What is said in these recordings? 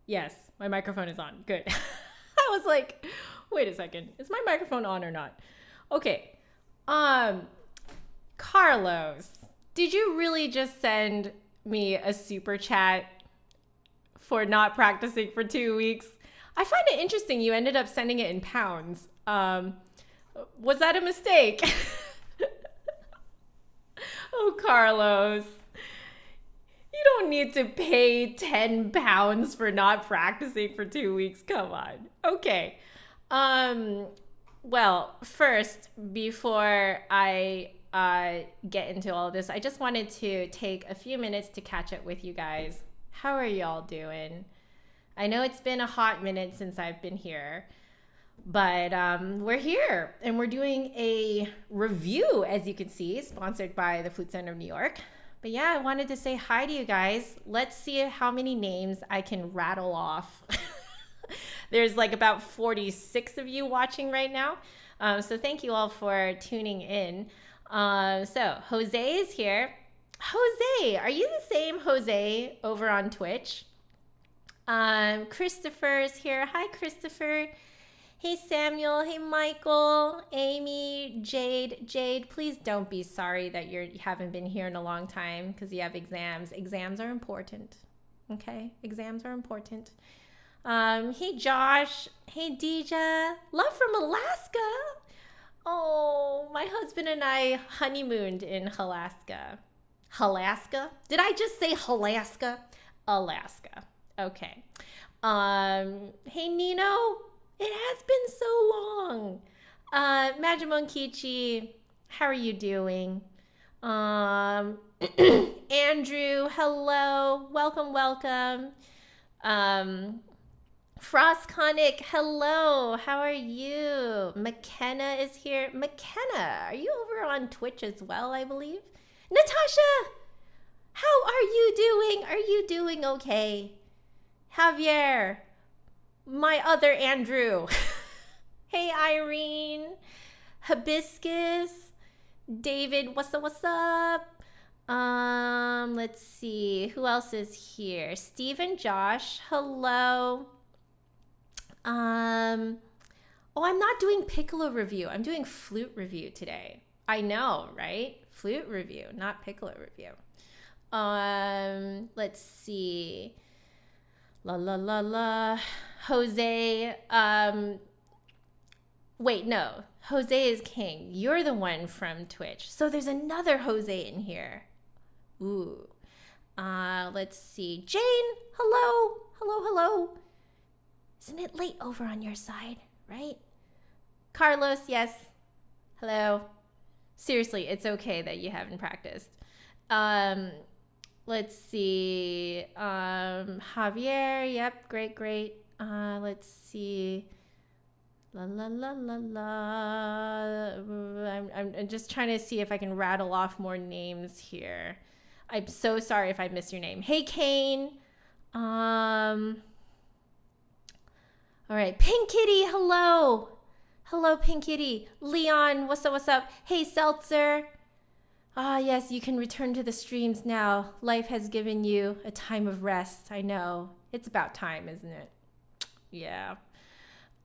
Yes, my microphone is on. Good. I was like, wait a second. Is my microphone on or not? Okay. Um, Carlos, did you really just send me a super chat for not practicing for 2 weeks? I find it interesting you ended up sending it in pounds. Was that a mistake? Oh, Carlos. You don't need to pay 10 pounds for not practicing for 2 weeks. Come on. Okay. Um, well, first, before I get into all of this, I just wanted to take a few minutes to catch up with you guys. How are y'all doing? I know it's been a hot minute since I've been here, but we're here and we're doing a review, as you can see, sponsored by the Flute Center of New York. But yeah, I wanted to say hi to you guys. Let's see how many names I can rattle off. There's like about 46 of you watching right now. So thank you all for tuning in. So Jose is here. Jose, are you the same Jose over on Twitch? Christopher's here. Hi, Christopher. Hey, Samuel. Hey, Michael, Amy, Jade. Jade, please don't be sorry that you haven't been here in a long time because you have exams. Exams are important. Okay? Exams are important. Hey, Josh. Hey, Deja. Love from Alaska. Oh, my husband and I honeymooned in Alaska. Alaska? Did I just say Alaska? Alaska. Okay. Hey, Nino. It has been so long. Majimon Kichi, how are you doing? Andrew, hello. Welcome, welcome. Frost Conic, hello. How are you? McKenna is here. McKenna, are you over on Twitch as well, I believe? Natasha, how are you doing? Are you doing okay? Javier, my other Andrew. Hey, Irene. Hibiscus. David, what's up, what's up? Let's see. Who else is here? Steve and Josh, hello. Oh, I'm not doing piccolo review. I'm doing flute review today. I know, right? Flute review, not piccolo review. Let's see. La la la la. Jose. Wait, no. Jose is king. You're the one from Twitch. So there's another Jose in here. Ooh. Let's see. Jane, hello. Hello, hello. Isn't it late over on your side, right? Carlos, yes. Hello. Seriously, it's okay that you haven't practiced. Let's see. Javier, yep, great, great. Let's see. La la la la la. I'm just trying to see if I can rattle off more names here. I'm so sorry if I missed your name. Hey, Kane. All right, Pink Kitty, hello. Hello, Pink Kitty. Leon, what's up, what's up? Hey, Seltzer. Ah, yes, you can return to the streams now. Life has given you a time of rest. I know. It's about time, isn't it? Yeah.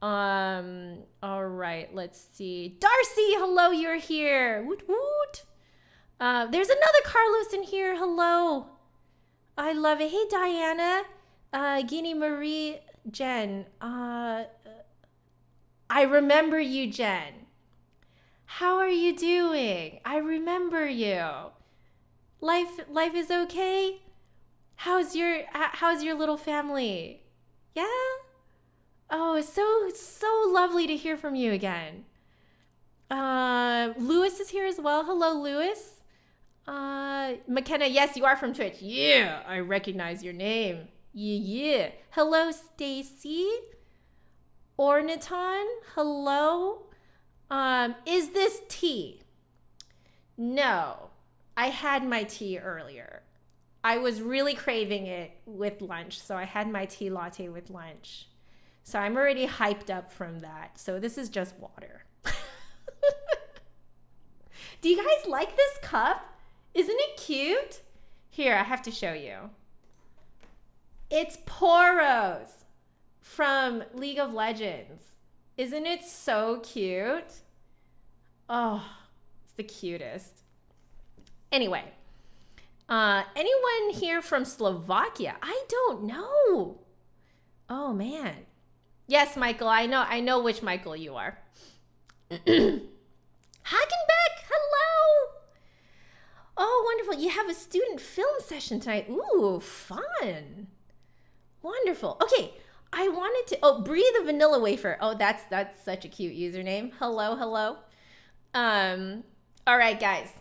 All right, let's see. Darcy, hello, you're here. Woot woot. There's another Carlos in here. Hello. I love it. Hey, Diana. Guinea Marie, Jen. I remember you, Jen. How are you doing? I remember you. Life is okay? How's your little family? Yeah? Oh, it's so lovely to hear from you again. Lewis is here as well. Hello, Lewis. McKenna, yes, you are from Twitch. Yeah, I recognize your name. Yeah. Hello, Stacy. Orniton, hello. Is this tea? No, I had my tea earlier. I was really craving it with lunch, so I had my tea latte with lunch. So I'm already hyped up from that. So this is just water. Do you guys like this cup? Isn't it cute? Here, I have to show you. It's Poros from League of Legends. Isn't it so cute? Oh, it's the cutest. Anyway, anyone here from Slovakia? I don't know. Oh man. Yes, Michael, I know which Michael you are. Hagenbeck, hello. Oh, wonderful. You have a student film session tonight. Ooh, fun. Wonderful. Okay, I wanted to, Bree the Vanilla Wafer. Oh, that's such a cute username. Hello. All right, guys.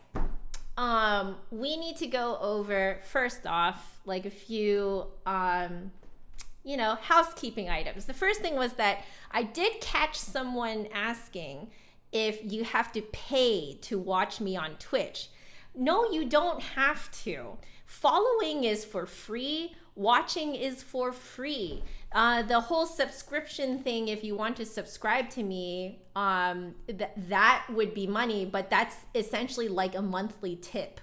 We need to go over, first off, like a few, housekeeping items. The first thing was that I did catch someone asking if you have to pay to watch me on Twitch. No, you don't have to. Following is for free. Watching is for free. The whole subscription thing, if you want to subscribe to me, that would be money, but that's essentially like a monthly tip.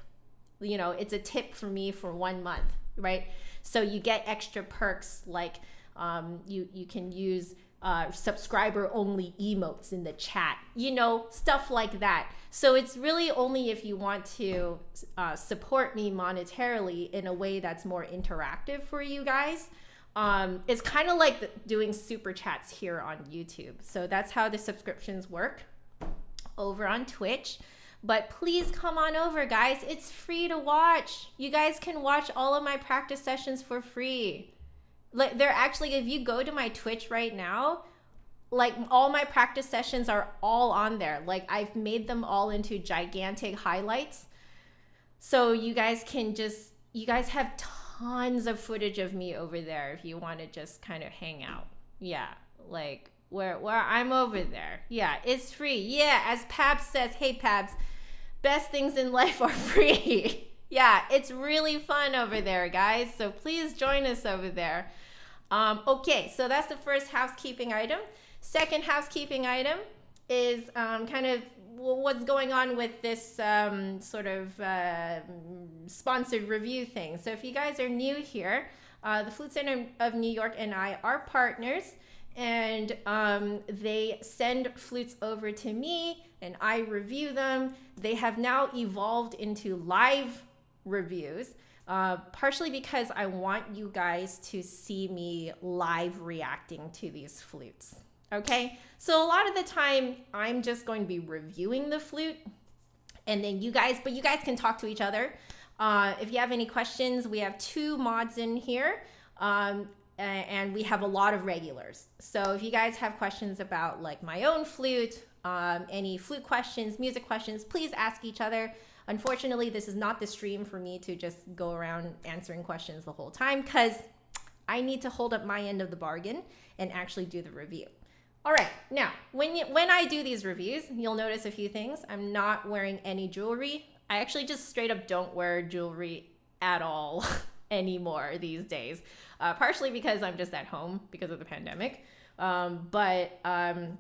You know, it's a tip for me for 1 month, right? So you get extra perks like you can use subscriber only emotes in the chat, stuff like that. So it's really only if you want to support me monetarily in a way that's more interactive for you guys. It's kind of like doing super chats here on YouTube. So that's how the subscriptions work over on Twitch. But please come on over, guys. It's free to watch. You guys can watch all of my practice sessions for free. Like, they're actually, if you go to my Twitch right now, like all my practice sessions are all on there. Like, I've made them all into gigantic highlights. So you guys have tons of footage of me over there if you want to just kind of hang out. Yeah, like where I'm over there. Yeah, it's free. Yeah, as Pabs says, hey Pabs, best things in life are free. Yeah, it's really fun over there, guys. So please join us over there. Okay, so that's the first housekeeping item. Second housekeeping item is kind of what's going on with this sort of sponsored review thing. So if you guys are new here, the Flute Center of New York and I are partners, and they send flutes over to me and I review them. They have now evolved into live reviews, partially because I want you guys to see me live reacting to these flutes. Okay, so a lot of the time I'm just going to be reviewing the flute, and then you guys can talk to each other. If you have any questions, we have 2 mods in here, and we have a lot of regulars. So if you guys have questions about like my own flute, any flute questions, music questions, please ask each other. Unfortunately, this is not the stream for me to just go around answering questions the whole time, because I need to hold up my end of the bargain and actually do the review. All right, now, when I do these reviews, you'll notice a few things. I'm not wearing any jewelry. I actually just straight up don't wear jewelry at all anymore these days, partially because I'm just at home because of the pandemic. Wearing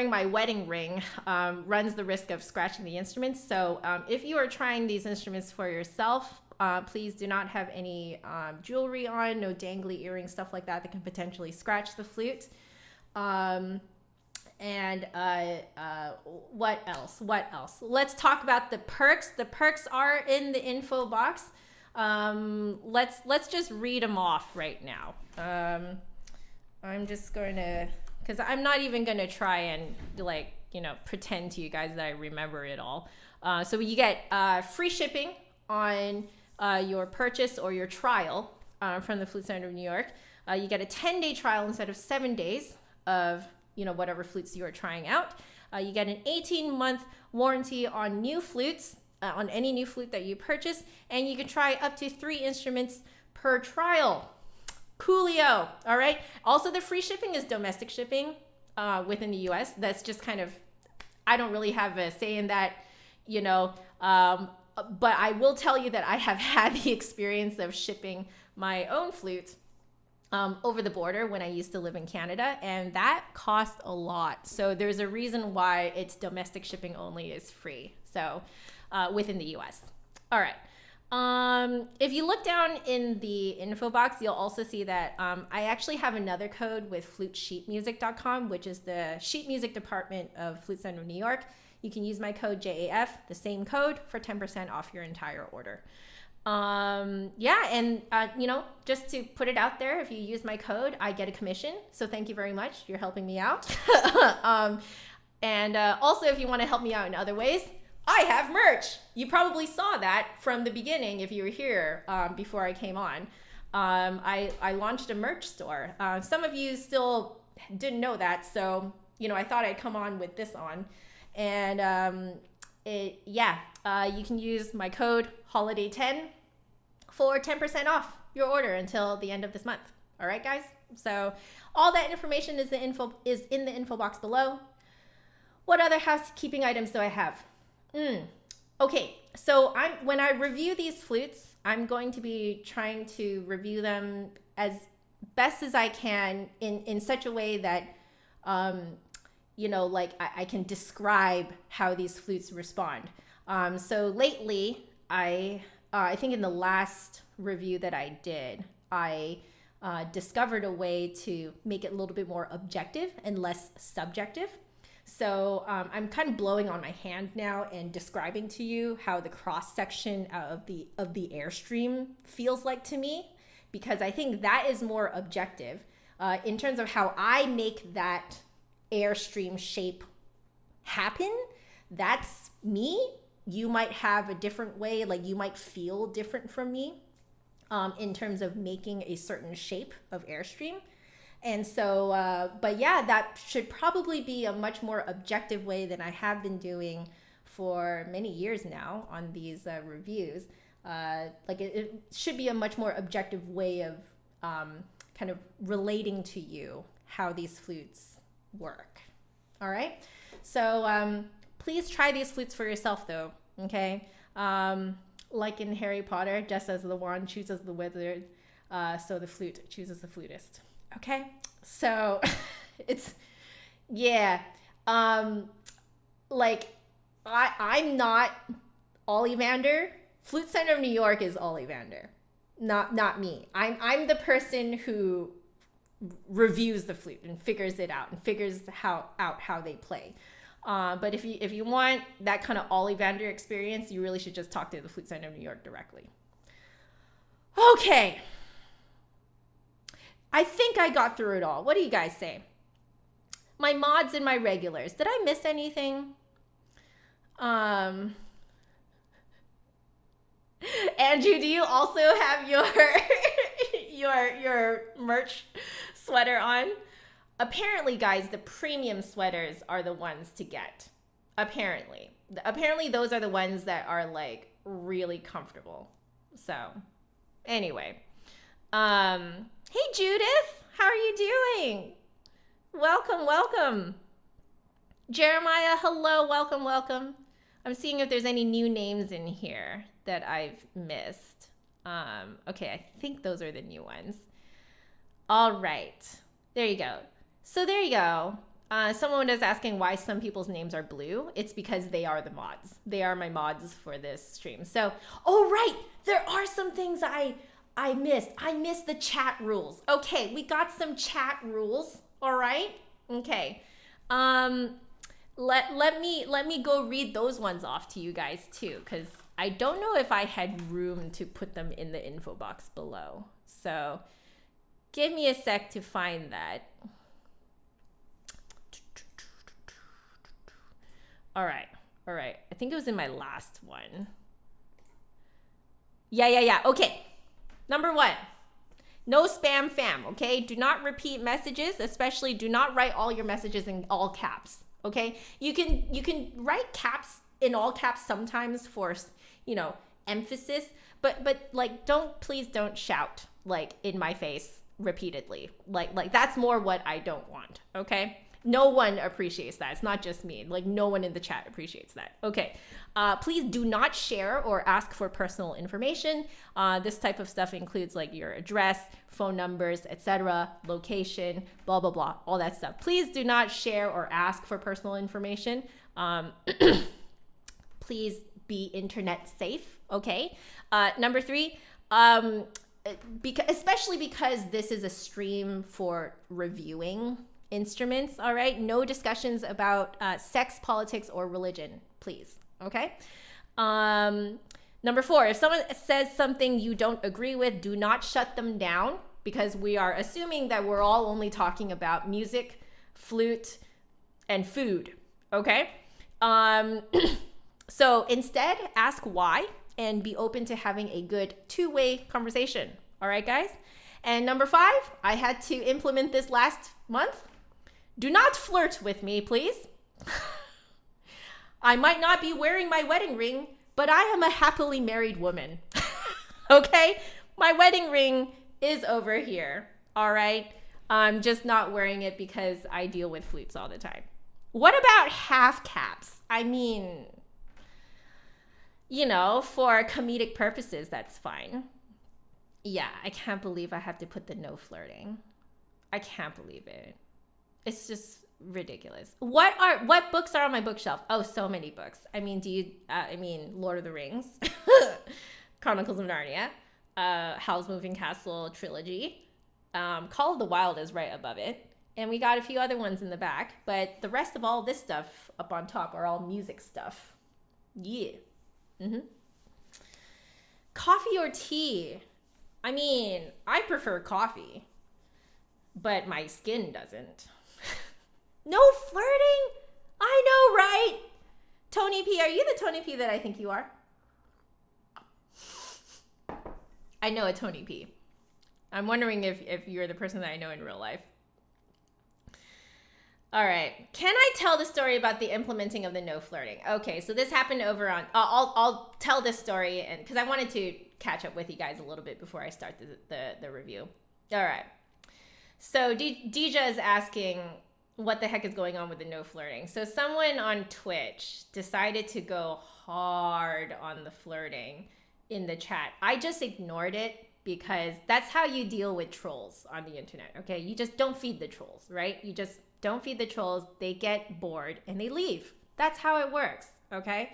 my wedding ring runs the risk of scratching the instruments. So if you are trying these instruments for yourself, please do not have any jewelry on, no dangly earrings, stuff like that can potentially scratch the flute. What else? Let's talk about the perks. The perks are in the info box. Let's just read them off right now. I'm just going to, because I'm not even going to try and pretend to you guys that I remember it all. So you get free shipping on your purchase or your trial from the Flute Center of New York. You get a 10-day trial instead of 7 days of whatever flutes you are trying out. You get an 18-month warranty on new flutes, on any new flute that you purchase, and you can try up to 3 instruments per trial. Coolio. All right. Also, the free shipping is domestic shipping within the US. That's just kind of, I don't really have a say in that, but I will tell you that I have had the experience of shipping my own flute over the border when I used to live in Canada, and that cost a lot. So there's a reason why it's domestic shipping only is free. So within the US. All right. If you look down in the info box, you'll also see that I actually have another code with flutesheetmusic.com, which is the sheet music department of Flute Center of New York. You can use my code JAF, the same code, for 10% off your entire order. Yeah, and you know, just to put it out there, if you use my code, I get a commission. So thank you very much. You're helping me out. And also, if you want to help me out in other ways, I have merch. You probably saw that from the beginning if you were here before I came on. I launched a merch store. Some of you still didn't know that, so you know, I thought I'd come on with this on. And you can use my code HOLIDAY10 for 10% off your order until the end of this month. All right, guys. So all that information is in the info box below. What other housekeeping items do I have? Okay, so when I review these flutes, I'm going to be trying to review them as best as I can in such a way that, you know, like I can describe how these flutes respond. So lately, I think in the last review that I did, I discovered a way to make it a little bit more objective and less subjective. So I'm kind of blowing on my hand now and describing to you how the cross section of the airstream feels like to me, because I think that is more objective in terms of how I make that airstream shape happen. That's me. You might have a different way, like you might feel different from me in terms of making a certain shape of airstream. And so, but yeah, that should probably be a much more objective way than I have been doing for many years now on these reviews. Like it should be a much more objective way of kind of relating to you how these flutes work. All right. So please try these flutes for yourself though. Okay. Like in Harry Potter, just as the wand chooses the wizard, so the flute chooses the flutist. Okay, so it's, yeah, like I'm not Ollivander. Flute Center of New York is Ollivander, not me. I'm the person who reviews the flute and figures it out and figures out how they play. But if you want that kind of Ollivander experience, you really should just talk to the Flute Center of New York directly. Okay. I think I got through it all. What do you guys say? My mods and my regulars. Did I miss anything? Andrew, do you also have your your merch sweater on? Apparently, guys, the premium sweaters are the ones to get. Apparently those are the ones that are like really comfortable. So anyway, hey Judith, how are you doing? Welcome. Jeremiah, hello, welcome. I'm seeing if there's any new names in here that I've missed. Okay, I think those are the new ones. All right, there you go. So there you go. Someone was asking why some people's names are blue. It's because they are the mods. They are my mods for this stream. So, oh right, there are some things I missed. I missed the chat rules. Okay, we got some chat rules. All right. Okay. Let me go read those ones off to you guys too, because I don't know if I had room to put them in the info box below. So give me a sec to find that. All right. I think it was in my last one. Yeah. Okay. Number 1, no spam fam, okay? Do not repeat messages, especially do not write all your messages in all caps, okay? You can write caps in all caps sometimes for, you know, emphasis, but like please don't shout like in my face repeatedly. Like that's more what I don't want, okay? No one appreciates that. It's not just me. Like no one in the chat appreciates that. Okay. Please do not share or ask for personal information. This type of stuff includes like your address, phone numbers, etc., location, blah, blah, blah, all that stuff. Please do not share or ask for personal information. Please be internet safe, okay? Number 3, especially because this is a stream for reviewing instruments, all right? No discussions about sex, politics, or religion, please, okay? Number 4, if someone says something you don't agree with, do not shut them down, because we are assuming that we're all only talking about music, flute, and food, okay? So instead, ask why and be open to having a good two-way conversation, all right, guys? And number 5, I had to implement this last month. Do not flirt with me, please. I might not be wearing my wedding ring, but I am a happily married woman, okay? My wedding ring is over here, all right? I'm just not wearing it because I deal with flutes all the time. What about half caps? I mean, you know, for comedic purposes, that's fine. Yeah, I can't believe I have to put the no flirting. I can't believe it. It's just ridiculous. What books are on my bookshelf? Oh, so many books. I mean, Lord of the Rings, Chronicles of Narnia, Howl's Moving Castle trilogy, Call of the Wild is right above it, and we got a few other ones in the back, but the rest of all this stuff up on top are all music stuff. Yeah. Coffee or tea? I mean, I prefer coffee, but my skin doesn't. No flirting? I know, right? Tony P, are you the Tony P that I think you are? I know a Tony P. I'm wondering if you're the person that I know in real life. All right. Can I tell the story about the implementing of the no flirting? Okay, so this happened over on... I'll tell this story and because I wanted to catch up with you guys a little bit before I start the review. All right. So Deja is asking what the heck is going on with the no flirting. So someone on Twitch decided to go hard on the flirting in the chat. I just ignored it because that's how you deal with trolls on the internet, okay? You just don't feed the trolls, right? You just don't feed the trolls. They get bored and they leave. That's how it works, okay?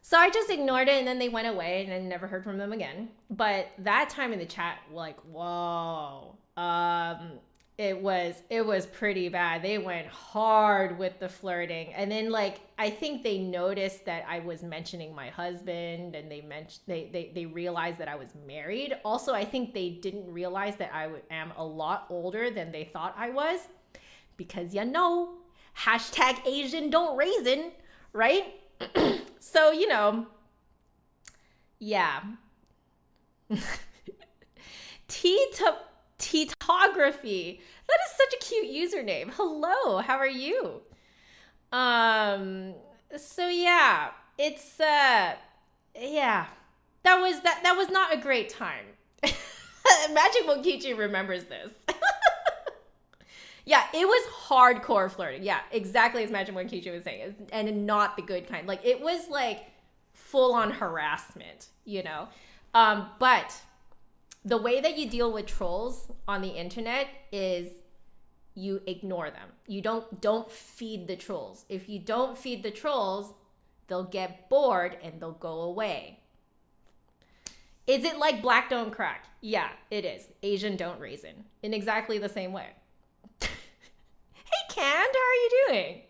So I just ignored it and then they went away and I never heard from them again. But that time in the chat, like, whoa. It was pretty bad. They went hard with the flirting. And then like, I think they noticed that I was mentioning my husband and they realized that I was married. Also, I think they didn't realize that I am a lot older than they thought I was because you know, hashtag Asian don't raisin, right? So, you know, yeah. Titography. That is such a cute username. Hello, how are you? So yeah, it's yeah. That was not a great time. Magic Mokichi remembers this. Yeah, it was hardcore flirting. Yeah, exactly as Magic Mokichi was saying. And not the good kind. Like it was like full on harassment, you know. But the way that you deal with trolls on the internet is you ignore them. You don't feed the trolls. If you don't feed the trolls, they'll get bored and they'll go away. Is it like black don't crack? Yeah, it is. Asian don't raisin. In exactly the same way. Hey, Cand, how are you doing?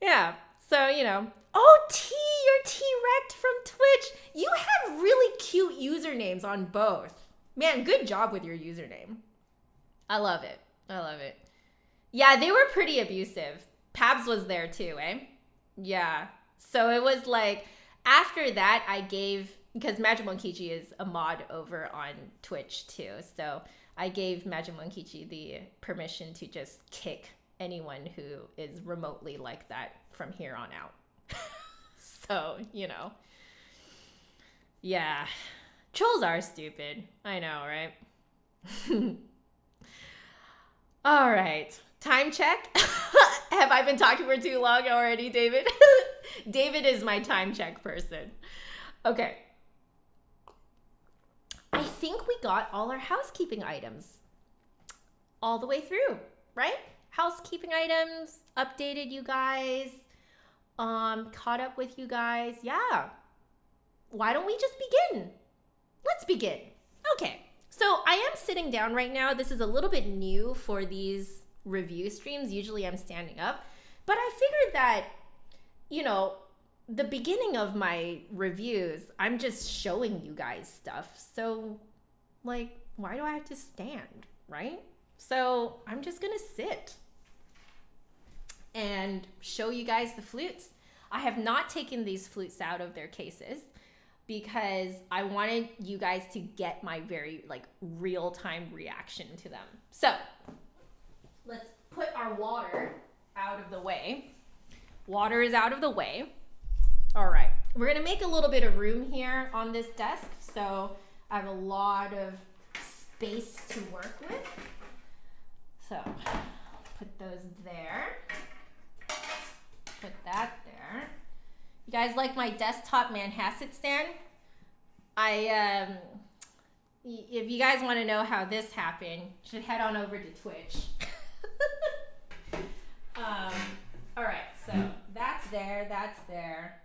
Yeah, so, you know. Oh, T, you're T-Rect from Twitch. You have really cute usernames on both. Man, good job with your username. I love it. I love it. Yeah, they were pretty abusive. Pabs was there too, eh? Yeah. So it was like, after that, I gave, because Magic Monkichi is a mod over on Twitch too. So I gave Magic Monkichi the permission to just kick anyone who is remotely like that from here on out. So, you know. Yeah. Trolls are stupid. I know, right? All right. Time check. Have I been talking for too long already, David? David is my time check person. Okay. I think we got all our housekeeping items all the way through, right? Housekeeping items, updated you guys. caught up with you guys. Yeah. Why don't we just begin? Let's begin. Okay. So I am sitting down right now. This is a little bit new for these review streams. Usually I'm standing up, but I figured that, you know, the beginning of my reviews, I'm just showing you guys stuff. So like, why do I have to stand, right? So I'm just gonna sit and show you guys the flutes. I have not taken these flutes out of their cases because I wanted you guys to get my very like real-time reaction to them. So let's put our water out of the way. Water is out of the way. All right, we're gonna make a little bit of room here on this desk. So I have a lot of space to work with. So put those there. Put that there. You guys like my desktop Manhasset stand? If you guys want to know how this happened, you should head on over to Twitch. All right, so that's there, that's there.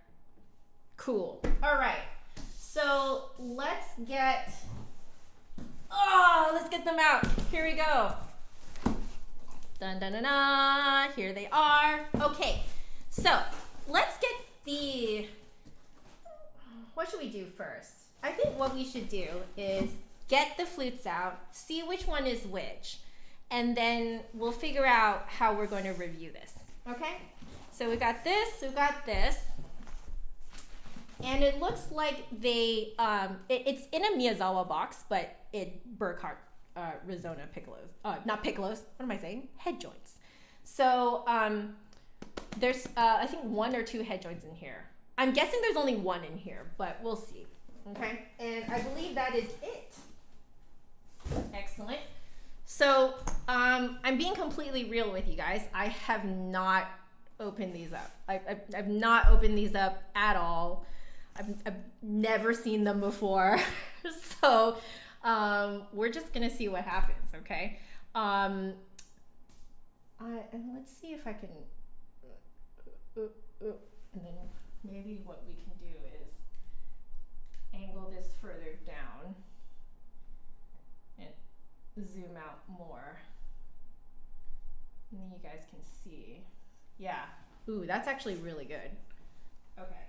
Cool. All right, so let's get them out. Here we go. Dun dun dun dun. Here they are. Okay, so let's get what should we do first? I think what we should do is get the flutes out, see which one is which, and then we'll figure out how we're going to review this. Okay? So we got this, and it looks like they, it's in a Miyazawa box, but it Burkart Resona piccolos, not piccolos, what am I saying? Head joints. So there's, I think 1 or 2 head joints in here. I'm guessing there's only 1 in here, but we'll see. Okay, and I believe that is it. Excellent. So I'm being completely real with you guys. I have not opened these up. I've not opened these up at all. I've never seen them before. So we're just gonna see what happens, okay? And let's see if I can, and then maybe what we can do is angle this further down and zoom out more. And then you guys can see. Yeah. Ooh, that's actually really good. Okay.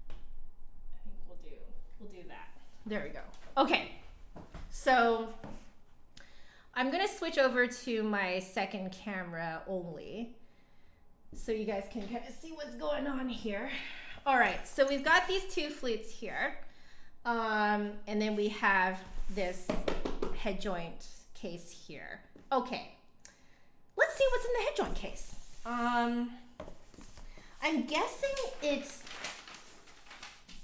I think we'll do that. There we go. Okay. So I'm gonna switch over to my second camera only, so you guys can kind of see what's going on here. All right, so we've got these 2 flutes here. And then we have this head joint case here. Okay, let's see what's in the head joint case. I'm guessing it's,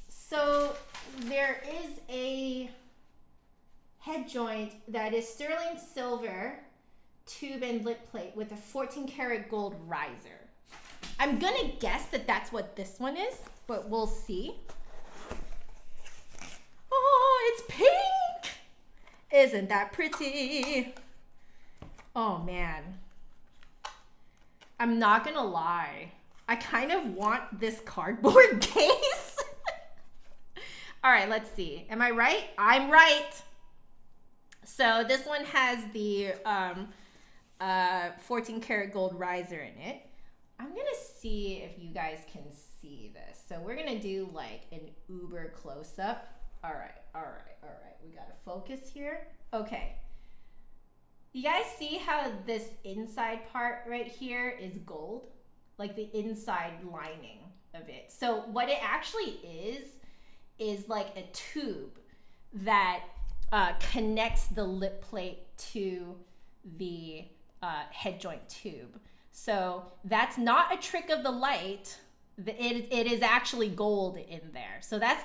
so there is a head joint that is sterling silver tube and lip plate with a 14 karat gold riser. I'm gonna guess that that's what this one is, but we'll see. Oh, it's pink! Isn't that pretty? Oh man. I'm not gonna lie. I kind of want this cardboard case. All right, let's see. Am I right? I'm right. So this one has the 14 karat gold riser in it. I'm gonna see if you guys can see this. So we're gonna do like an uber close up. All right. We gotta focus here. Okay. You guys see how this inside part right here is gold? Like the inside lining of it. So what it actually is like a tube that connects the lip plate to the head joint tube. So that's not a trick of the light. It is actually gold in there. So that's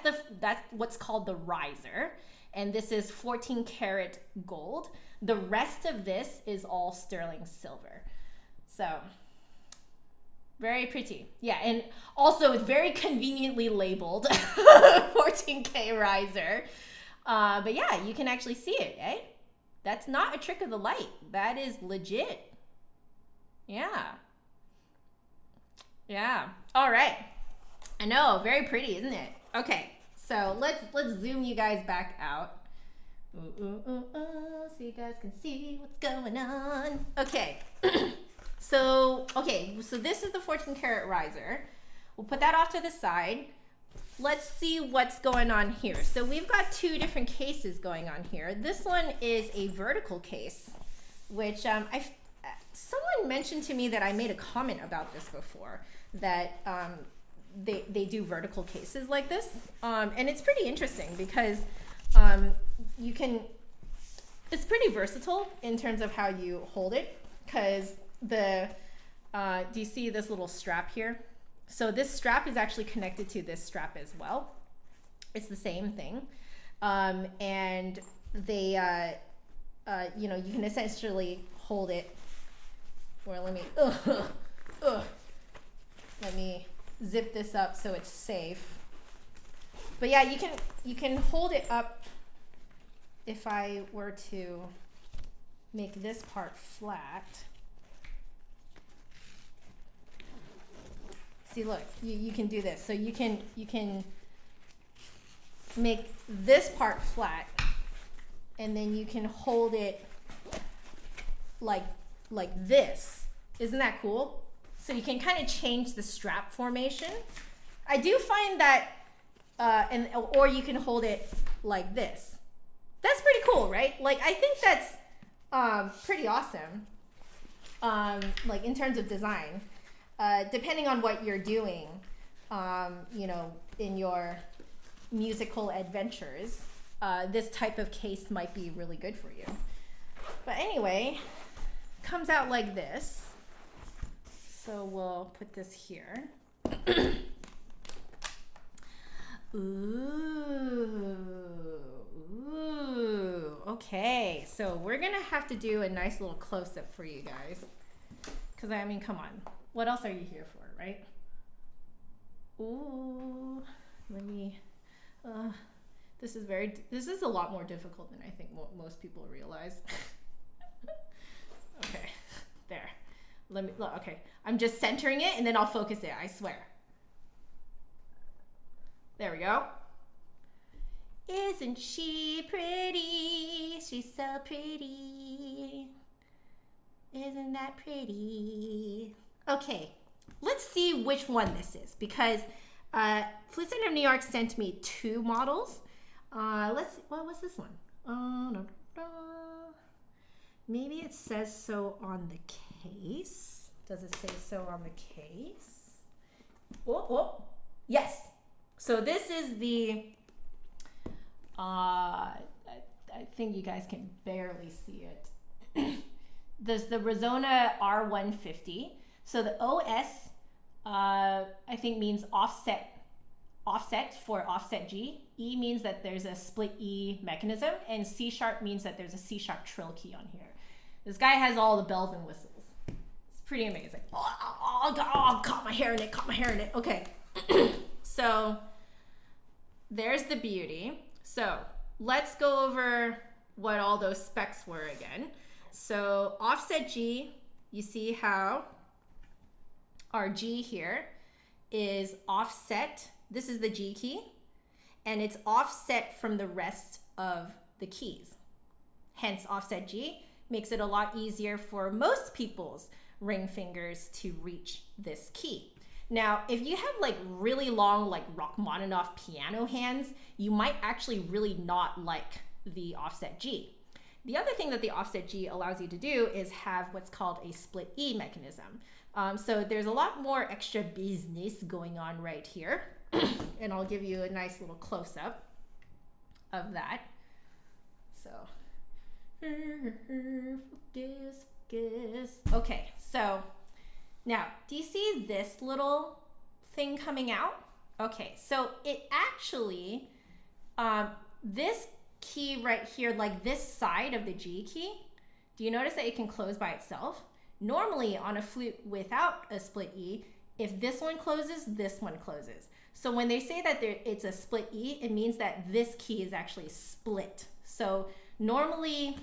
what's called the riser. And this is 14 karat gold. The rest of this is all sterling silver. So very pretty. Yeah, and also it's very conveniently labeled 14K riser. But yeah, you can actually see it, eh? That's not a trick of the light. That is legit. Yeah. Yeah. All right. I know, very pretty, isn't it? Okay, so let's zoom you guys back out. So you guys can see what's going on. Okay. So this is the 14 karat riser. We'll put that off to the side. Let's see what's going on here. So we've got two different cases going on here. This one is a vertical case, which someone mentioned to me that I made a comment about this before, that they do vertical cases like this. And it's pretty interesting because it's pretty versatile in terms of how you hold it, because do you see this little strap here? So this strap is actually connected to this strap as well. It's the same thing. And they, you can essentially hold it, or let me zip this up so it's safe. But yeah, you can hold it up. If I were to make this part flat, see, look, you can do this. So you can make this part flat, and then you can hold it like this. Isn't that cool? So you can kind of change the strap formation. I do find that, or you can hold it like this. That's pretty cool, right? Like, I think that's pretty awesome. Like in terms of design, depending on what you're doing, in your musical adventures, this type of case might be really good for you. But anyway, comes out like this. So we'll put this here. Ooh, okay. So we're gonna have to do a nice little close-up for you guys. Because, I mean, come on. What else are you here for, right? Ooh, let me, this is a lot more difficult than I think most people realize. Okay, there. Okay, I'm just centering it and then I'll focus it, I swear. There we go. Isn't she pretty? She's so pretty. Isn't that pretty? Okay, let's see which one this is, because Flute Center of New York sent me two models. Let's see, what's this one? Maybe it says so on the case. Does it say so on the case? Oh, yes. So this is the, I think you guys can barely see it. There's the Resona R150. So the OS, I think, means offset for offset G. E means that there's a split E mechanism, and C sharp means that there's a C sharp trill key on here. This guy has all the bells and whistles. It's pretty amazing. Oh, caught my hair in it. Okay. So there's the beauty. So let's go over what all those specs were again. So offset G, you see how our G here is offset. This is the G key, and it's offset from the rest of the keys. Hence offset G makes it a lot easier for most people's ring fingers to reach this key. Now, if you have like really long, like Rachmaninoff piano hands, you might actually really not like the offset G. The other thing that the offset G allows you to do is have what's called a split E mechanism. So there's a lot more extra business going on right here. And I'll give you a nice little close-up of that. So, focus. Okay, so now, do you see this little thing coming out? Okay, so it actually, this key right here, like this side of the G key, do you notice that it can close by itself? Normally on a flute without a split E, if this one closes, this one closes. So when they say that it's a split E, it means that this key is actually split. So normally,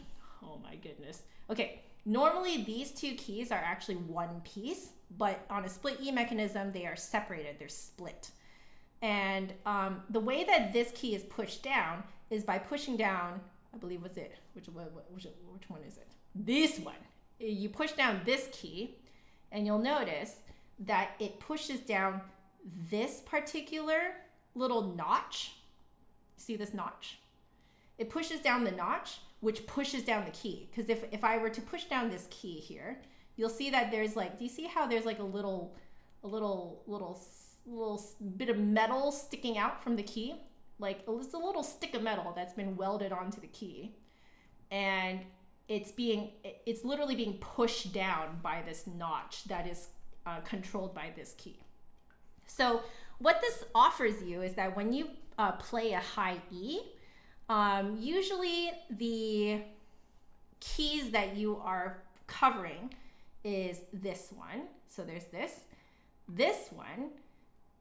oh my goodness. Okay, Normally these two keys are actually one piece, but on a split E mechanism, they are separated, they're split. And the way that this key is pushed down is by pushing down, I believe was it, which one is it? This one. You push down this key and you'll notice that it pushes down this particular little notch. See this notch? It pushes down the notch, which pushes down the key. Because if I were to push down this key here, you'll see that there's like, do you see how there's like a little bit of metal sticking out from the key? Like it's a little stick of metal that's been welded onto the key. And it's literally being pushed down by this notch that is controlled by this key. So what this offers you is that when you play a high E, usually the keys that you are covering is this one. So there's this one,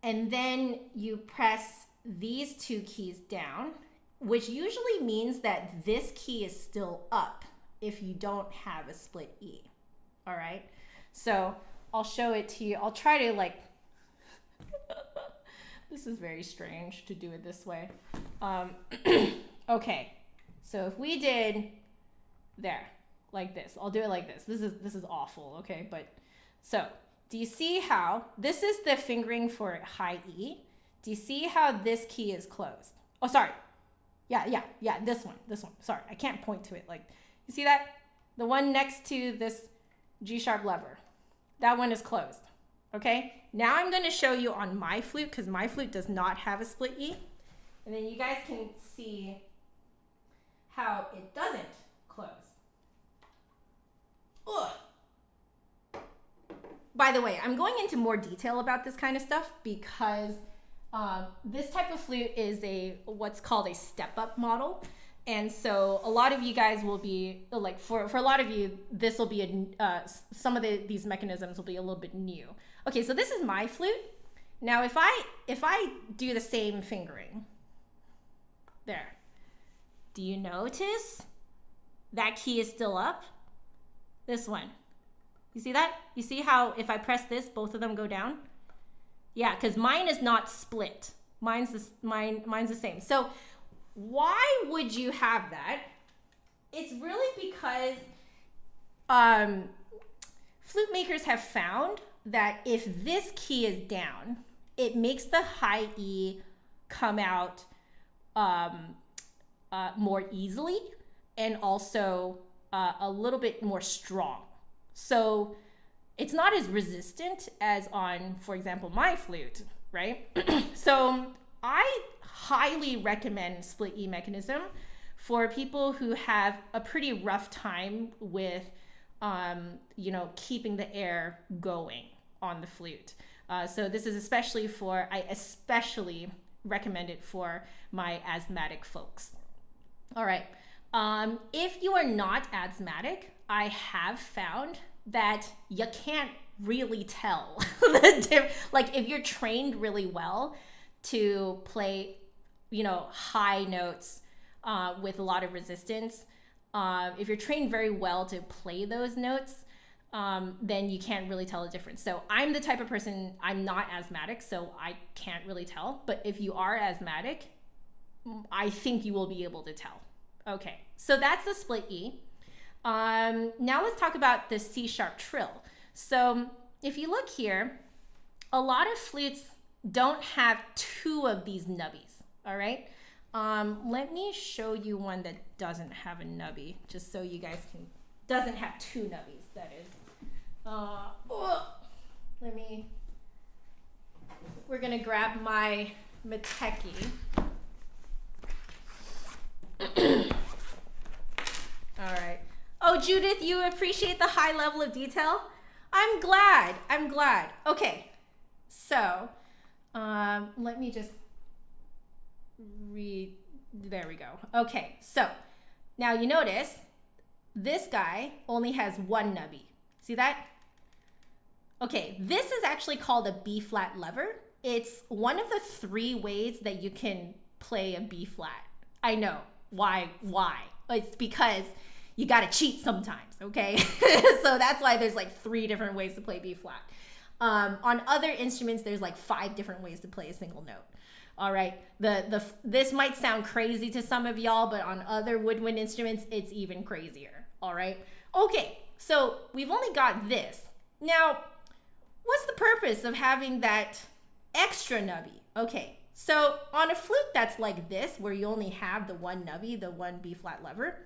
and then you press these two keys down, which usually means that this key is still up if you don't have a split E. All right, so I'll show it to you. I'll try to like, this is very strange to do it this way. Okay, so if we did there, like this, I'll do it like this. This is awful, okay? But so do you see how this is the fingering for high E? Do you see how this key is closed? Oh, sorry. Yeah, this one. Sorry, I can't point to it. Like, you see that? The one next to this G sharp lever, that one is closed, okay? Now I'm gonna show you on my flute, because my flute does not have a split E. And then you guys can see how it doesn't close. Ugh. By the way, I'm going into more detail about this kind of stuff because this type of flute is what's called a step-up model. And so a lot of you guys will be, like for a lot of you, this will be, some of these mechanisms will be a little bit new. Okay, so this is my flute. Now if I do the same fingering, there, do you notice that key is still up? This one. You see that? You see how if I press this, both of them go down? Yeah, because mine is not split. Mine's the same. So why would you have that? It's really because flute makers have found that if this key is down, it makes the high E come out more easily and also a little bit more strong. So it's not as resistant as on, for example, my flute, right? So I highly recommend split E mechanism for people who have a pretty rough time with, keeping the air going on the flute. So this is I especially recommend it for my asthmatic folks. All right. If you are not asthmatic, I have found that you can't really tell like if you're trained really well to play, high notes with a lot of resistance, if you're trained very well to play those notes, then you can't really tell the difference. So I'm the type of person, I'm not asthmatic, so I can't really tell. But if you are asthmatic, I think you will be able to tell. Okay, so that's the split E. Now let's talk about the C sharp trill. So if you look here, a lot of flutes don't have two of these nubbies, all right? Let me show you one that doesn't have a nubby, just so you guys doesn't have two nubbies, that is. We're gonna grab my Mateki. All right. Oh, Judith, you appreciate the high level of detail? I'm glad. Okay, so let me just read. There we go. Okay, so now you notice this guy only has one nubby. See that? Okay, this is actually called a B flat lever. It's one of the 3 ways that you can play a B flat. I know. Why? It's because you got to cheat sometimes, okay? So that's why there's like 3 different ways to play B flat. On other instruments, there's like 5 different ways to play a single note. All right, this might sound crazy to some of y'all, but on other woodwind instruments, it's even crazier. All right, okay, so we've only got this. Now, what's the purpose of having that extra nubby? Okay, so on a flute that's like this, where you only have the one nubby, the one B flat lever,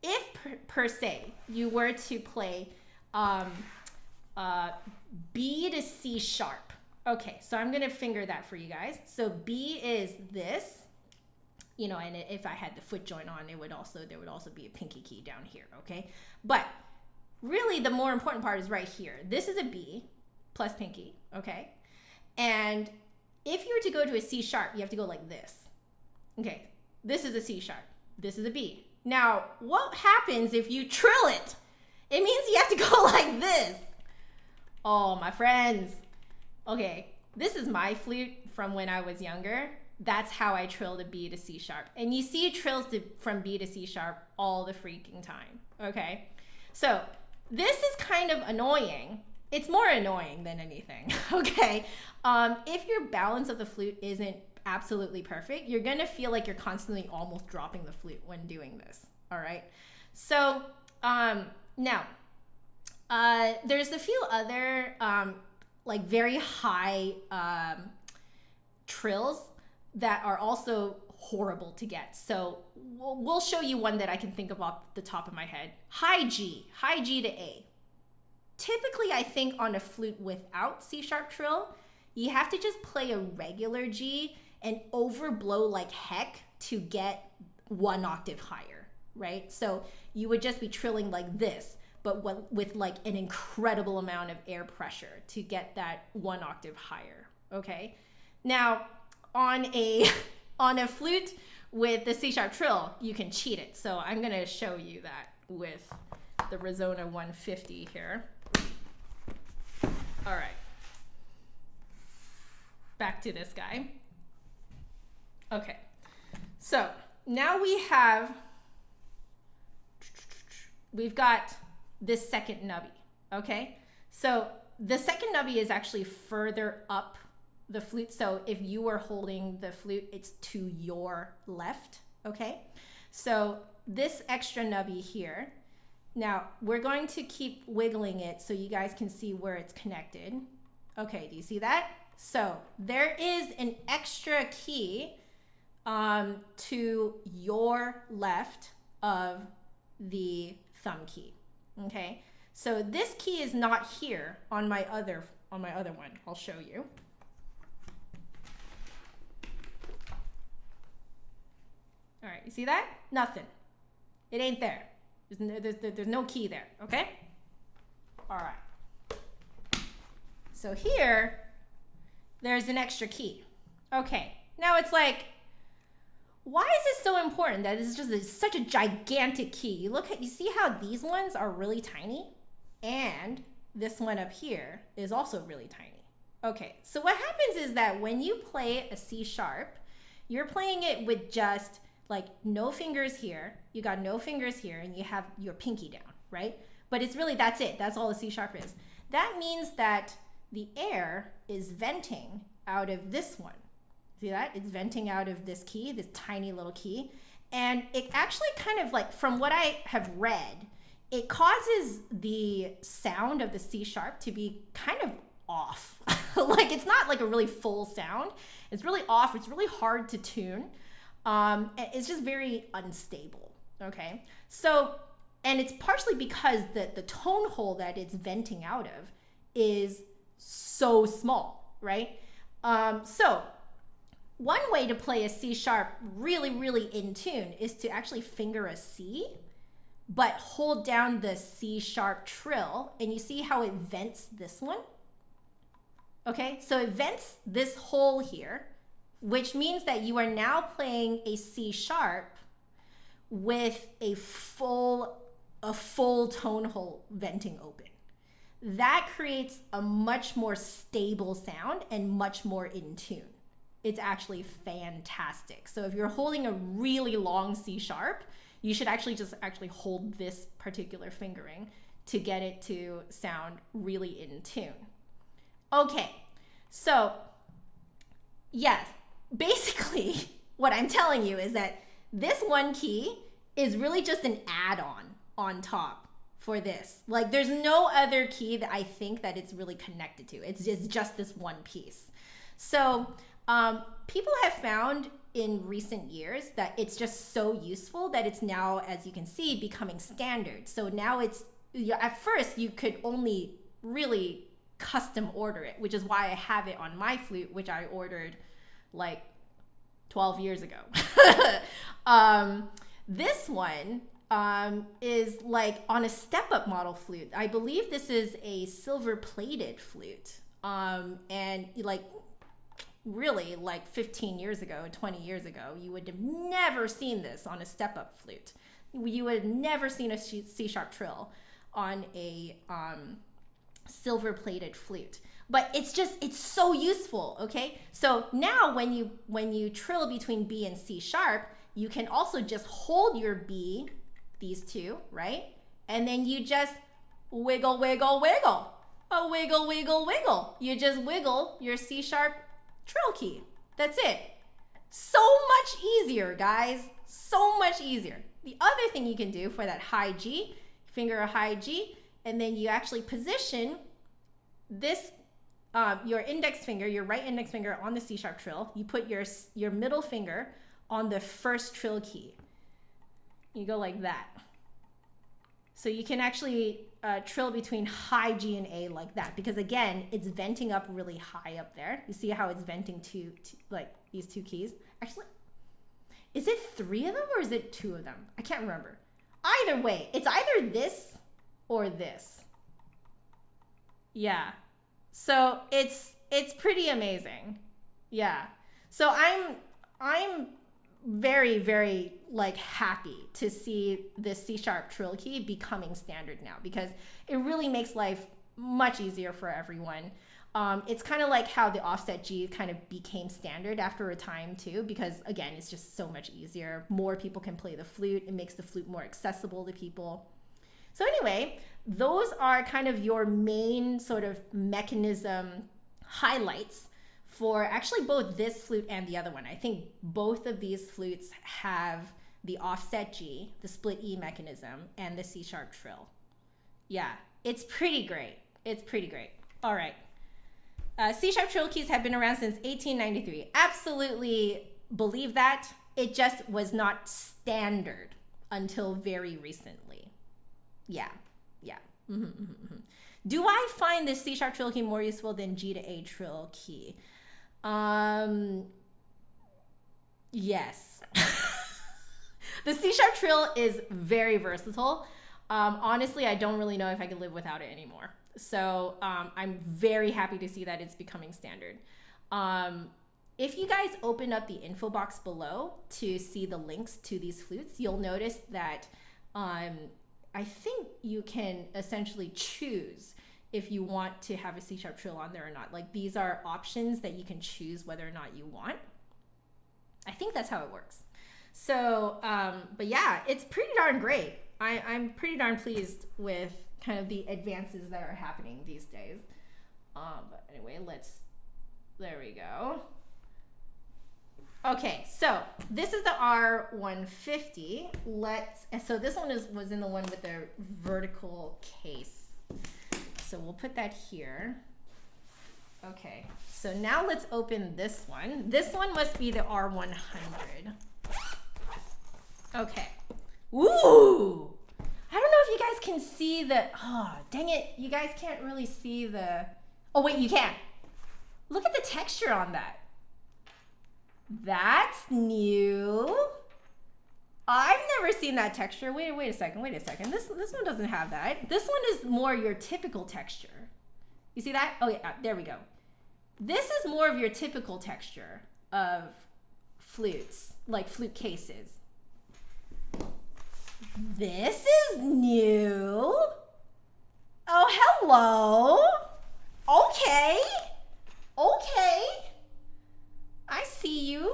if per se you were to play B to C sharp. Okay, so I'm gonna finger that for you guys. So B is this, you know, and if I had the foot joint on, there would also be a pinky key down here, okay? But really the more important part is right here. This is a B plus pinky, okay? And if you were to go to a C sharp, you have to go like this. Okay, this is a C sharp, this is a B. Now, what happens if you trill it? It means you have to go like this. Oh, my friends. Okay, this is my flute from when I was younger. That's how I trilled a B to C sharp. And you see trills from B to C sharp all the freaking time, okay? So this is kind of annoying. It's more annoying than anything, okay? If your balance of the flute isn't absolutely perfect, you're gonna feel like you're constantly almost dropping the flute when doing this, all right? So now, there's a few other like very high trills that are also horrible to get. So we'll show you one that I can think of off the top of my head. High G to A. Typically, I think on a flute without C sharp trill, you have to just play a regular G and overblow like heck to get 1 octave higher, right? So you would just be trilling like this, but with like an incredible amount of air pressure to get that 1 octave higher, okay? Now, on a flute with the C sharp trill, you can cheat it. So I'm gonna show you that with the Resona 150 here. All right, back to this guy. Okay, so now we've got this second nubby, okay? So the second nubby is actually further up the flute. So if you were holding the flute, it's to your left, okay? So this extra nubby here, now we're going to keep wiggling it so you guys can see where it's connected. Okay, do you see that? So there is an extra key to your left of the thumb key. Okay, so this key is not here on my other one. I'll show you. All right, you see that? Nothing. It ain't there. There's no key there, okay? All right. So here, there's an extra key. Okay, now it's like, why is this so important that it's just such a gigantic key? You see how these ones are really tiny? And this one up here is also really tiny. Okay, so what happens is that when you play a C sharp, you're playing it with just like no fingers here, you got no fingers here, and you have your pinky down, right? But it's really, that's it, that's all the C sharp is. That means that the air is venting out of this one. See that? It's venting out of this key, this tiny little key. And it actually kind of like, from what I have read, it causes the sound of the C sharp to be kind of off. Like it's not like a really full sound. It's really off, it's really hard to tune. It's just very unstable, okay? So, and it's partially because the tone hole that it's venting out of is so small, right? So one way to play a C sharp really, really in tune is to actually finger a C, but hold down the C sharp trill, and you see how it vents this one? Okay, so it vents this hole here, which means that you are now playing a C sharp with a full tone hole venting open. That creates a much more stable sound and much more in tune. It's actually fantastic. So if you're holding a really long C sharp, You should actually just hold this particular fingering to get it to sound really in tune. Okay, so yes, basically what I'm telling you is that this one key is really just an add-on on top for this. Like there's no other key that I think that it's really connected to. It's just this one piece. So people have found in recent years that it's just so useful that it's now, as you can see, becoming standard. So now it's, at first you could only really custom order it, which is why I have it on my flute, which I ordered like 12 years ago. This one is like on a step-up model flute. I believe this is a silver-plated flute. And like really like 15 years ago, 20 years ago, you would have never seen this on a step-up flute. You would have never seen a C-sharp trill on a silver-plated flute. But it's so useful, okay? So now when you trill between B and C sharp, you can also just hold your B, these two, right? And then you just wiggle, wiggle, wiggle. A wiggle, wiggle, wiggle. You just wiggle your C sharp trill key. That's it. So much easier, guys. So much easier. The other thing you can do for that high G, finger a high G, and then you actually position this, your index finger, your right index finger on the C sharp trill. You put your middle finger on the first trill key. You go like that. So you can actually trill between high G and A like that, because again, it's venting up really high up there. You see how it's venting to like these two keys? Actually, is it 3 of them or is it 2 of them? I can't remember. Either way, it's either this or this. Yeah. So it's pretty amazing. Yeah. So I'm very, very like happy to see this C sharp trill key becoming standard now, because it really makes life much easier for everyone. It's kind of like how the offset G kind of became standard after a time too, because again, it's just so much easier. More people can play the flute. It makes the flute more accessible to people. So anyway, those are kind of your main sort of mechanism highlights for actually both this flute and the other one. I think both of these flutes have the offset G, the split E mechanism, and the C sharp trill. Yeah, it's pretty great. It's pretty great. All right. C sharp trill keys have been around since 1893. Absolutely believe that. It just was not standard until very recently. Yeah, yeah. Do I find the C sharp trill key more useful than G to A trill key? Yes. The C sharp trill is very versatile. Honestly, I don't really know if I could live without it anymore. So I'm very happy to see that it's becoming standard. If you guys open up the info box below to see the links to these flutes, you'll notice that I think you can essentially choose if you want to have a C sharp trill on there or not. Like these are options that you can choose whether or not you want. I think that's how it works. So, but yeah, it's pretty darn great. I'm pretty darn pleased with kind of the advances that are happening these days. But anyway, there we go. Okay, so this is the R150. So this one was in the one with the vertical case. So we'll put that here. Okay, so now let's open this one. This one must be the R100. Okay. Ooh! I don't know if you guys can see the, oh, dang it. You guys can't really see the, oh wait, you can. Look at the texture on that. That's new. I've never seen that texture. Wait a second. This one doesn't have that. This one is more your typical texture. You see that? Oh yeah, there we go. This is more of your typical texture of flutes, like flute cases. This is new. Oh, hello. Okay. I see you.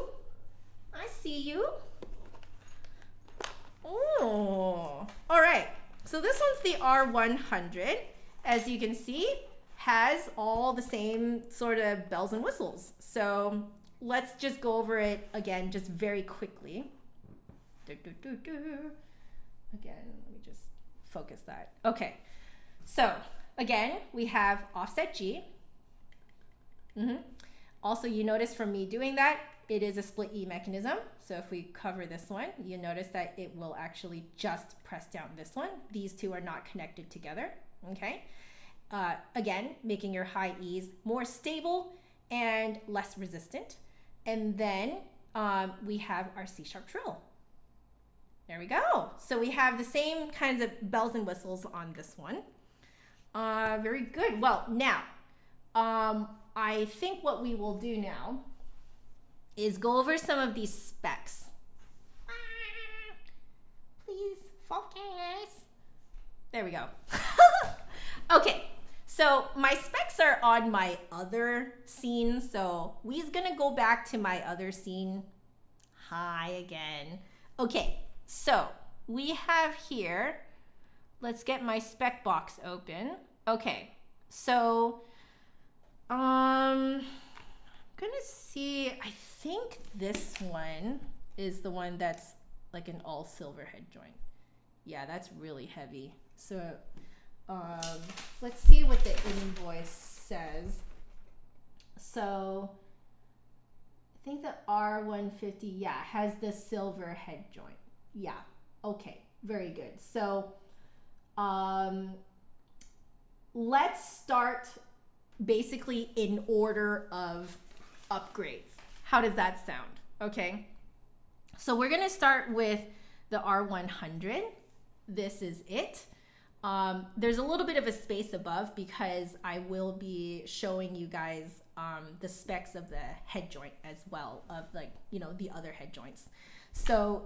So this one's the R100. As you can see, has all the same sort of bells and whistles. So let's just go over it again, just very quickly. Again, let me just focus that. Okay, so again, we have offset G. Also, you notice from me doing that, it is a split E mechanism. So if we cover this one, you notice that it will actually just press down this one. These two are not connected together, okay? Again, making your high E's more stable and less resistant. And then we have our C sharp trill. There we go. So we have the same kinds of bells and whistles on this one. Very good. Well, now, I think what we will do now is go over some of these specs. Please focus. There we go. Okay, so my specs are on my other scene. So we's gonna go back to my other scene. Hi again. Okay, so we have here, let's get my spec box open. Okay, so I'm gonna see, I think this one is the one that's like an all silver head joint. Yeah, that's really heavy. So let's see what the invoice says. So I think the R150, yeah, has the silver head joint. Yeah, okay, very good. So let's start basically in order of upgrades. How does that sound? Okay, so we're gonna start with the R100. This is it. There's a little bit of a space above because I will be showing you guys the specs of the head joint as well, of like, you know, the other head joints. So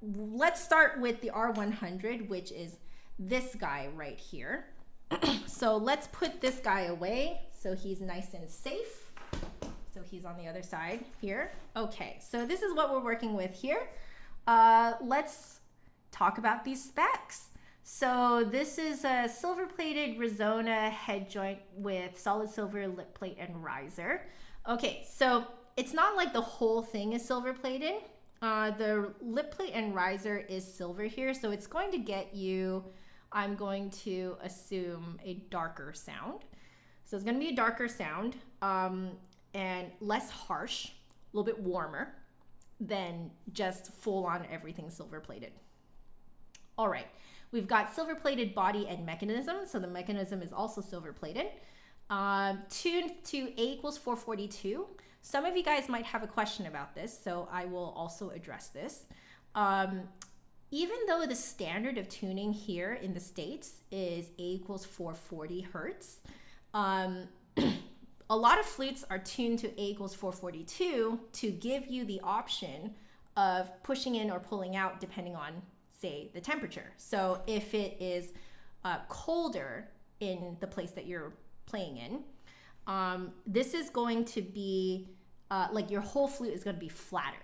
let's start with the R100, which is this guy right here. So let's put this guy away so he's nice and safe. So he's on the other side here. Okay, so this is what we're working with here. Let's talk about these specs. So this is a silver-plated Resona head joint with solid silver lip plate and riser. Okay, so it's not like the whole thing is silver-plated. The lip plate and riser is silver here, so it's going to get you, I'm going to assume, a darker sound. So it's going to be a darker sound and less harsh, a little bit warmer than just full-on everything silver-plated. All right. We've got silver-plated body and mechanism, so the mechanism is also silver-plated. Tuned to A equals 442. Some of you guys might have a question about this, so I will also address this. Even though the standard of tuning here in the States is A equals 440 hertz, a lot of flutes are tuned to A equals 442 to give you the option of pushing in or pulling out depending on, say, the temperature. So if it is colder in the place that you're playing in, this is going to be like your whole flute is going to be flatter,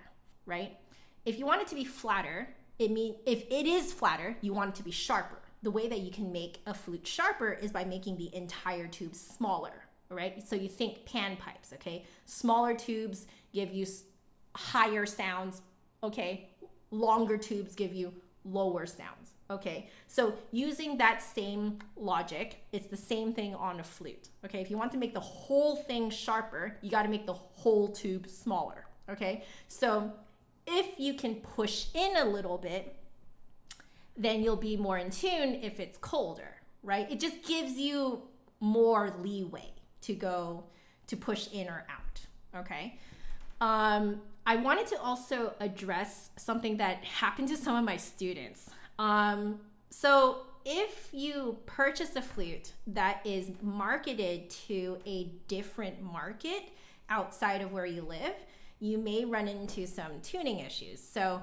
right? If you want it to be flatter, if it is flatter, you want it to be sharper. The way that you can make a flute sharper is by making the entire tube smaller, right? So you think pan pipes, okay? Smaller tubes give you higher sounds, okay? Longer tubes give you lower sounds, okay? So using that same logic, it's the same thing on a flute, okay? If you want to make the whole thing sharper, you got to make the whole tube smaller, okay? So if you can push in a little bit, then you'll be more in tune if it's colder, right? It just gives you more leeway to go to push in or out, okay? I wanted to also address something that happened to some of my students. So if you purchase a flute that is marketed to a different market outside of where you live, you may run into some tuning issues. So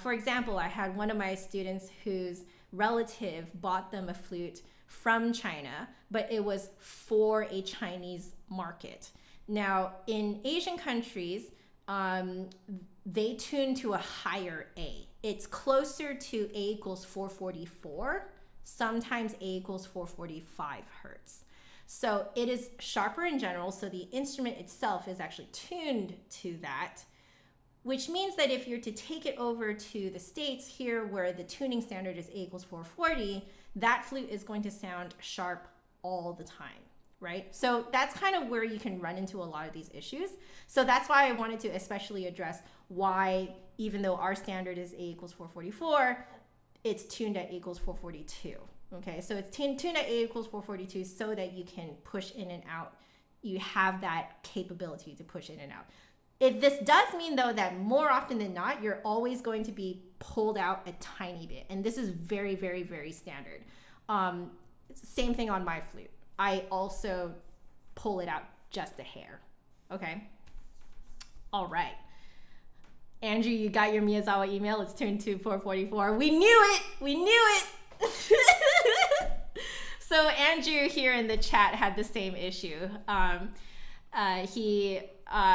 for example, I had one of my students whose relative bought them a flute from China, but it was for a Chinese market. Now, in Asian countries, they tune to a higher A. it's closer to A equals 444. Sometimes A equals 445 hertz. So it is sharper in general, so the instrument itself is actually tuned to that, which means that if you're to take it over to the States here where the tuning standard is A equals 440, that flute is going to sound sharp all the time, right? So that's kind of where you can run into a lot of these issues. So that's why I wanted to especially address why, even though our standard is A equals 444, it's tuned at A equals 442. Okay, so it's tuned at A equals 442 so that you can push in and out. You have that capability to push in and out. This does mean, though, that more often than not, you're always going to be pulled out a tiny bit. And this is very, very, very standard. Same thing on my flute. I also pull it out just a hair. Okay? All right. Andrew, you got your Miyazawa email. It's tuned to 444. We knew it. We knew it. So Andrew here in the chat had the same issue.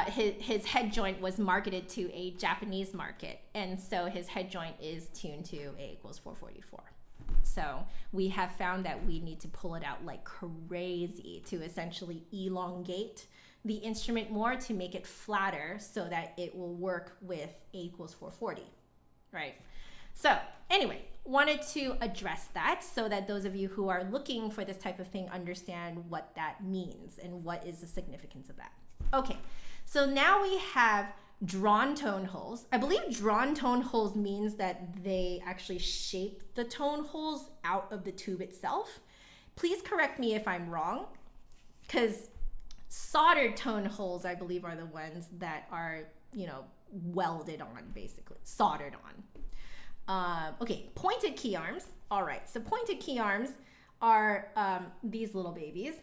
His head joint was marketed to a Japanese market, and so his head joint is tuned to A equals 444. So we have found that we need to pull it out like crazy to essentially elongate the instrument more to make it flatter so that it will work with A equals 440, right? So anyway, wanted to address that so that those of you who are looking for this type of thing understand what that means and what is the significance of that. Okay, so now we have drawn tone holes. I believe drawn tone holes means that they actually shape the tone holes out of the tube itself. Please correct me if I'm wrong, because soldered tone holes, I believe, are the ones that are, you know, welded on, basically, soldered on. Okay, pointed key arms. All right, so pointed key arms are these little babies.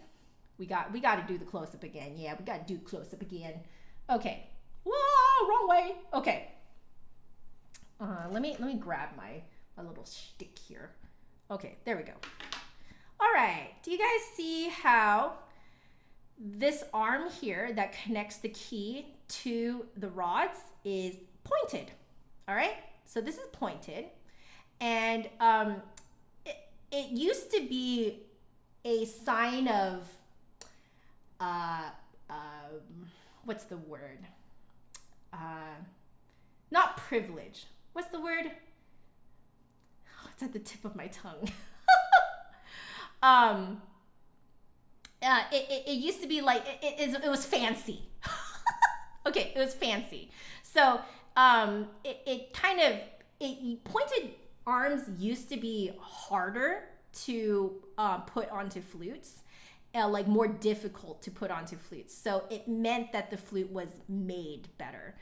We got to do the close-up again. Yeah, we got to do close-up again. Okay. Whoa, wrong way. Okay. Let me grab my little stick here. Okay, there we go. All right. Do you guys see how this arm here that connects the key to the rods is pointed? All right. So this is pointed, and it used to be a sign of what's the word? Not privilege. What's the word? Oh, it's at the tip of my tongue. It used to be like it was fancy. Okay, it was fancy. So pointed arms used to be harder to put onto flutes, like more difficult to put onto flutes. So it meant that the flute was made better.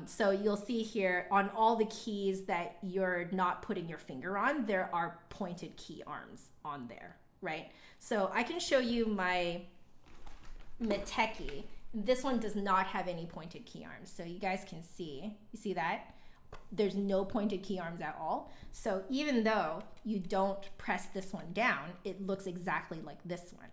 So you'll see here on all the keys that you're not putting your finger on, there are pointed key arms on there, right? So I can show you my Meteki. This one does not have any pointed key arms. So you guys can see, you see that? There's no pointed key arms at all. So even though you don't press this one down, it looks exactly like this one.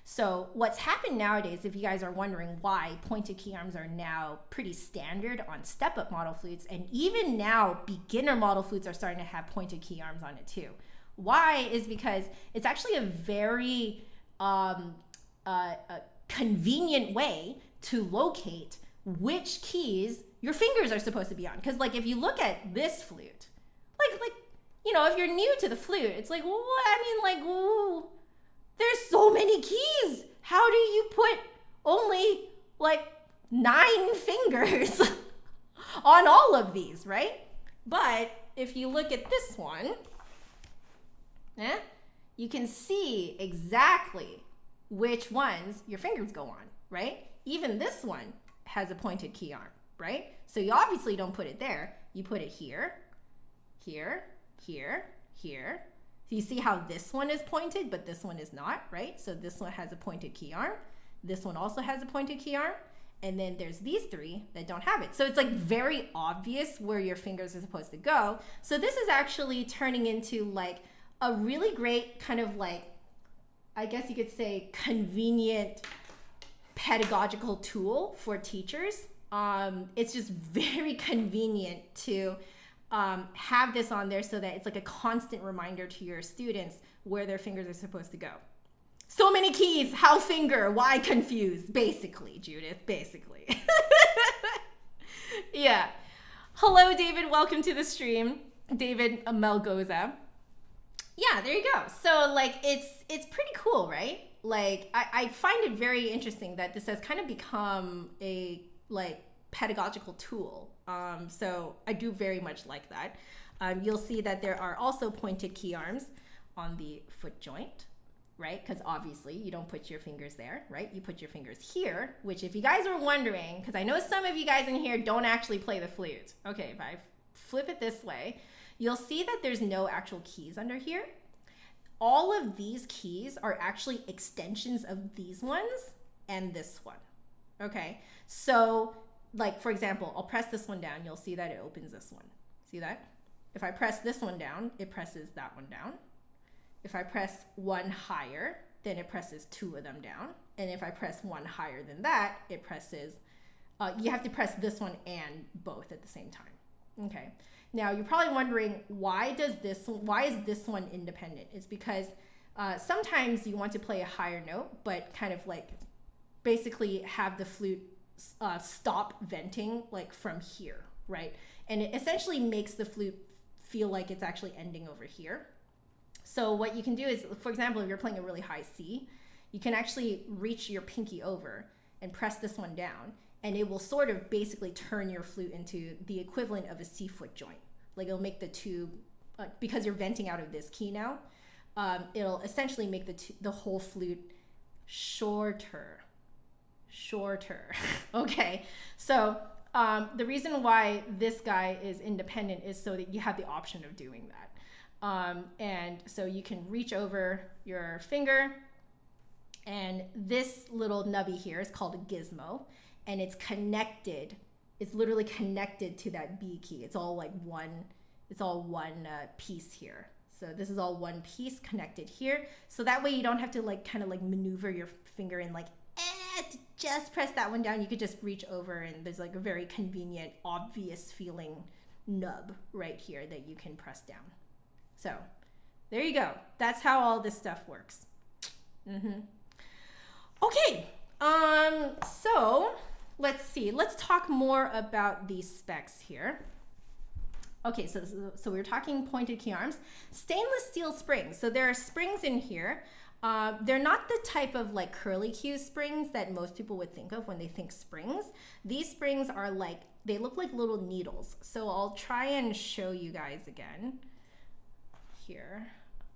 So what's happened nowadays, if you guys are wondering why pointed key arms are now pretty standard on step-up model flutes, and even now beginner model flutes are starting to have pointed key arms on it too. Why is because it's actually a very convenient way to locate which keys your fingers are supposed to be on. Because like if you look at this flute, like you know, if you're new to the flute, it's like, well, I mean, like, ooh, there's so many keys. How do you put only like 9 fingers on all of these, right? But if you look at this one, you can see exactly which ones your fingers go on, right? Even this one has a pointed key arm, right? So you obviously don't put it there. You put it here, here, here, here. So you see how this one is pointed, but this one is not, right? So this one has a pointed key arm. This one also has a pointed key arm. And then there's these 3 that don't have it. So it's like very obvious where your fingers are supposed to go. So this is actually turning into like a really great kind of like, I guess you could say, convenient pedagogical tool for teachers. It's just very convenient to have this on there so that it's like a constant reminder to your students where their fingers are supposed to go. So many keys, how finger, why confused? Basically, Judith, basically. Yeah. Hello, David, welcome to the stream. David Melgoza. Yeah, there you go. So like, it's pretty cool, right? Like, I find it very interesting that this has kind of become a like pedagogical tool. So I do very much like that. You'll see that there are also pointed key arms on the foot joint, right? Because obviously you don't put your fingers there, right? You put your fingers here, which if you guys are wondering, because I know some of you guys in here don't actually play the flute. Okay, if I flip it this way, you'll see that there's no actual keys under here. All of these keys are actually extensions of these ones and this one, okay? So like, for example, I'll press this one down, you'll see that it opens this one. See that? If I press this one down, it presses that one down. If I press one higher, then it presses two of them down. And if I press one higher than that, it presses, you have to press this one and both at the same time. Okay. Now you're probably wondering, why is this one independent? It's because sometimes you want to play a higher note, but kind of like basically have the flute stop venting like from here, right? And it essentially makes the flute feel like it's actually ending over here. So what you can do is, for example, if you're playing a really high C, you can actually reach your pinky over and press this one down, and it will sort of basically turn your flute into the equivalent of a C foot joint. Like it'll make the two, because you're venting out of this key now, it'll essentially make the whole flute shorter. Okay, so the reason why this guy is independent is so that you have the option of doing that. And so you can reach over your finger, and this little nubby here is called a gizmo, and it's connected. It's literally connected to that B key. It's all like one piece here. So this is all one piece connected here. So that way you don't have to like kind of like maneuver your finger and like, to just press that one down. You could just reach over, and there's like a very convenient, obvious feeling nub right here that you can press down. So there you go. That's how all this stuff works. Okay, so let's see. Let's talk more about these specs here. Okay, so we were talking pointed key arms. Stainless steel springs. So there are springs in here. They're not the type of like curly Q springs that most people would think of when they think springs. These springs are like, they look like little needles. So I'll try and show you guys again here.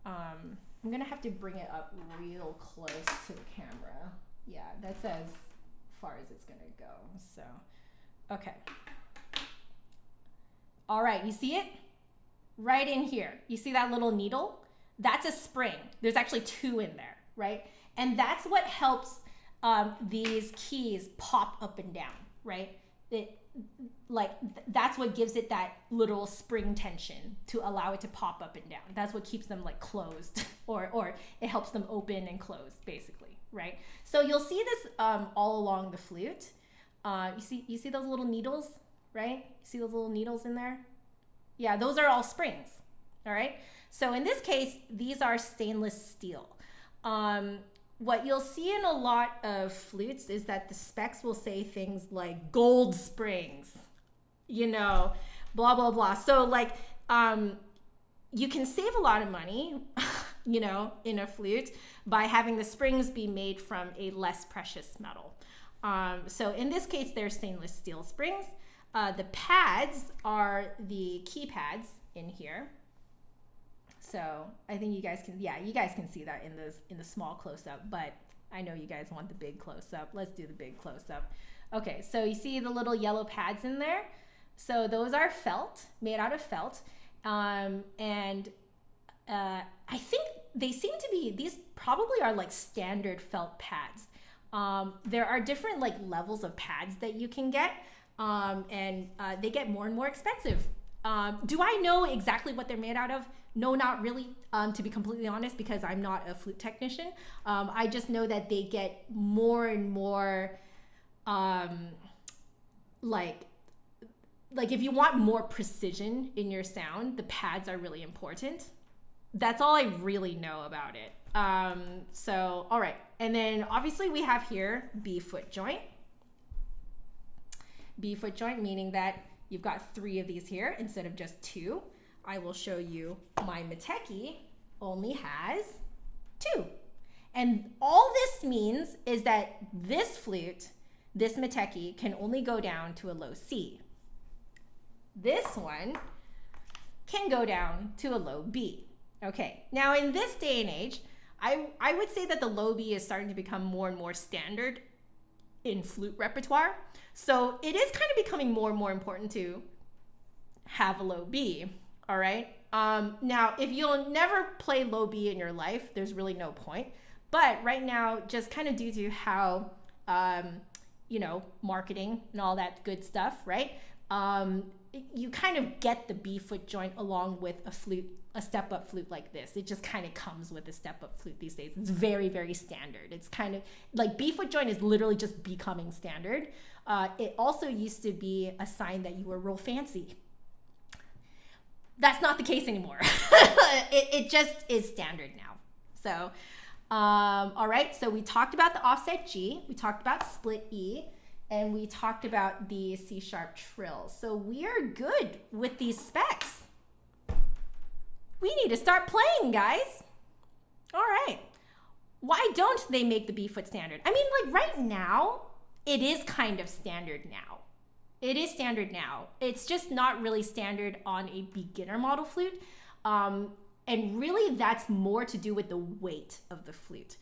I'm gonna have to bring it up real close to the camera. Yeah, that's as far as it's gonna go. So, okay. All right, you see it? Right in here. You see that little needle? That's a spring. There's actually two in there, right? And that's what helps these keys pop up and down, right? That's what gives it that little spring tension to allow it to pop up and down. That's what keeps them like closed, or it helps them open and close, basically, right? So you'll see this all along the flute. You see those little needles, right? You see those little needles in there? Yeah, those are all springs, all right? So in this case, these are stainless steel. What you'll see in a lot of flutes is that the specs will say things like gold springs, you know, blah, blah, blah. So like, you can save a lot of money, you know, in a flute by having the springs be made from a less precious metal. So in this case, they're stainless steel springs. The pads are the keypads in here. So I think you guys can see that in the small close-up, but I know you guys want the big close-up. Let's do the big close-up. Okay, so you see the little yellow pads in there? So those are felt, made out of felt. I think they seem to be, these probably are like standard felt pads. There are different like levels of pads that you can get, and they get more and more expensive. Do I know exactly what they're made out of? No, not really, to be completely honest, because I'm not a flute technician. I just know that they get more and more, like, like if you want more precision in your sound, the pads are really important. That's all I really know about it. So, all right. And then obviously we have here B foot joint. B foot joint, meaning that you've got 3 of these here instead of just 2. I will show you my Meteki only has 2. And all this means is that this flute, this Meteki, can only go down to a low C. This one can go down to a low B. Okay, now in this day and age, I would say that the low B is starting to become more and more standard in flute repertoire. So it is kind of becoming more and more important to have a low B, all right? Now, if you'll never play low B in your life, there's really no point. But right now, just kind of due to how, you know, marketing and all that good stuff, right? You kind of get the B foot joint along with a flute, a step-up flute like this. It just kind of comes with a step-up flute these days. It's very, very standard. It's kind of like B foot joint is literally just becoming standard. It also used to be a sign that you were real fancy. That's not the case anymore. it just is standard now. So, all right. So we talked about the offset G. We talked about split E. And we talked about the C sharp trill. So we are good with these specs. We need to start playing, guys. All right. Why don't they make the B foot standard? I mean, like right now, it is kind of standard now. It is standard now. It's just not really standard on a beginner model flute. And really that's more to do with the weight of the flute.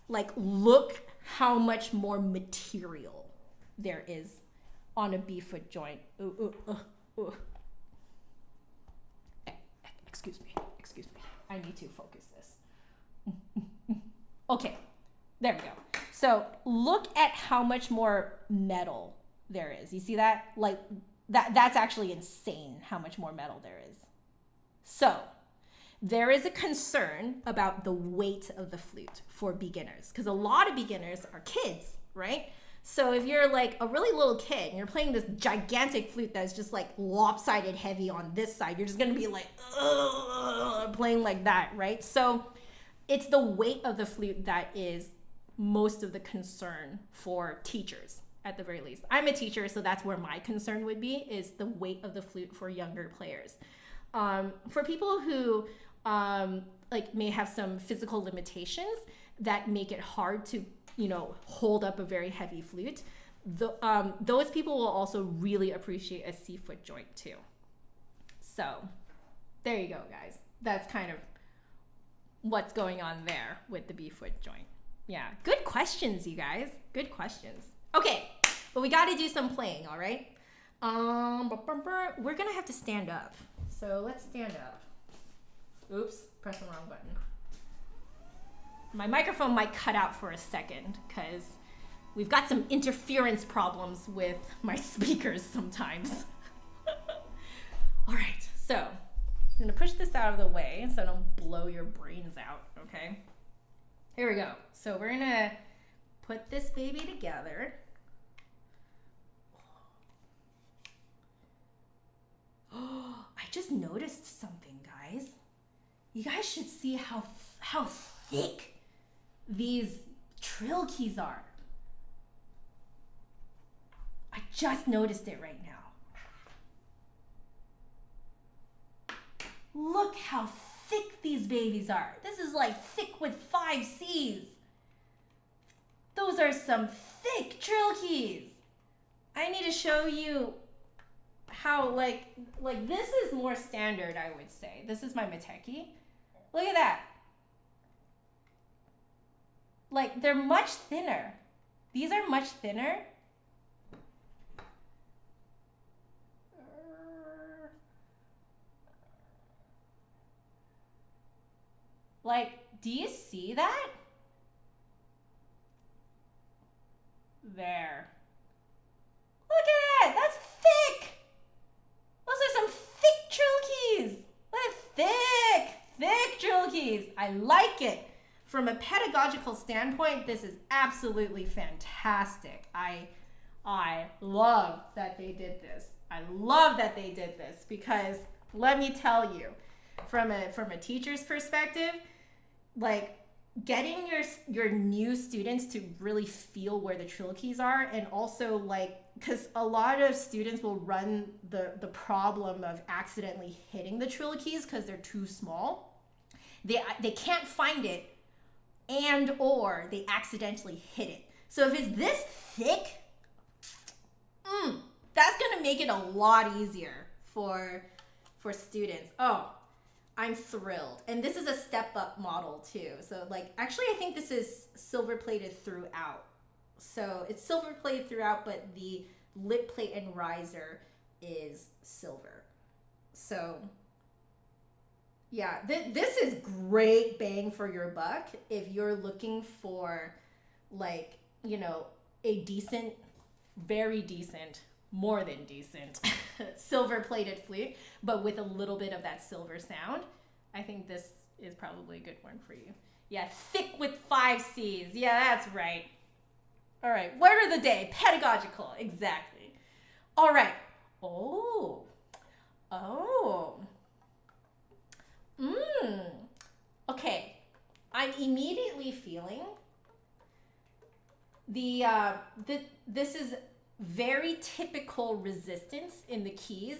Like look how much more material there is on a B foot joint. Excuse me. I need to focus this. Okay, there we go. So look at how much more metal there is. You see that? Like that's actually insane how much more metal there is. So there is a concern about the weight of the flute for beginners because a lot of beginners are kids, right? So if you're like a really little kid and you're playing this gigantic flute that's just like lopsided heavy on this side, you're just gonna be like, playing like that, right? So it's the weight of the flute that is most of the concern for teachers at the very least. I'm a teacher, so that's where my concern would be, is the weight of the flute for younger players. For people who like may have some physical limitations that make it hard to, you know, hold up a very heavy flute, those people will also really appreciate a C foot joint too. So there you go, guys. That's kind of what's going on there with the B foot joint. Yeah, good questions, you guys. Good questions. Okay, but we got to do some playing, all right? We're gonna have to stand up. So let's stand up. Oops, press the wrong button. My microphone might cut out for a second because we've got some interference problems with my speakers sometimes. All right, so I'm gonna push this out of the way so I don't blow your brains out, okay? Here we go. So we're gonna put this baby together. Oh, I just noticed something, guys. You guys should see how thick these trill keys are. I just noticed it right now. Look how thick these babies are. This is like thick with 5 C's. Those are some thick trill keys. I need to show you how like this is more standard, I would say. This is my Meteki. Look at that. Like they're much thinner. These are much thinner. Like, do you see that? There. Look at that, that's thick. Those are some thick trill keys. Look at thick trill keys. I like it. From a pedagogical standpoint, this is absolutely fantastic. I love that they did this. I love that they did this because let me tell you, from a teacher's perspective, like getting your new students to really feel where the trill keys are, and also like, because a lot of students will run the problem of accidentally hitting the trill keys because they're too small. They can't find it, and or they accidentally hit it. So if it's this thick, that's gonna make it a lot easier for students. Oh, I'm thrilled. And this is a step up model too. So like, actually I think this is silver plated throughout. So it's silver plated throughout, but the lip plate and riser is silver. So yeah, this is great bang for your buck if you're looking for like, you know, a decent, very decent, more than decent silver plated flute, but with a little bit of that silver sound. I think this is probably a good one for you. Yeah, thick with 5 C's. Yeah, that's right. All right, word of the day, pedagogical, exactly. All right. Oh. Okay, I'm immediately feeling this is very typical resistance in the keys.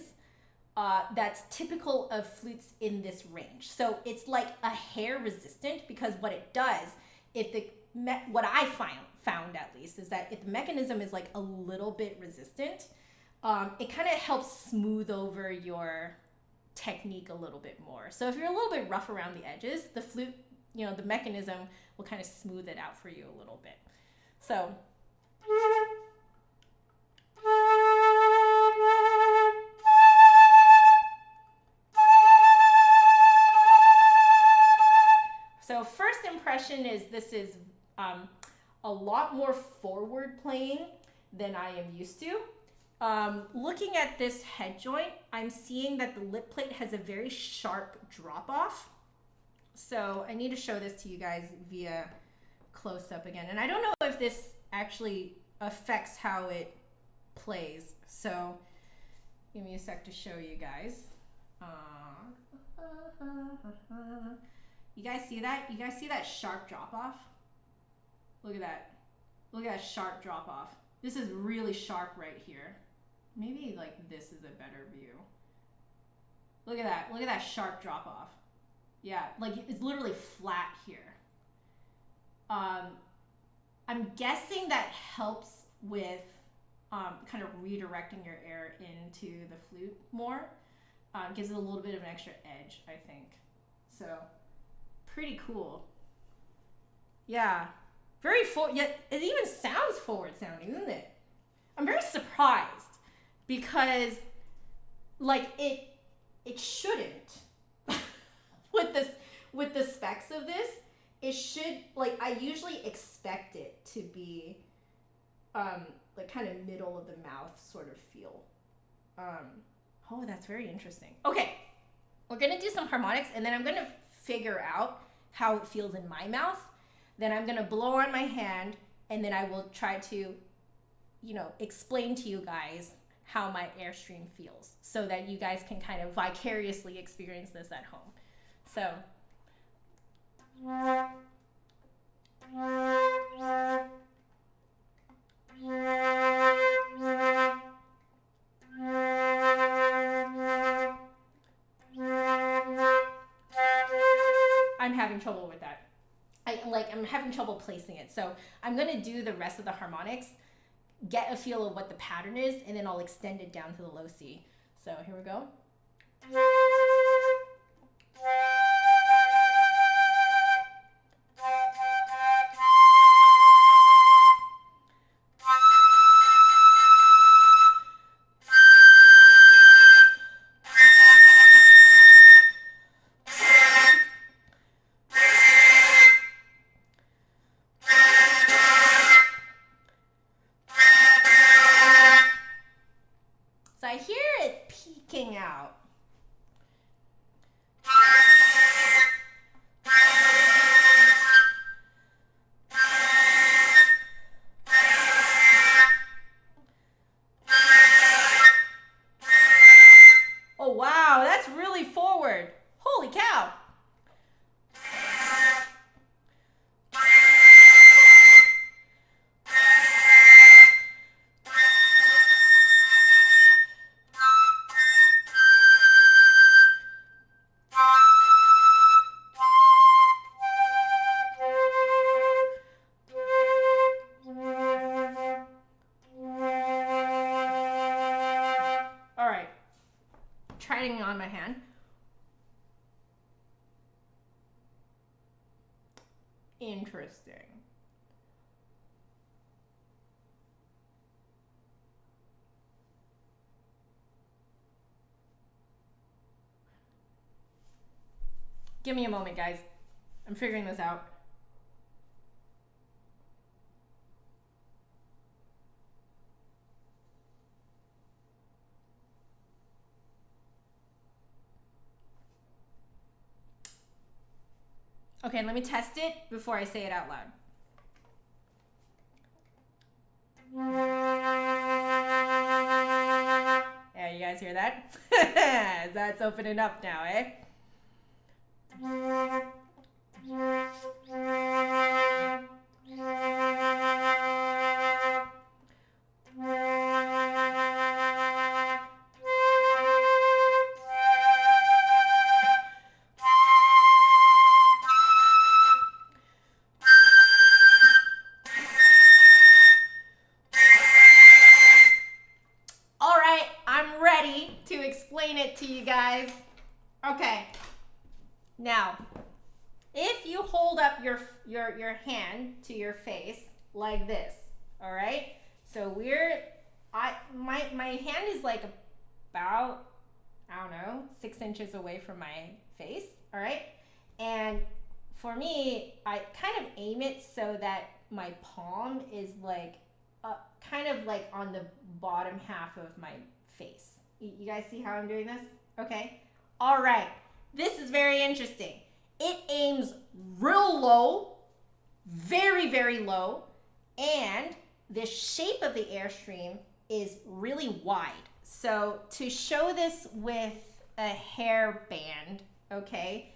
That's typical of flutes in this range. So it's like a hair resistant, because what it does, what I found at least, is that if the mechanism is like a little bit resistant, it kind of helps smooth over your technique a little bit more. So if you're a little bit rough around the edges, the flute, you know, the mechanism will kind of smooth it out for you a little bit. So first impression is this is a lot more forward playing than I am used to. Looking at this head joint, I'm seeing that the lip plate has a very sharp drop off. So I need to show this to you guys via close up again. And I don't know if this actually affects how it plays. So give me a sec to show you guys. You guys see that? You guys see that sharp drop off? Look at that. Look at that sharp drop off. This is really sharp right here. Maybe like this is a better view. Look at that. Look at that sharp drop off. Yeah, like it's literally flat here. I'm guessing that helps with kind of redirecting your air into the flute more. Gives it a little bit of an extra edge, I think. So pretty cool. Yeah, very yet it even sounds forward sounding, isn't it? I'm very surprised because like it shouldn't with the specs of this, it should, like, I usually expect it to be like kind of middle of the mouth sort of feel. Oh, that's very interesting. Okay, we're gonna do some harmonics and then I'm gonna figure out how it feels in my mouth. Then I'm gonna blow on my hand and then I will try to, you know, explain to you guys how my airstream feels so that you guys can kind of vicariously experience this at home. So. I'm having trouble with that. I'm having trouble placing it. So I'm gonna do the rest of the harmonics, get a feel of what the pattern is, and then I'll extend it down to the low C. So here we go. So I hear it peeking out. Interesting. Give me a moment, guys. I'm figuring this out. Okay, let me test it before I say it out loud. Yeah, you guys hear that? That's opening up now, eh? All right, I'm ready to explain it to you guys. Okay. Now, if you hold up your hand to your face like this, all right? So my hand is like about, I don't know, 6 inches away from my face, all right? And for me, I kind of aim it so that my palm is like kind of like on the bottom half of my face. You guys see how I'm doing this? Okay. All right. This is very interesting. It aims real low, very, very low, and the shape of the airstream is really wide. So to show this with a hair band, okay,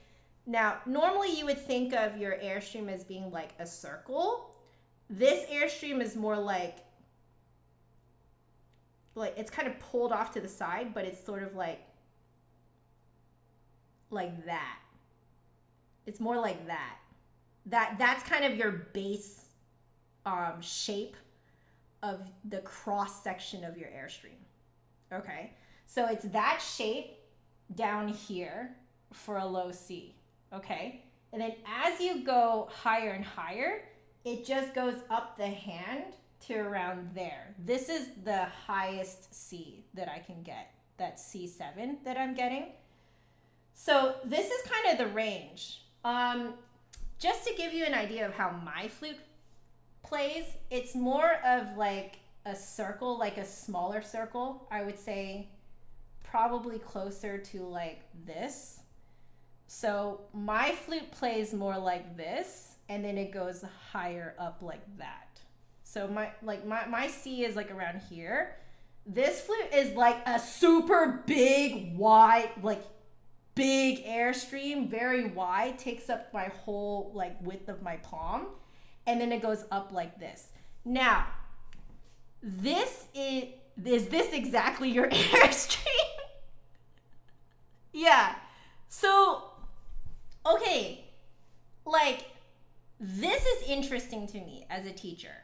now normally you would think of your airstream as being like a circle. This airstream is more like it's kind of pulled off to the side, but it's sort of like that. It's more like that. That's kind of your base shape of the cross section of your airstream. Okay, so it's that shape down here for a low C. Okay, and then as you go higher and higher, it just goes up the hand to around there. This is the highest C that I can get. That's C7 that I'm getting. So this is kind of the range. Just to give you an idea of how my flute plays, it's more of like a circle, like a smaller circle. I would say probably closer to like this. So my flute plays more like this, and then it goes higher up like that. So my C is like around here. This flute is like a super big, wide, like big airstream, very wide, takes up my whole like width of my palm, and then it goes up like this. Now, is this exactly your airstream? Yeah. So, okay, like this is interesting to me as a teacher.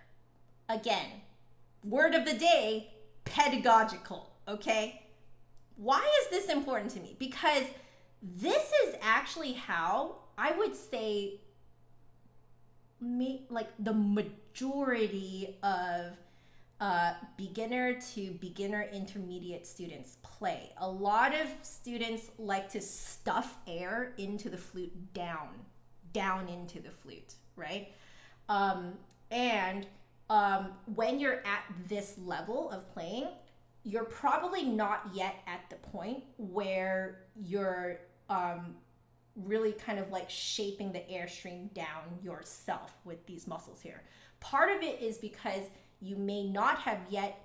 Again, word of the day, pedagogical, okay? Why is this important to me? Because this is actually how I would say like the majority of beginner to beginner intermediate students play. A lot of students like to stuff air into the flute down into the flute, right? When you're at this level of playing, you're probably not yet at the point where you're really kind of like shaping the airstream down yourself with these muscles here. Part of it is because you may not have yet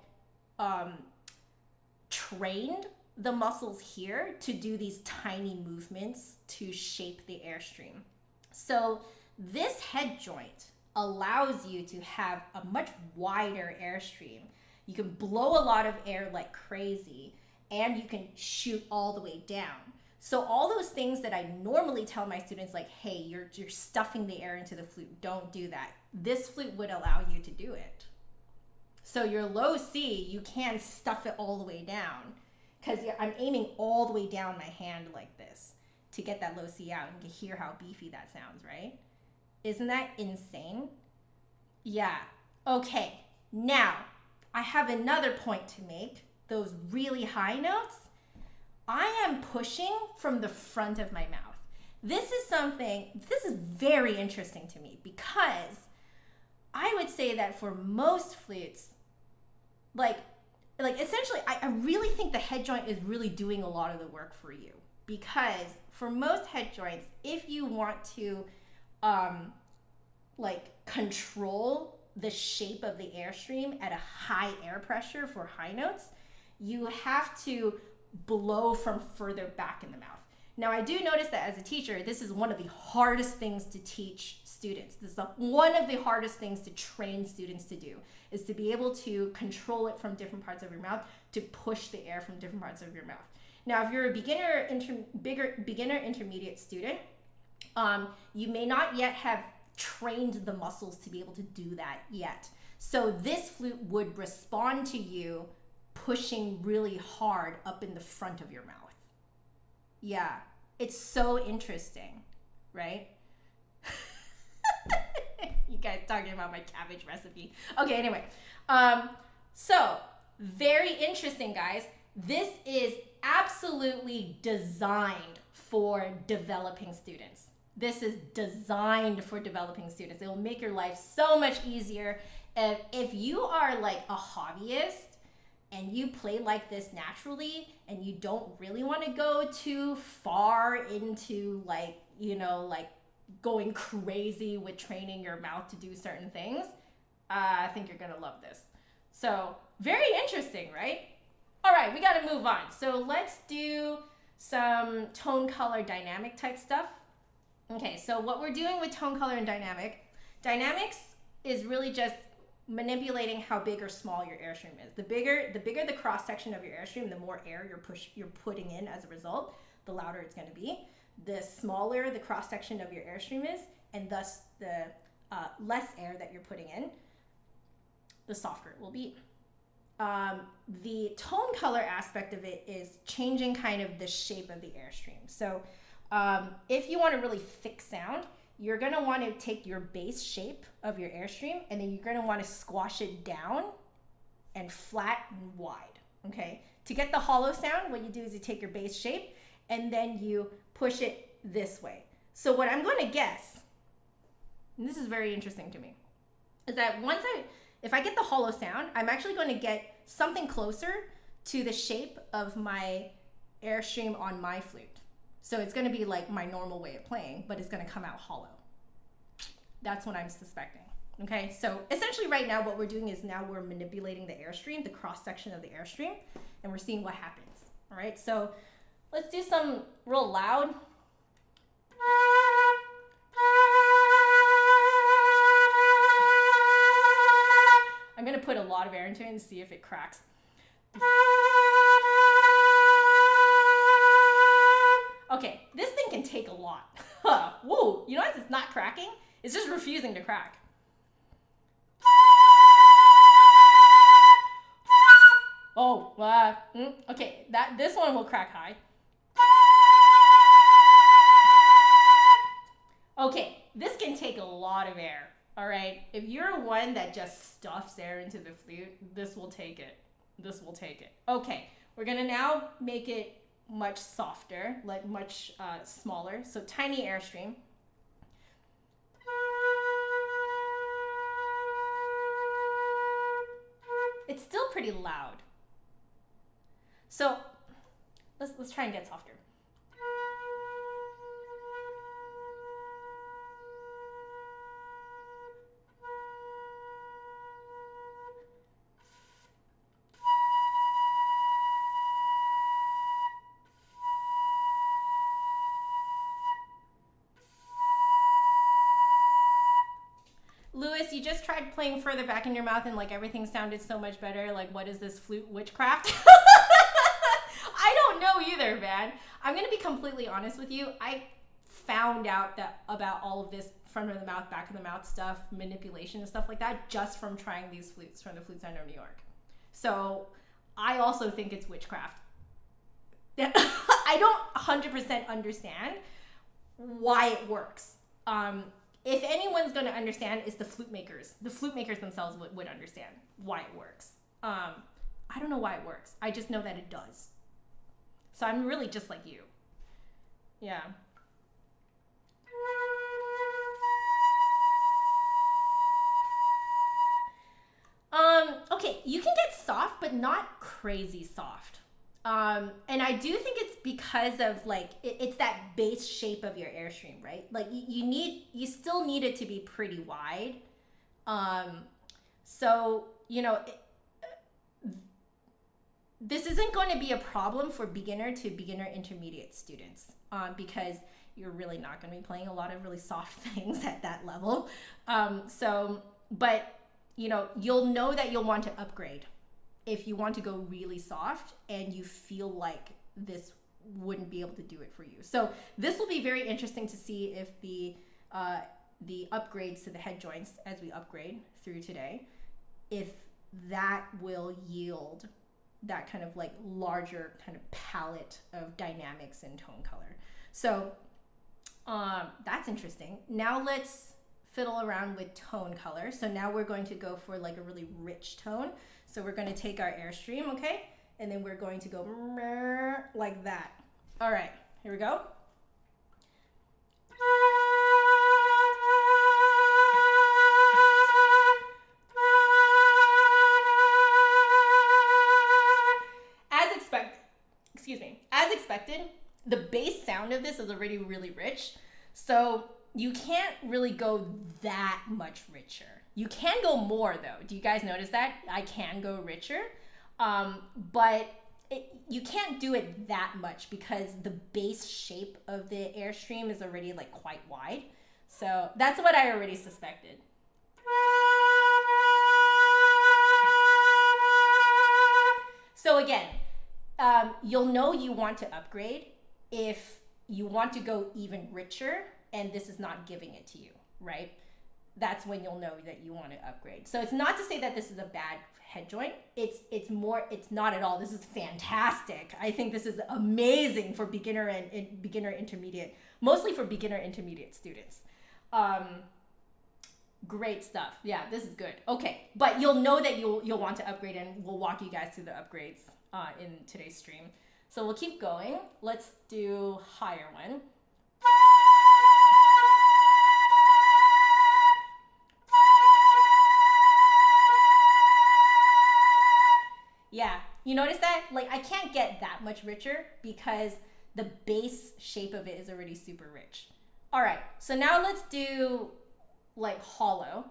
trained the muscles here to do these tiny movements to shape the airstream. So this head joint allows you to have a much wider airstream. You can blow a lot of air like crazy, and you can shoot all the way down. So all those things that I normally tell my students, like, hey, you're stuffing the air into the flute, don't do that. This flute would allow you to do it. So your low C, you can stuff it all the way down, because I'm aiming all the way down my hand like this to get that low C out, and you can hear how beefy that sounds, right? Isn't that insane? Yeah. Okay. Now, I have another point to make. Those really high notes, I am pushing from the front of my mouth. This is very interesting to me because I would say that for most flutes, like essentially, I really think the head joint is really doing a lot of the work for you, because for most head joints, if you want to control the shape of the airstream at a high air pressure for high notes, you have to blow from further back in the mouth. Now, I do notice that as a teacher, this is one of the hardest things to teach students. This is one of the hardest things to train students to do, is to be able to control it from different parts of your mouth, to push the air from different parts of your mouth. Now, if you're a beginner intermediate student, you may not yet have trained the muscles to be able to do that yet. So this flute would respond to you pushing really hard up in the front of your mouth. Yeah, it's so interesting, right? You guys talking about my cabbage recipe. Okay, anyway. So very interesting, guys. This is absolutely designed for developing students. This is designed for developing students. It will make your life so much easier. If you are like a hobbyist and you play like this naturally and you don't really want to go too far into going crazy with training your mouth to do certain things, I think you're gonna love this. So very interesting, right? All right, we gotta move on. So let's do some tone, color, dynamic type stuff. Okay, so what we're doing with tone, color, and dynamics is really just manipulating how big or small your airstream is. The bigger the cross section of your airstream, the more air you're putting in as a result, the louder it's going to be. The smaller the cross section of your airstream is, and thus the less air that you're putting in, the softer it will be. The tone color aspect of it is changing kind of the shape of the airstream. So if you want a really thick sound, you're going to want to take your base shape of your airstream, and then you're going to want to squash it down and flat and wide, okay? To get the hollow sound, what you do is you take your base shape and then you push it this way. So what I'm going to guess, and this is very interesting to me, is that if I get the hollow sound, I'm actually going to get something closer to the shape of my airstream on my flute. So it's going to be like my normal way of playing, but it's going to come out hollow. That's what I'm suspecting. Okay, so essentially right now what we're doing is now we're manipulating the airstream, the cross section of the airstream, and we're seeing what happens. All right, so let's do some real loud. I'm going to put a lot of air into it and see if it cracks. Okay, this thing can take a lot. Whoa, you notice it's not cracking? It's just refusing to crack. Oh, okay, this one will crack high. Okay, this can take a lot of air, all right? If you're one that just stuffs air into the flute, this will take it. This will take it. Okay, we're gonna now make it much softer, like much smaller, so tiny airstream. It's still pretty loud. So let's try and get softer. Lewis, you just tried playing further back in your mouth and like everything sounded so much better. Like, what is this flute witchcraft? I don't know either, man. I'm going to be completely honest with you. I found out about all of this front of the mouth, back of the mouth stuff, manipulation and stuff like that, just from trying these flutes from the Flute Center of New York. So I also think it's witchcraft. I don't 100% understand why it works. if anyone's going to understand, it's the flute makers. The flute makers themselves would understand why it works. I don't know why it works. I just know that it does. So I'm really just like you. Yeah. Okay, you can get soft, but not crazy soft. And I do think it's because of like, it's that base shape of your Airstream, right? Like you still need it to be pretty wide. So, you know, this isn't going to be a problem for beginner to beginner intermediate students, because you're really not going to be playing a lot of really soft things at that level. But you know, you'll know that you'll want to upgrade if you want to go really soft and you feel like this wouldn't be able to do it for you. So this will be very interesting to see if the upgrades to the head joints as we upgrade through today, if that will yield that kind of like larger kind of palette of dynamics and tone color. So that's interesting. Now let's fiddle around with tone color. So now we're going to go for like a really rich tone. So we're going to take our Airstream, okay? And then we're going to go like that. All right, here we go. As expected, the bass sound of this is already really rich. So you can't really go that much richer. You can go more though. Do you guys notice that? I can go richer, but you can't do it that much because the base shape of the Airstream is already like quite wide. So that's what I already suspected. So again, you'll know you want to upgrade if you want to go even richer and this is not giving it to you, right? That's when you'll know that you want to upgrade. So it's not to say that this is a bad head joint. It's not at all. This is fantastic. I think this is amazing for beginner and beginner intermediate, mostly for beginner intermediate students. Great stuff. Yeah, this is good. Okay, but you'll know that you'll want to upgrade, and we'll walk you guys through the upgrades in today's stream. So we'll keep going. Let's do higher one. Yeah, you notice that? Like I can't get that much richer because the base shape of it is already super rich. All right, so now let's do like hollow.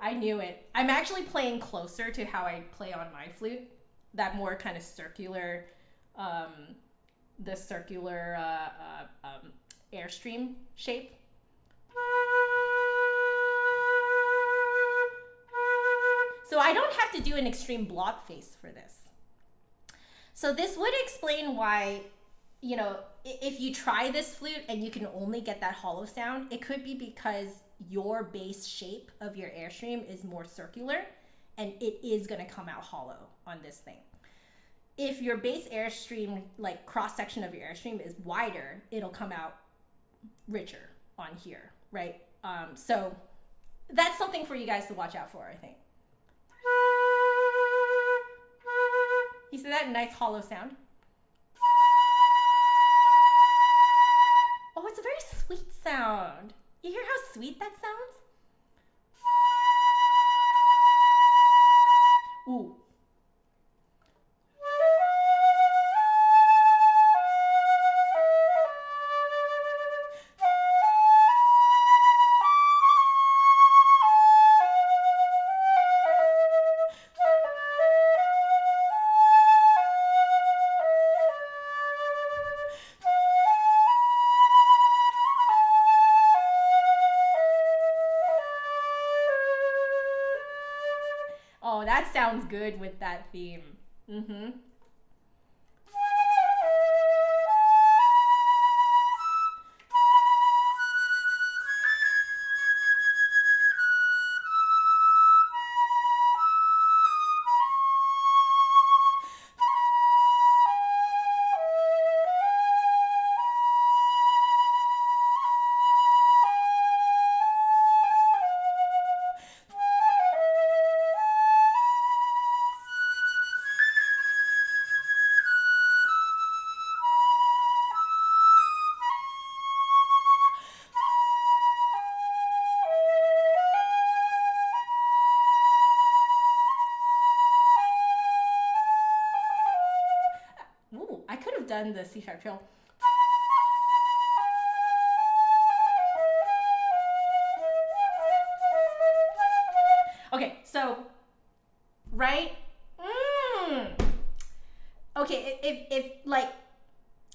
I knew it. I'm actually playing closer to how I play on my flute. That more kind of circular, the circular Airstream shape. So I don't have to do an extreme block face for this. So this would explain why, you know, if you try this flute and you can only get that hollow sound, it could be because your base shape of your Airstream is more circular and it is going to come out hollow on this thing. If your base Airstream, like cross section of your Airstream is wider, it'll come out richer on here, right? So that's something for you guys to watch out for, I think. You see that nice hollow sound? Oh, it's a very sweet sound. You hear how sweet that sounds? Ooh. Oh, that sounds good with that theme. Mm-hmm. done the C sharp trill. Okay, so, right? Okay, if like,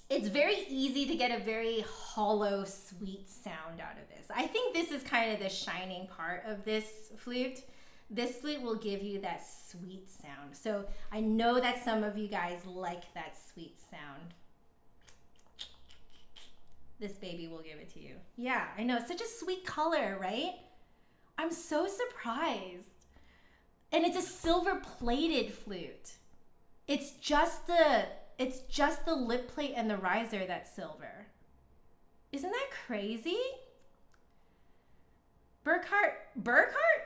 it's very easy to get a very hollow, sweet sound out of this. I think this is kind of the shining part of this flute. This flute will give you that sweet sound. So I know that some of you guys like that sweet sound. This baby will give it to you. Yeah, I know, such a sweet color, right? I'm so surprised. And it's a silver plated flute. It's just the lip plate and the riser that's silver. Isn't that crazy? Burkart?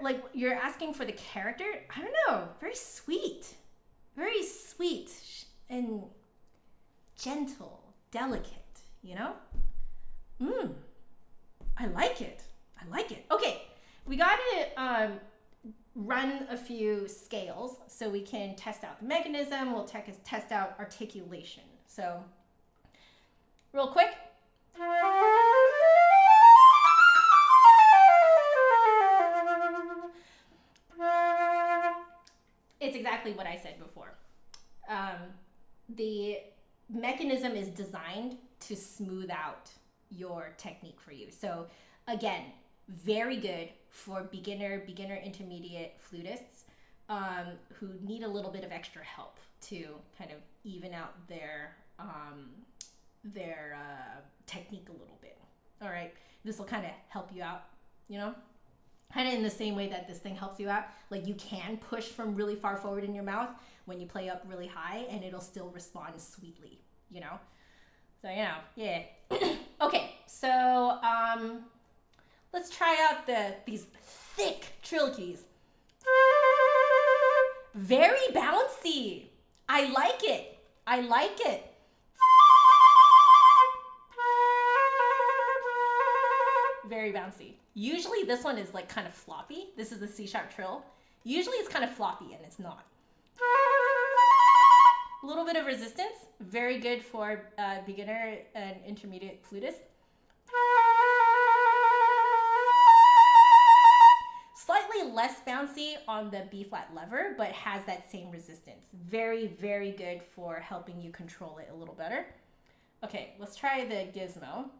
Like, you're asking for the character? I don't know. Very sweet and gentle, delicate, you know? I like it. Okay, we gotta run a few scales so we can test out the mechanism. We'll test out articulation. So, real quick. It's exactly what I said before. The mechanism is designed to smooth out your technique for you. So again, very good for beginner, intermediate flutists who need a little bit of extra help to kind of even out their technique a little bit. All right, this will kind of help you out, you know? Kind of in the same way that this thing helps you out. Like, you can push from really far forward in your mouth when you play up really high and it'll still respond sweetly, you know? So, you know, yeah. Okay, so let's try out these thick trill keys. Very bouncy. I like it. Very bouncy. Usually this one is like kind of floppy. This is the C sharp trill. Usually it's kind of floppy and it's not. A little bit of resistance. Very good for beginner and intermediate flutists. Slightly less bouncy on the B flat lever, but has that same resistance. Very, very good for helping you control it a little better. Okay, let's try the gizmo.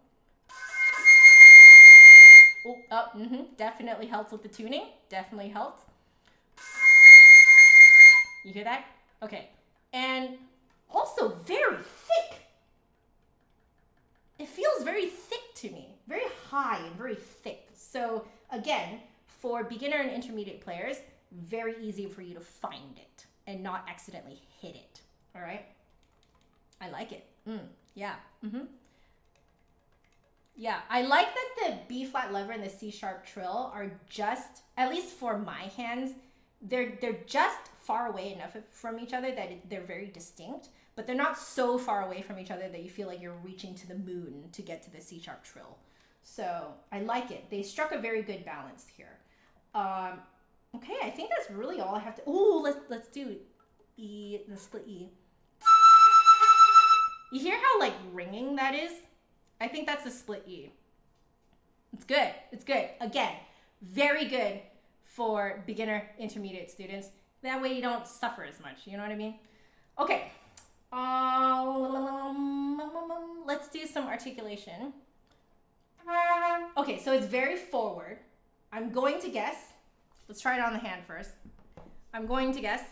Definitely helps with the tuning. Definitely helps. You hear that? Okay. And also very thick. It feels very thick to me. Very high and very thick. So again, for beginner and intermediate players, very easy for you to find it and not accidentally hit it. All right? I like it. Yeah. Yeah, I like that the B flat lever and the C sharp trill are just, at least for my hands, they're just far away enough from each other that they're very distinct, but they're not so far away from each other that you feel like you're reaching to the moon to get to the C sharp trill. So I like it. They struck a very good balance here. Okay, I think that's really all I have to. Ooh, let's do E, the split E. You hear how like ringing that is? I think that's a split E. It's good. It's good. Again, very good for beginner, intermediate students. That way you don't suffer as much. You know what I mean? Okay. Let's do some articulation. Okay, so it's very forward. I'm going to guess. Let's try it on the hand first. I'm going to guess.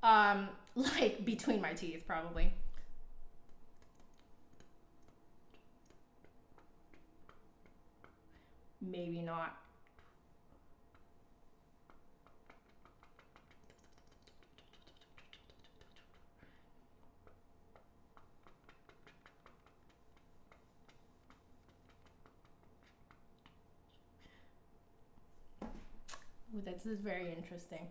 Like between my teeth, probably. Maybe not. Ooh, this is very interesting.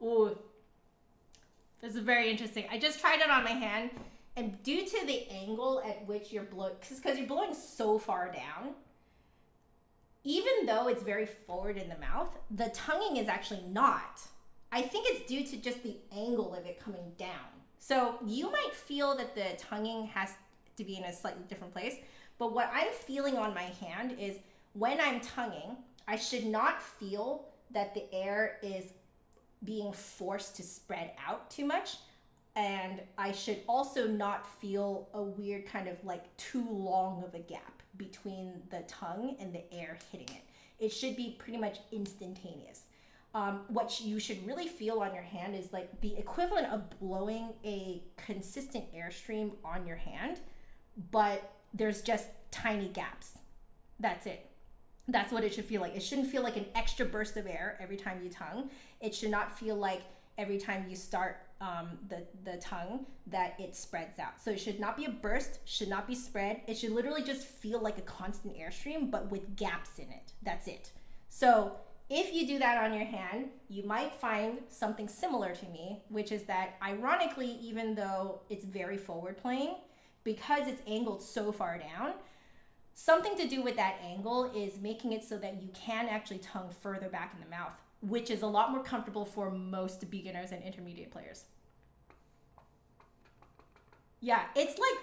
Ooh, this is very interesting. I just tried it on my hand And due to the angle at which you're blowing, because you're blowing so far down, even though it's very forward in the mouth, the tonguing is actually not. I think it's due to just the angle of it coming down. So you might feel that the tonguing has to be in a slightly different place, but what I'm feeling on my hand is when I'm tonguing, I should not feel that the air is being forced to spread out too much. And I should also not feel a weird kind of like too long of a gap between the tongue and the air hitting it. It should be pretty much instantaneous. What you should really feel on your hand is like the equivalent of blowing a consistent airstream on your hand, but there's just tiny gaps. That's it. That's what it should feel like. It shouldn't feel like an extra burst of air every time you tongue. It should not feel like every time you start the tongue that it spreads out. So it should not be a burst, should not be spread. It should literally just feel like a constant airstream, but with gaps in it. That's it. So if you do that on your hand, you might find something similar to me, which is that ironically, even though it's very forward playing, because it's angled so far down, something to do with that angle is making it so that you can actually tongue further back in the mouth, which is a lot more comfortable for most beginners and intermediate players. Yeah, it's like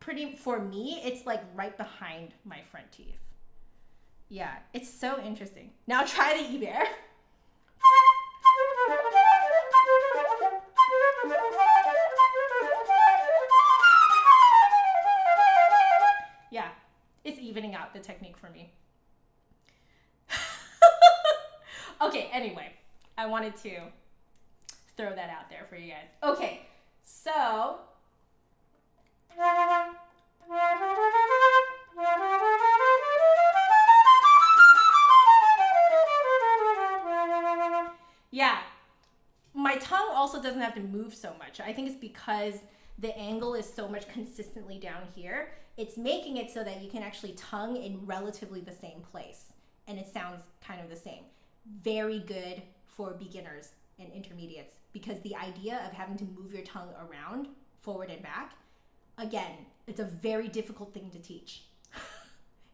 pretty, for me, it's like right behind my front teeth. Yeah, it's so interesting. Now try the E-Bear. Yeah, it's evening out the technique for me. Okay, anyway, I wanted to throw that out there for you guys. Okay, so yeah, my tongue also doesn't have to move so much. I think it's because the angle is so much consistently down here. It's making it so that you can actually tongue in relatively the same place, and it sounds kind of the same. Very good for beginners and intermediates, because the idea of having to move your tongue around forward and back, again, it's a very difficult thing to teach.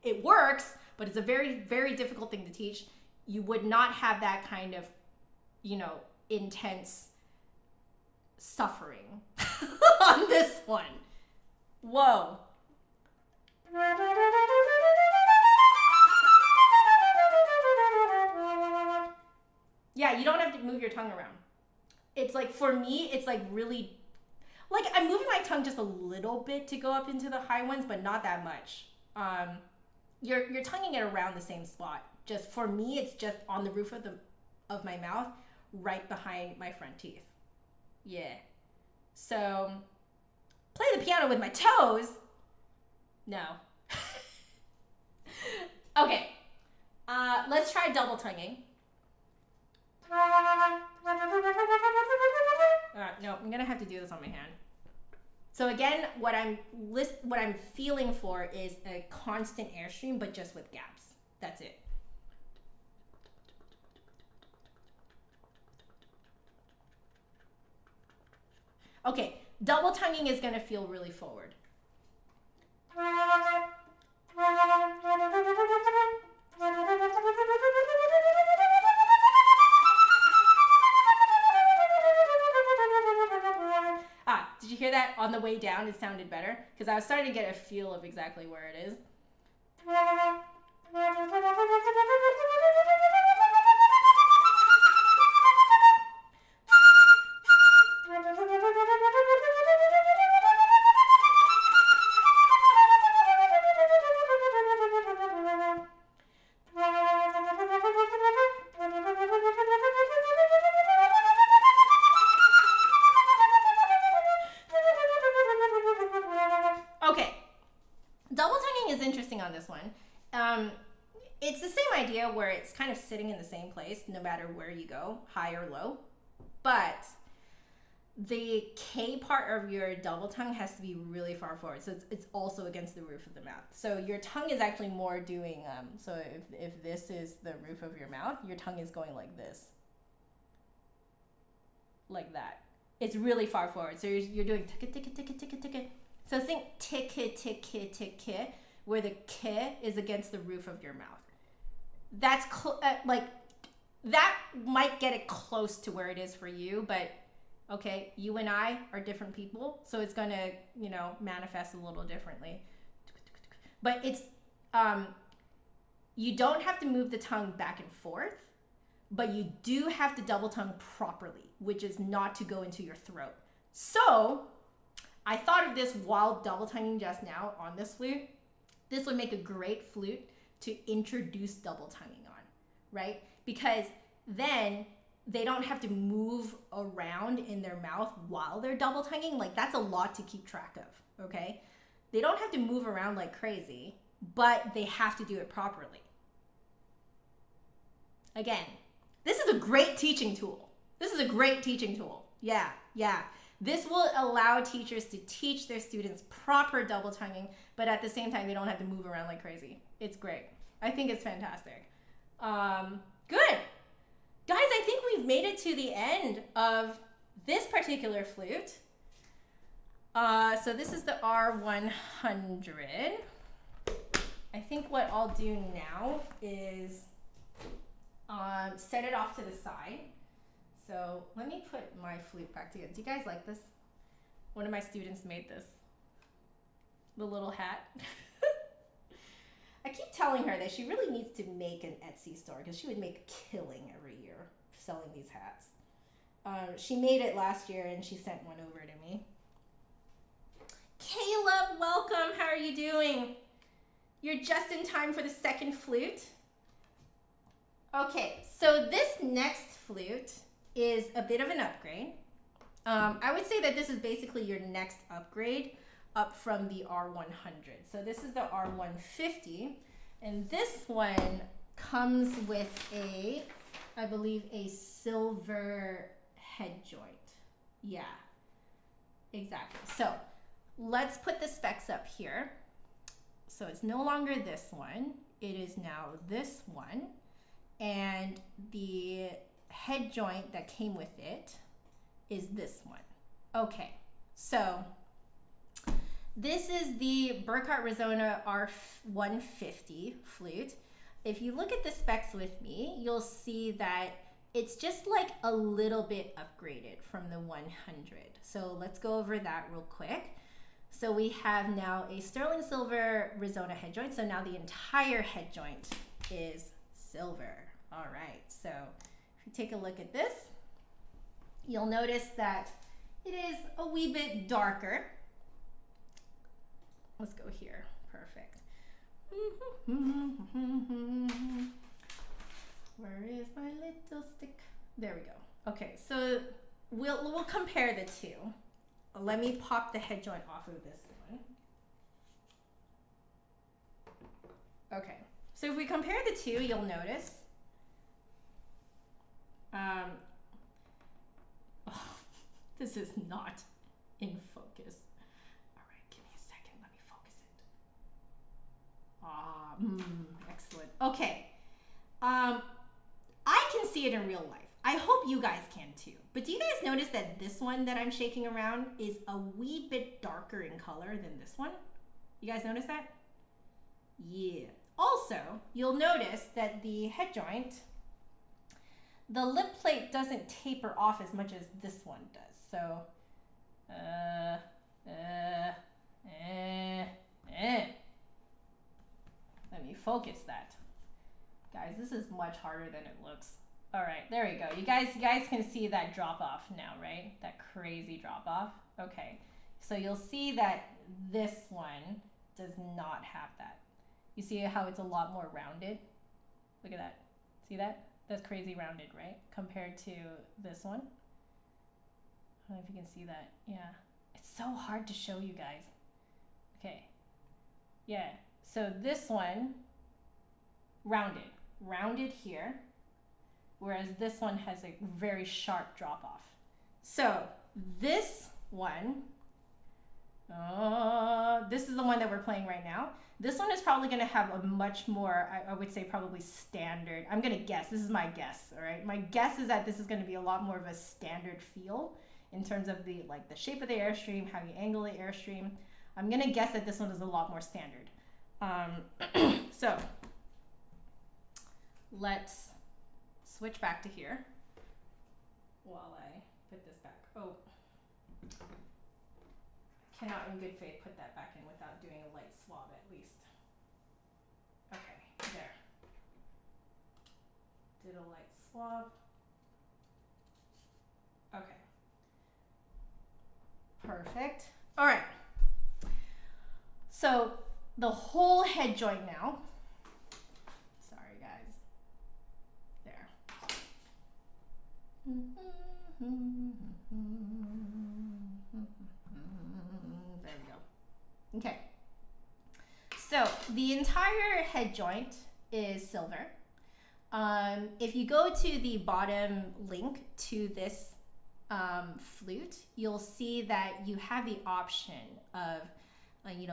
It works, but it's a very, very difficult thing to teach. You would not have that kind of, you know, intense suffering on this one. Whoa. Yeah, you don't have to move your tongue around. It's like, for me, it's like really, like I'm moving my tongue just a little bit to go up into the high ones, but not that much. You're tonguing it around the same spot. Just for me, it's just on the roof of my mouth, right behind my front teeth. Yeah. So, play the piano with my toes? No. Okay. Let's try double tonguing. No, I'm gonna have to do this on my hand. So again, what I'm feeling for is a constant airstream, but just with gaps. That's it. Okay, double tonguing is gonna feel really forward. Did you hear that? On the way down, it sounded better, because I was starting to get a feel of exactly where it is. On this one, it's the same idea where it's kind of sitting in the same place no matter where you go, high or low, but the K part of your double tongue has to be really far forward, so it's also against the roof of the mouth. So your tongue is actually more doing, so if this is the roof of your mouth, your tongue is going like this, like that. It's really far forward, so you're doing ticka ticka ticka ticka ticka, So think tick, tick, tick, where the k is against the roof of your mouth. That's like, that might get it close to where it is for you, but okay, you and I are different people, so it's gonna, you know, manifest a little differently. But it's, you don't have to move the tongue back and forth, but you do have to double tongue properly, which is not to go into your throat. So I thought of this while double tonguing just now on this flute. This would make a great flute to introduce double tonguing on, right? Because then they don't have to move around in their mouth while they're double tonguing. Like, that's a lot to keep track of, okay? They don't have to move around like crazy, but they have to do it properly. Again, this is a great teaching tool. This is a great teaching tool. Yeah. This will allow teachers to teach their students proper double tonguing, but at the same time, they don't have to move around like crazy. It's great. I think it's fantastic. Good. Guys, I think we've made it to the end of this particular flute. So this is the R100. I think what I'll do now is set it off to the side. So let me put my flute back together. Do you guys like this? One of my students made this. The little hat. I keep telling her that she really needs to make an Etsy store because she would make a killing every year selling these hats. She made it last year and she sent one over to me. Caleb, welcome. How are you doing? You're just in time for the second flute. Okay, so this next flute is a bit of an upgrade. I would say that this is basically your next upgrade up from the R100. So this is the R150, and this one comes with a, I believe, a silver head joint. Yeah, exactly. So let's put the specs up here. So it's no longer this one. It is now this one. And the head joint that came with it is this one. Okay, so this is the Burkart Resona R150 flute. If you look at the specs with me, you'll see that it's just like a little bit upgraded from the 100. So let's go over that real quick. So we have now a sterling silver Resona head joint. So now the entire head joint is silver. All right, so if you take a look at this, you'll notice that it is a wee bit darker. Let's go here. Perfect. Where is my little stick? There we go. Okay, so we'll compare the two. Let me pop the head joint off of this one. Okay, so if we compare the two, you'll notice this is not in focus. All right, give me a second. Let me focus it. Excellent. Okay. I can see it in real life. I hope you guys can too. But do you guys notice that this one that I'm shaking around is a wee bit darker in color than this one? You guys notice that? Yeah. Also, you'll notice that the head joint, the lip plate doesn't taper off as much as this one does. So, let me focus that. Guys, this is much harder than it looks. All right, there we go. You guys can see that drop off now, right? That crazy drop off. Okay, so you'll see that this one does not have that. You see how it's a lot more rounded? Look at that. See that? That's crazy rounded, right? Compared to this one. I don't know if you can see that. Yeah. It's so hard to show you guys. Okay. Yeah. So this one, rounded here, whereas this one has a very sharp drop off. So this one, this is the one that we're playing right now. This one is probably going to have a much more, I would say probably standard. I'm going to guess. This is my guess, all right? My guess is that this is going to be a lot more of a standard feel in terms of the shape of the airstream, how you angle the airstream. I'm gonna guess that this one is a lot more standard. So let's switch back to here while I put this back. Oh, cannot in good faith put that back in without doing a light swab at least. Okay, there. Did a light swab. Okay. Perfect. All right. So the whole head joint now. Sorry, guys. There. There we go. Okay. So the entire head joint is silver. If you go to the bottom link to this flute, you'll see that you have the option of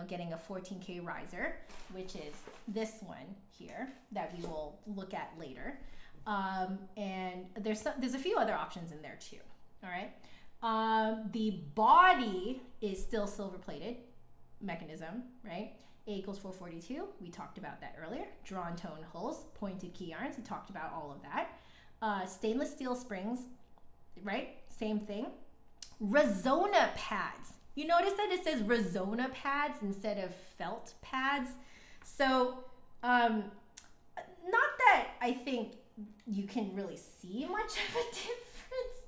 getting a 14K riser, which is this one here that we will look at later. And there's a few other options in there too. All right. The body is still silver plated mechanism, right? A equals 442. We talked about that earlier. Drawn tone hulls, pointed key irons. We talked about all of that. Stainless steel springs, right? Same thing. Resona pads. You notice that it says Resona pads instead of felt pads. So, not that I think you can really see much of a difference.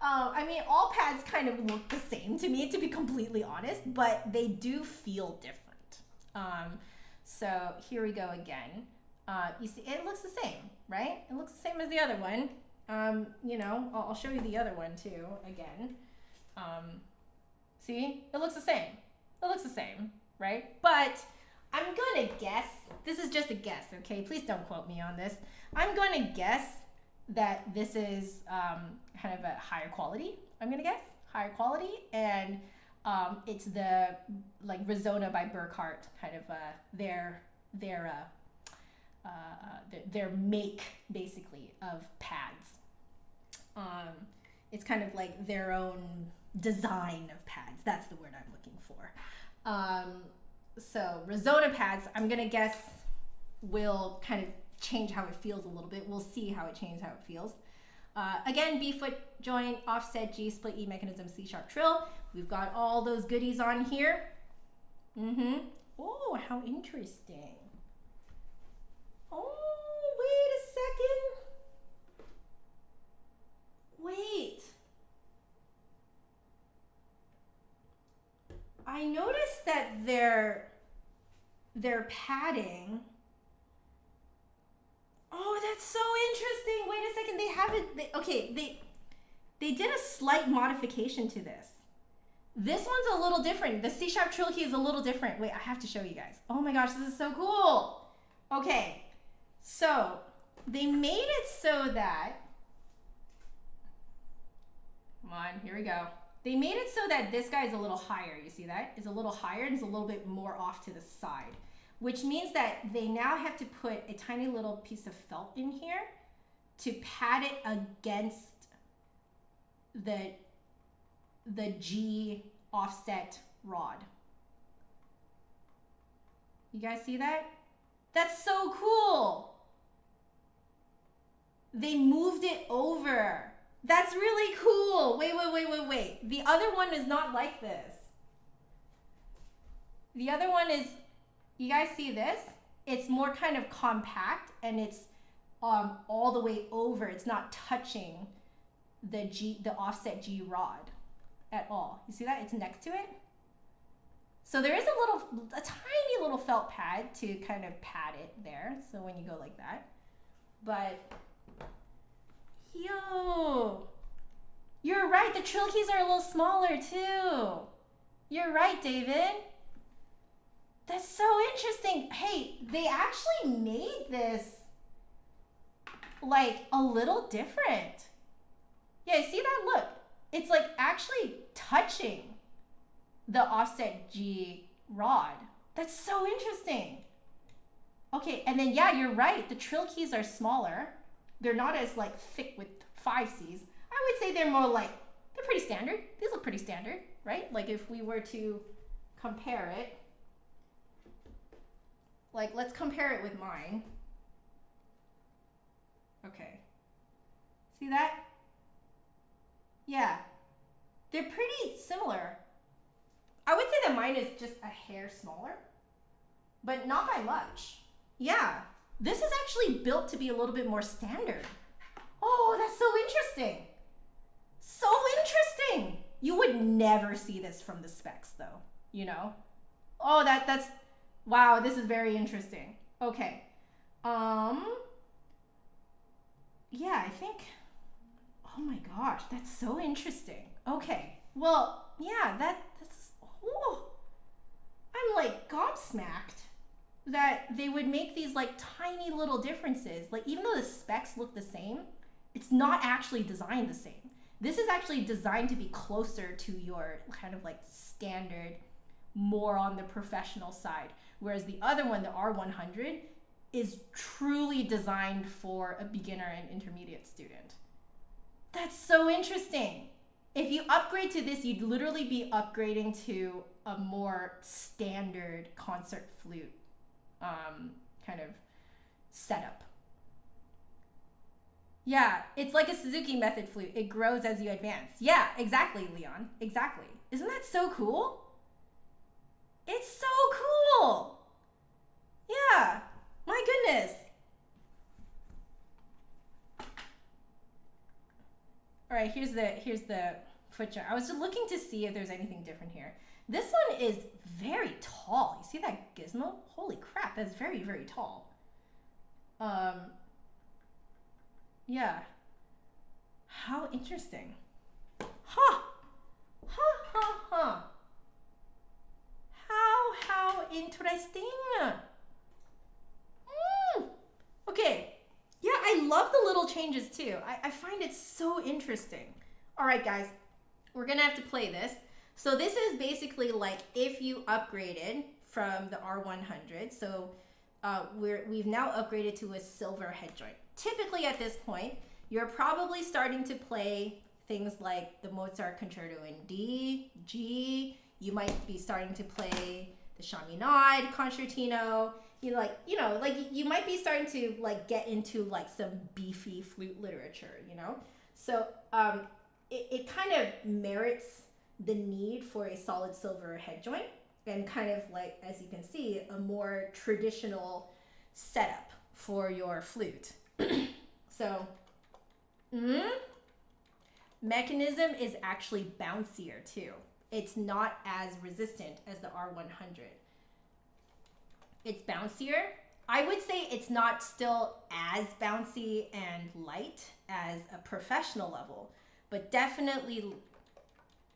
I mean, all pads kind of look the same to me, to be completely honest, but they do feel different. So here we go again. You see, it looks the same, right? It looks the same as the other one. I'll show you the other one too, again. See, it looks the same. It looks the same, right? But I'm gonna guess, this is just a guess, okay? Please don't quote me on this. I'm gonna guess that this is kind of a higher quality, I'm gonna guess, higher quality, and it's the like Resona by Burkart, kind of their make basically of pads. It's kind of like their own design of pads. That's the word I'm looking for. So Resona pads, I'm gonna guess, will kind of change how it feels a little bit. We'll see how it changes how it feels. Again, B foot joint, offset G, split E mechanism, C sharp trill. We've got all those goodies on here. Oh, how interesting. Oh, wait a second. Wait. I noticed that their padding. Oh, that's so interesting. Wait a second. They have it. They did a slight modification to this. This one's a little different. The C sharp trill key is a little different. Wait, I have to show you guys. Oh my gosh, this is so cool. Okay, so they made it so that, come on, here we go. They made it so that this guy is a little higher. You see that? It's a little higher and it's a little bit more off to the side, which means that they now have to put a tiny little piece of felt in here to pad it against the G offset rod. You guys see that? That's so cool. They moved it over. That's really cool. Wait. The other one is not like this. The other one is, you guys see this? It's more kind of compact and it's all the way over. It's not touching the offset G rod at all. You see that? It's next to it. So there is a tiny little felt pad to kind of pad it there. So when you go like that, but yo, you're right. The trill keys are a little smaller too. You're right, David. That's so interesting. Hey, they actually made this like a little different. Yeah, see that? Look, it's like actually touching the offset G rod. That's so interesting. Okay, and then yeah, you're right. The trill keys are smaller. They're not as like thick with 5Cs. I would say they're more like, they're pretty standard. These look pretty standard, right? Like if we were to compare it. Like, let's compare it with mine. Okay. See that? Yeah. They're pretty similar. I would say that mine is just a hair smaller, but not by much. Yeah. This is actually built to be a little bit more standard. Oh, that's so interesting. So interesting. You would never see this from the specs though, you know? Oh, that's, wow, this is very interesting. Okay. Yeah, I think, oh my gosh, that's so interesting. Okay. Well, yeah, that's, oh, I'm like gobsmacked that they would make these like tiny little differences. Like, even though the specs look the same, it's not actually designed the same. This is actually designed to be closer to your kind of like standard, more on the professional side. Whereas the other one, the R100, is truly designed for a beginner and intermediate student. That's so interesting. If you upgrade to this, you'd literally be upgrading to a more standard concert flute kind of setup. Yeah, it's like a Suzuki method flute. It grows as you advance. Yeah, exactly, Leon. Exactly. Isn't that so cool? It's so cool. Yeah, my goodness. All right, here's the foot jar. I was just looking to see if there's anything different here. This one is very tall. You see that gizmo? Holy crap, that's very, very tall. Yeah. How interesting. Huh. Huh. How interesting. Okay. Yeah, I love the little changes too. I find it so interesting. All right, guys, we're gonna have to play this. So this is basically like if you upgraded from the R100. So we've now upgraded to a silver head joint. Typically at this point, you're probably starting to play things like the Mozart Concerto in D, G. You might be starting to play the Chaminade Concertino. You might be starting to like get into like some beefy flute literature, you know? So it kind of merits the need for a solid silver head joint and kind of like, as you can see, a more traditional setup for your flute. So, mechanism is actually bouncier too. It's not as resistant as the R100. It's bouncier. I would say it's not still as bouncy and light as a professional level, but definitely,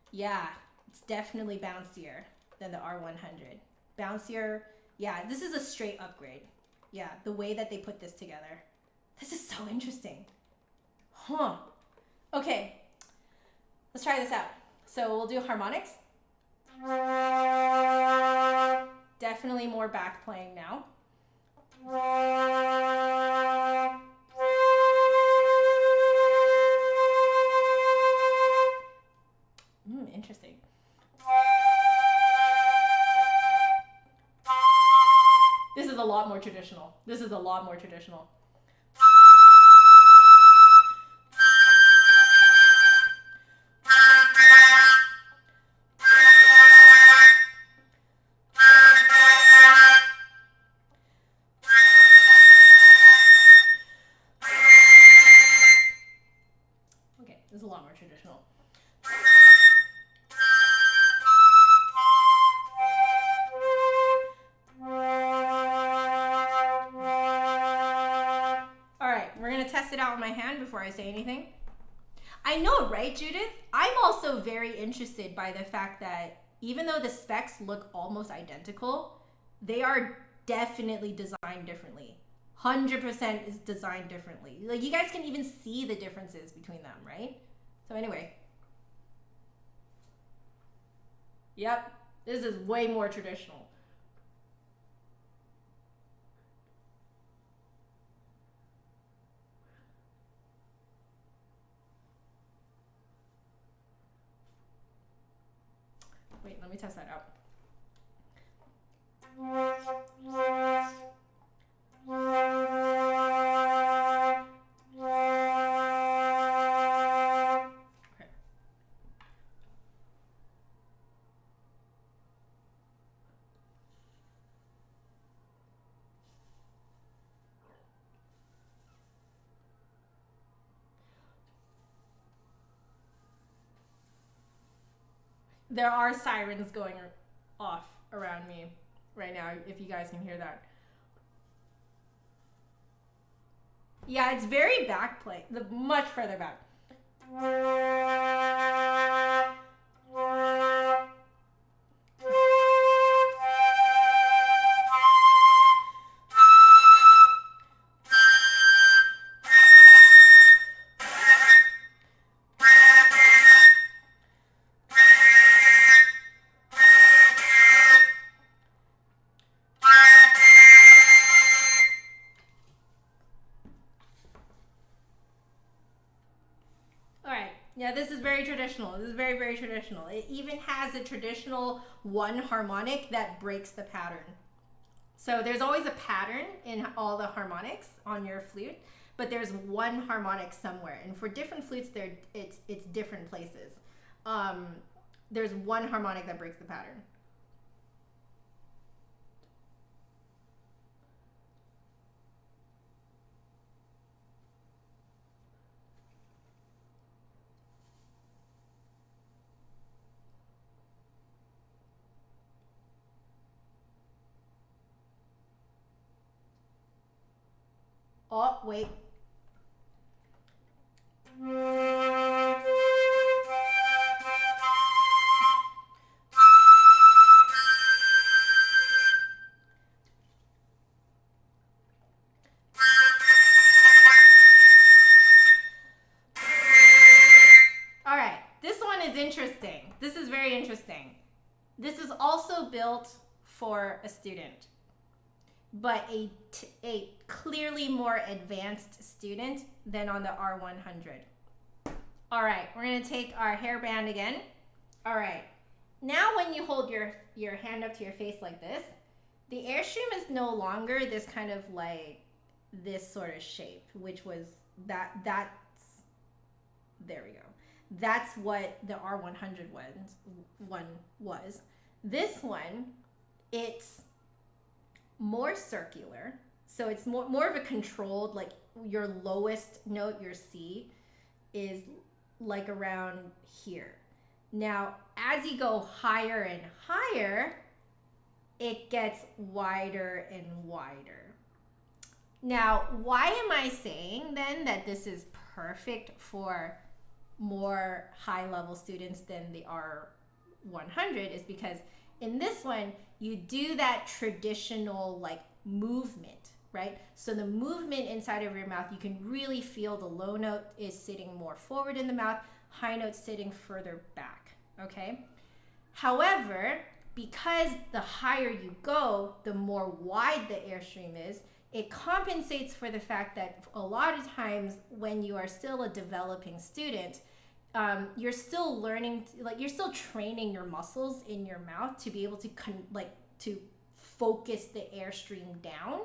yeah, it's definitely bouncier than the R100. Bouncier, yeah, this is a straight upgrade. Yeah, the way that they put this together. This is so interesting. Huh. Okay, let's try this out. So we'll do harmonics. Definitely more back playing now. Interesting. This is a lot more traditional. This is a lot more traditional. Okay, this is a lot more traditional. Test it out with my hand before I say anything. I know, right, Judith? I'm also very interested by the fact that even though the specs look almost identical, they are definitely designed differently. 100% is designed differently. Like, you guys can even see the differences between them, right? So anyway. Yep, this is way more traditional. Wait, let me test that out. There are sirens going off around me right now, if you guys can hear that. Yeah, it's very back play, much further back. Yeah, this is very traditional. This is very, very traditional. It even has a traditional one harmonic that breaks the pattern. So there's always a pattern in all the harmonics on your flute, but there's one harmonic somewhere. And for different flutes, it's different places. There's one harmonic that breaks the pattern. Oh, wait. All right, this one is interesting. This is very interesting. This is also built for a student, but a clearly more advanced student than on the R100. All right, we're gonna take our hairband again. All right, now when you hold your hand up to your face like this, the Airstream is no longer this kind of like this sort of shape, which was that's, there we go. That's what the R100 one was. This one, it's more circular, so it's more of a controlled, like your lowest note, your C, is like around here. Now as you go higher and higher, it gets wider and wider. Now why am I saying then that this is perfect for more high level students than the R100 is because in this one, you do that traditional like movement, right? So the movement inside of your mouth, you can really feel the low note is sitting more forward in the mouth, high note sitting further back, okay? However, because the higher you go, the more wide the Airstream is, it compensates for the fact that a lot of times when you are still a developing student, you're still learning, you're still training your muscles in your mouth to be able to to focus the Airstream down,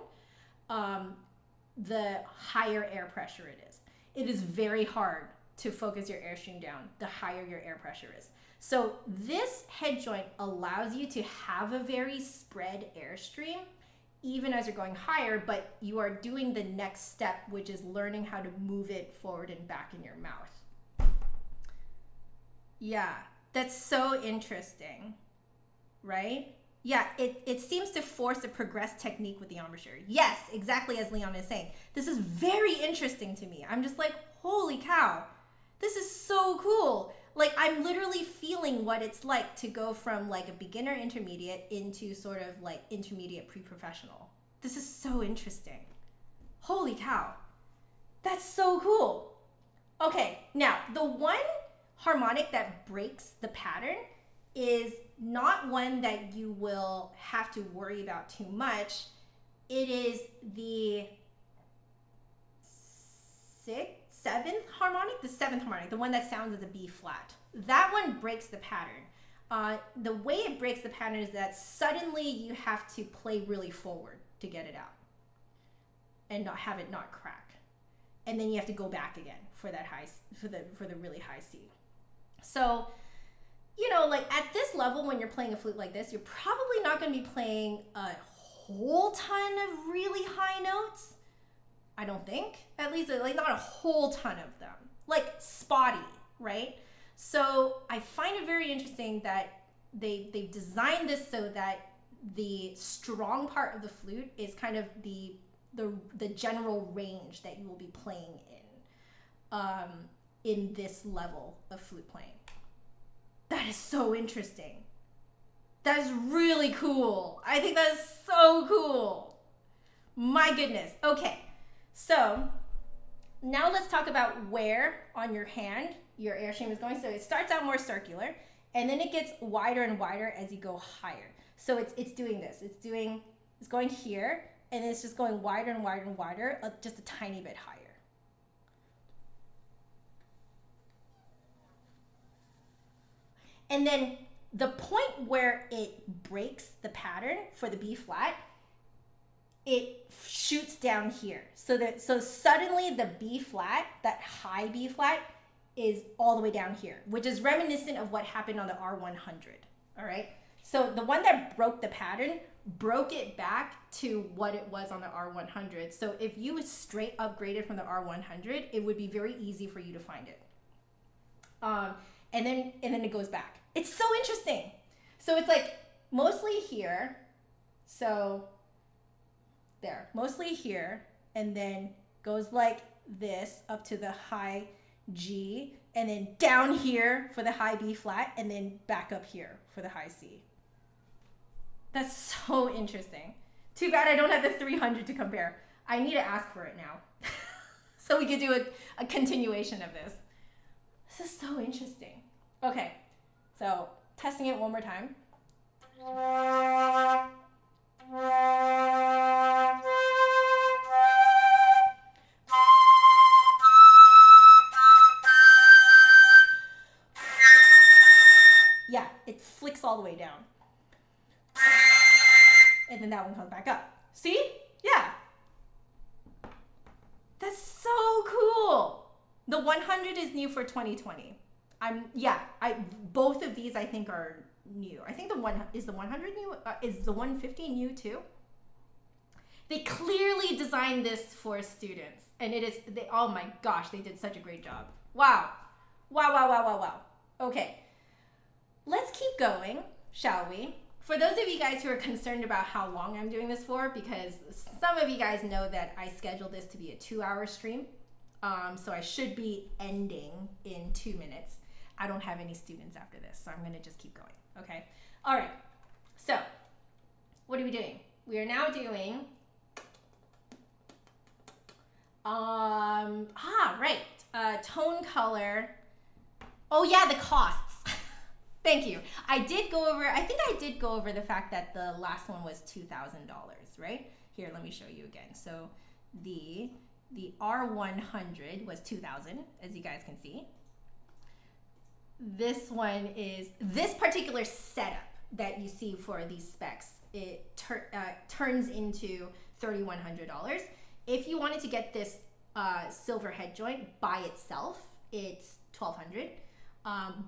the higher air pressure it is. It is very hard to focus your Airstream down the higher your air pressure is. So this head joint allows you to have a very spread Airstream even as you're going higher, but you are doing the next step, which is learning how to move it forward and back in your mouth. Yeah, that's so interesting, right? Yeah, it seems to force a progressed technique with the embouchure. Yes, exactly as Leon is saying. This is very interesting to me. I'm just like, holy cow, this is so cool. Like, I'm literally feeling what it's like to go from like a beginner intermediate into sort of like intermediate pre-professional. This is so interesting. Holy cow, that's so cool. Okay, now the one harmonic that breaks the pattern is not one that you will have to worry about too much. It is the seventh harmonic, the one that sounds as a B flat. That one breaks the pattern. The way it breaks the pattern is that suddenly you have to play really forward to get it out and not have it not crack. And then you have to go back again for that high, for the really high C. So, you know, like at this level, when you're playing a flute like this, you're probably not going to be playing a whole ton of really high notes. I don't think, at least like not a whole ton of them, like spotty, right? So I find it very interesting that they've designed this so that the strong part of the flute is kind of the general range that you will be playing in this level of flute playing. That is so interesting. That is really cool. I think that is so cool. My goodness. Okay, so now let's talk about where on your hand your airstream is going. So it starts out more circular, and then it gets wider and wider as you go higher. So it's doing this. It's going here, and then it's just going wider and wider and wider, just a tiny bit higher. And then the point where it breaks the pattern for the B flat, it shoots down here. So suddenly the B flat, that high B flat, is all the way down here, which is reminiscent of what happened on the R100, all right? So the one that broke the pattern broke it back to what it was on the R100. So if you straight upgraded from the R100, it would be very easy for you to find it. And then it goes back. It's so interesting. So it's like mostly here, so there, mostly here, and then goes like this up to the high G, and then down here for the high B flat, and then back up here for the high C. That's so interesting. Too bad I don't have the 300 to compare. I need to ask for it now. So we could do a continuation of this. This is so interesting. Okay, so testing it one more time. Yeah, it flicks all the way down. And then that one comes back up. See? Yeah. That's so cool. The 100 is new for 2020. Both of these I think are new. I think the 100 new? Is the 150 new too? They clearly designed this for students, and oh my gosh, they did such a great job. Wow. Wow. Okay, let's keep going, shall we? For those of you guys who are concerned about how long I'm doing this for, because some of you guys know that I scheduled this to be a 2-hour stream, so I should be ending in 2 minutes. I don't have any students after this, so I'm gonna just keep going, okay? All right, so what are we doing? We are now doing, tone color. Oh yeah, the costs. Thank you. I think I did go over the fact that the last one was $2,000, right? Here, let me show you again. So the R100 was $2,000, as you guys can see. This one is, this particular setup that you see for these specs, it turns into $3,100. If you wanted to get this silver head joint by itself, it's $1,200.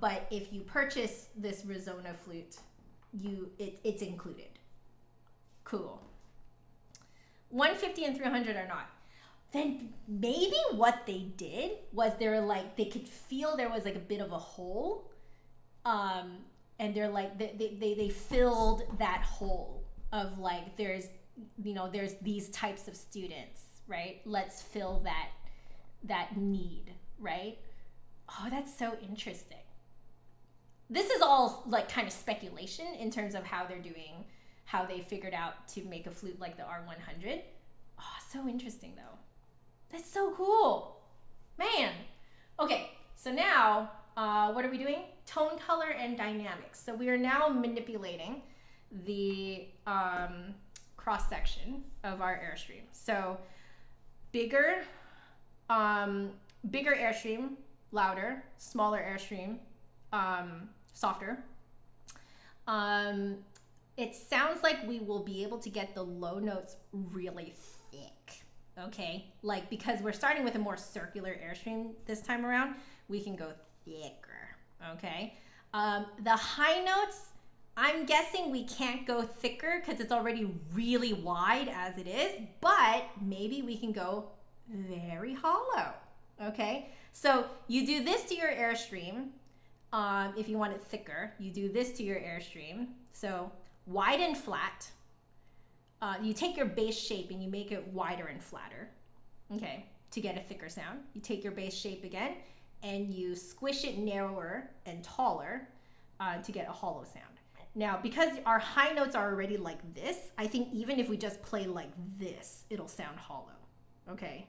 But if you purchase this Resona flute, it's included. Cool. 150 and 300 are not. Then maybe what they did was they could feel there was like a bit of a hole, and they're like they filled that hole of like there's these types of students, right? Let's fill that need, right? Oh, that's so interesting. This is all like kind of speculation in terms of how they figured out to make a flute like the R100. Oh, so interesting though. That's so cool, man. Okay, so now what are we doing? Tone, color, and dynamics. So we are now manipulating the cross section of our airstream. So bigger airstream, louder, smaller airstream, softer. It sounds like we will be able to get the low notes really thick, okay? Like, because we're starting with a more circular airstream this time around, we can go thicker, okay? The high notes, I'm guessing we can't go thicker because it's already really wide as it is, but maybe we can go very hollow, okay? So you do this to your airstream. If you want it thicker, you do this to your airstream. So wide and flat. You take your bass shape and you make it wider and flatter, okay, to get a thicker sound. You take your bass shape again and you squish it narrower and taller to get a hollow sound. Now, because our high notes are already like this, I think even if we just play like this, it'll sound hollow, okay?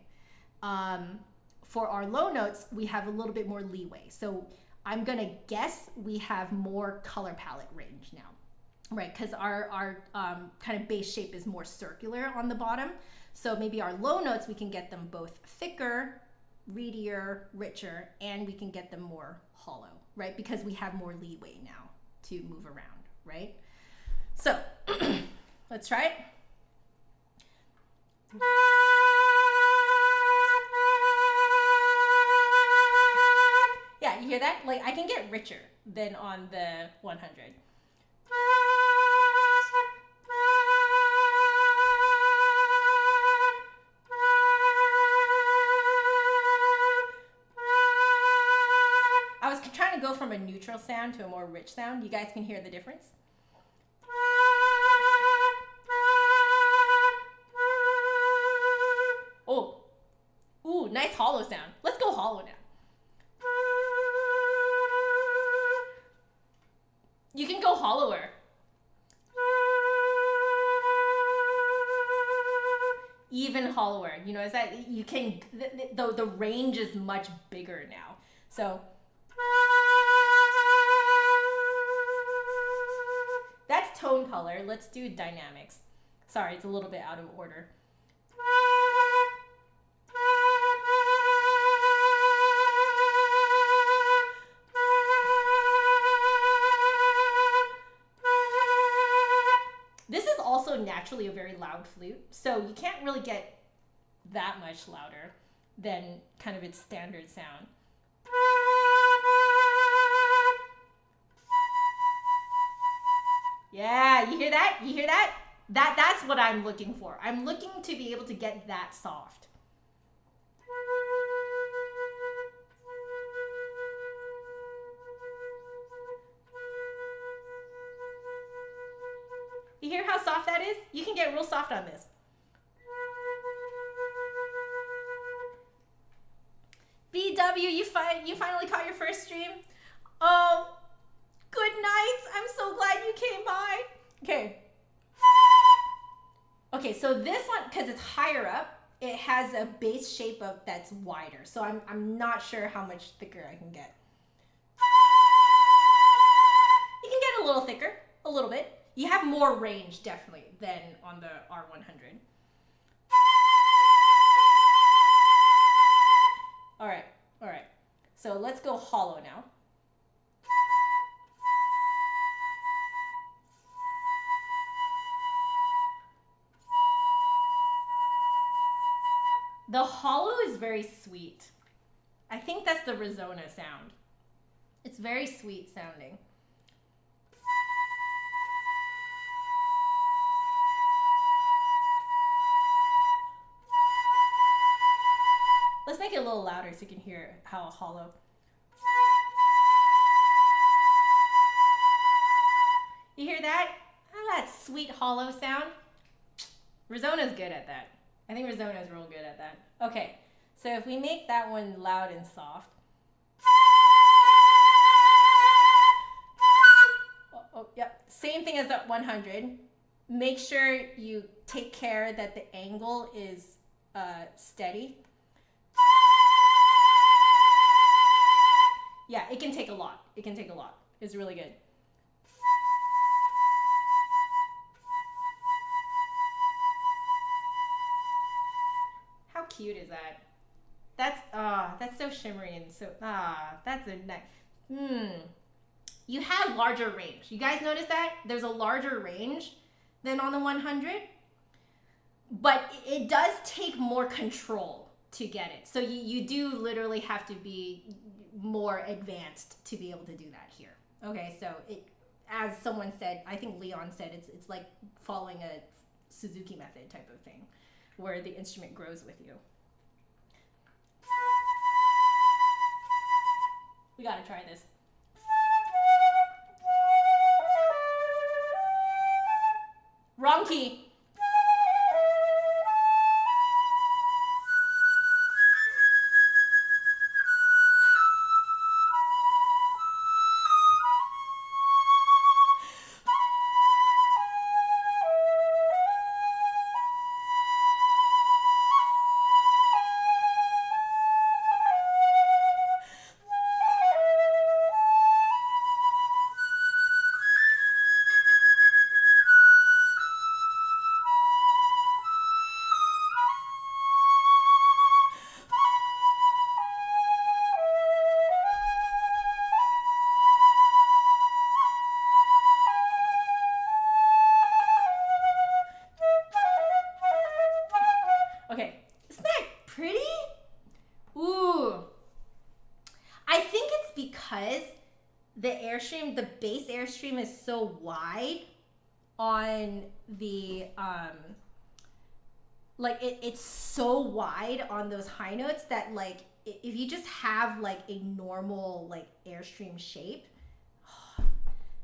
For our low notes, we have a little bit more leeway. So I'm gonna guess we have more color palette range now, right? Because our kind of bass shape is more circular on the bottom. So maybe our low notes, we can get them both thicker, reedier, richer, and we can get them more hollow, right? Because we have more leeway now to move around, right? So let's try it. Yeah, you hear that? Like, I can get richer than on the 100. I was trying to go from a neutral sound to a more rich sound. You guys can hear the difference? Oh, ooh, nice hollow sound. Let's go hollow now. You can go hollower. Even hollower. You know, is that you can, the range is much bigger now. So that's tone color. Let's do dynamics. Sorry, it's a little bit out of order. This is also naturally a very loud flute, so you can't really get that much louder than kind of its standard sound. Yeah, you hear that? You hear that? That's what I'm looking for. I'm looking to be able to get that soft. You hear how soft that is? You can get real soft on this. BW, you finally caught your first stream? Oh, good night. I'm so glad you came by. Okay. Okay, so this one, because it's higher up, it has a bass shape of that's wider. So I'm not sure how much thicker I can get. You can get a little thicker, a little bit. You have more range, definitely, than on the R100. All right. So let's go hollow now. The hollow is very sweet. I think that's the Resona sound. It's very sweet sounding. Let's make it a little louder so you can hear how hollow. You hear that? Oh, that sweet hollow sound. Resona's good at that. I think Resona's real good at that. Okay, so if we make that one loud and soft. Oh, yep. Same thing as that 100. Make sure you take care that the angle is steady. Yeah, it can take a lot. It can take a lot. It's really good. How cute is that? That's so shimmery and so that's a nice. you have larger range. You guys notice that? There's a larger range than on the 100, but it does take more control to get it. So you do literally have to be more advanced to be able to do that here. Okay, so it, as someone said, I think Leon said, it's like following a Suzuki method type of thing, where the instrument grows with you. We gotta try this. Wrong key. Okay, isn't that pretty? Ooh. I think it's because the airstream, the bass airstream is so wide on the, like it's so wide on those high notes that like, if you just have like a normal like airstream shape,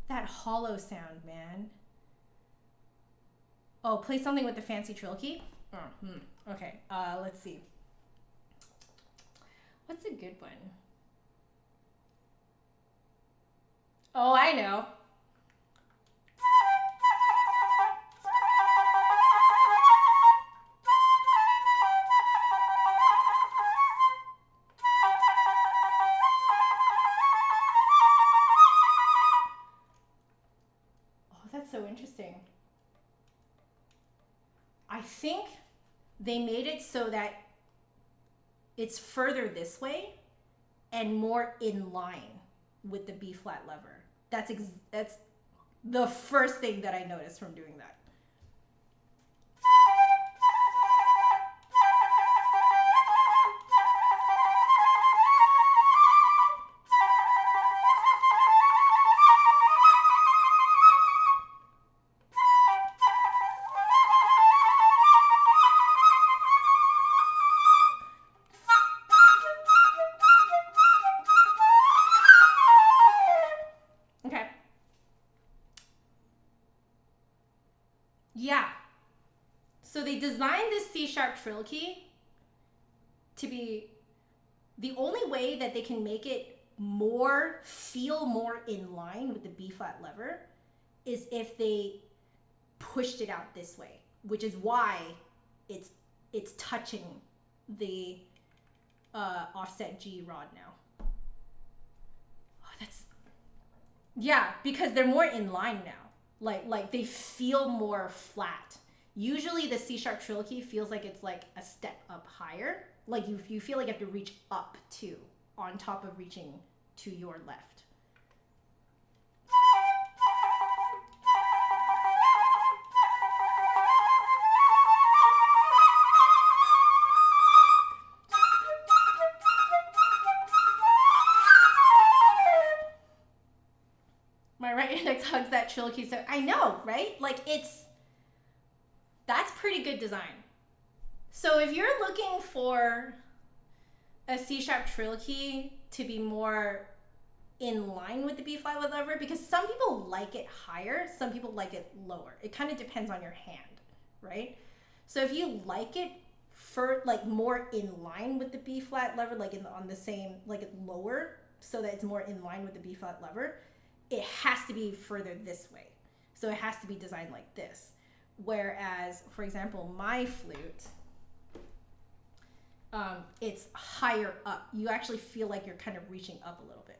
that hollow sound, man. Oh, play something with the fancy trill key? Okay, let's see. What's a good one? Oh, I know. Oh, that's so interesting. I think they made it so that it's further this way and more in line with the B flat lever. That's the first thing that I noticed from doing that. Yeah. So they designed this C# trill key to be the only way that they can make it feel more in line with the B flat lever is if they pushed it out this way, which is why it's touching the offset G rod now. Oh, yeah, because they're more in line now. Like they feel more flat. Usually the C# trill key feels like it's like a step up higher. Like you feel like you have to reach up too, on top of reaching to your left. My right index hugs that trill key, so I know, right? Like that's pretty good design. So if you're looking for a C# trill key to be more in line with the B flat lever, because some people like it higher, some people like it lower. It kind of depends on your hand, right? So if you like it for like more in line with the B flat lever, like on the same, like lower, so that it's more in line with the B flat lever, it has to be further this way. So it has to be designed like this. Whereas, for example, my flute, it's higher up. You actually feel like you're kind of reaching up a little bit.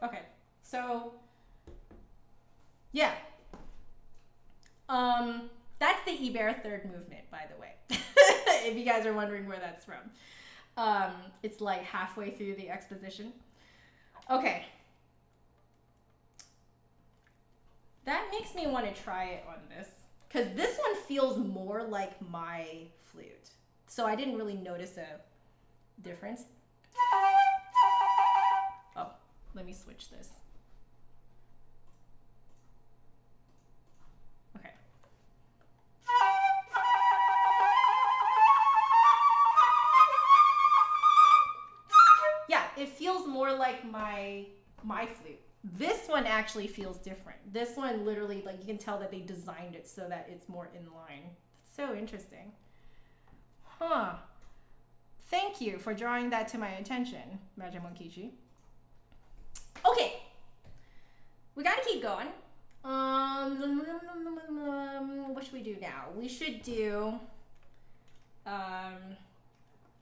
Okay, so you guys are wondering where that's from. It's like halfway through the exposition. Okay. That makes me want to try it on this, because this one feels more like my flute. So I didn't really notice a difference. Oh, let me switch this. Okay. Yeah, it feels more like my flute. This one actually feels different. This one literally, like, you can tell that they designed it so that it's more in line. That's so interesting. Huh. Thank you for drawing that to my attention, Majin Monkichi. Okay. We gotta keep going. What should we do now? We should do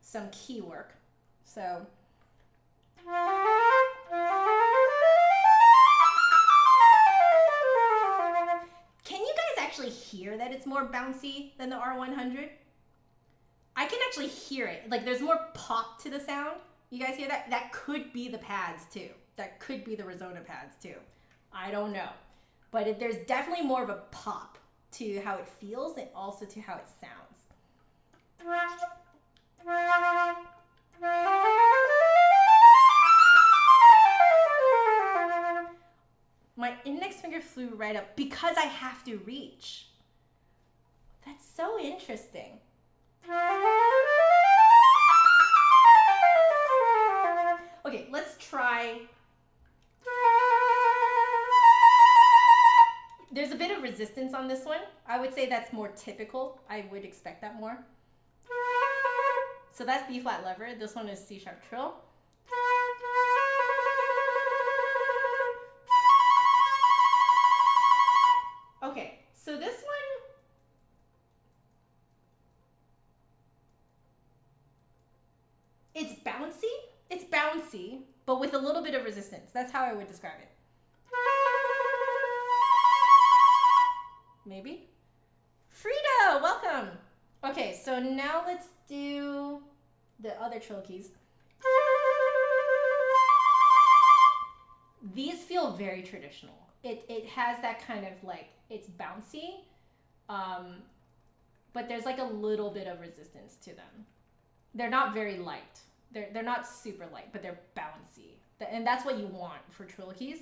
some key work. So can you guys actually hear that it's more bouncy than the R100? I can actually hear it. Like, there's more pop to the sound. You guys hear that? That could be the pads too. That could be the Resona pads too. I don't know. But there's definitely more of a pop to how it feels and also to how it sounds. My index finger flew right up because I have to reach. That's so interesting. Okay, let's try. There's a bit of resistance on this one. I would say that's more typical. I would expect that more. So that's B flat lever. This one is C sharp trill. Okay, so this one, it's bouncy. It's bouncy, but with a little bit of resistance. That's how I would describe it. Maybe? Frida, welcome. Okay, so now let's do the other trill keys. These feel very traditional. It has that kind of, like, it's bouncy, but there's like a little bit of resistance to them. They're not very light. They're not super light, but they're bouncy. And that's what you want for trill keys.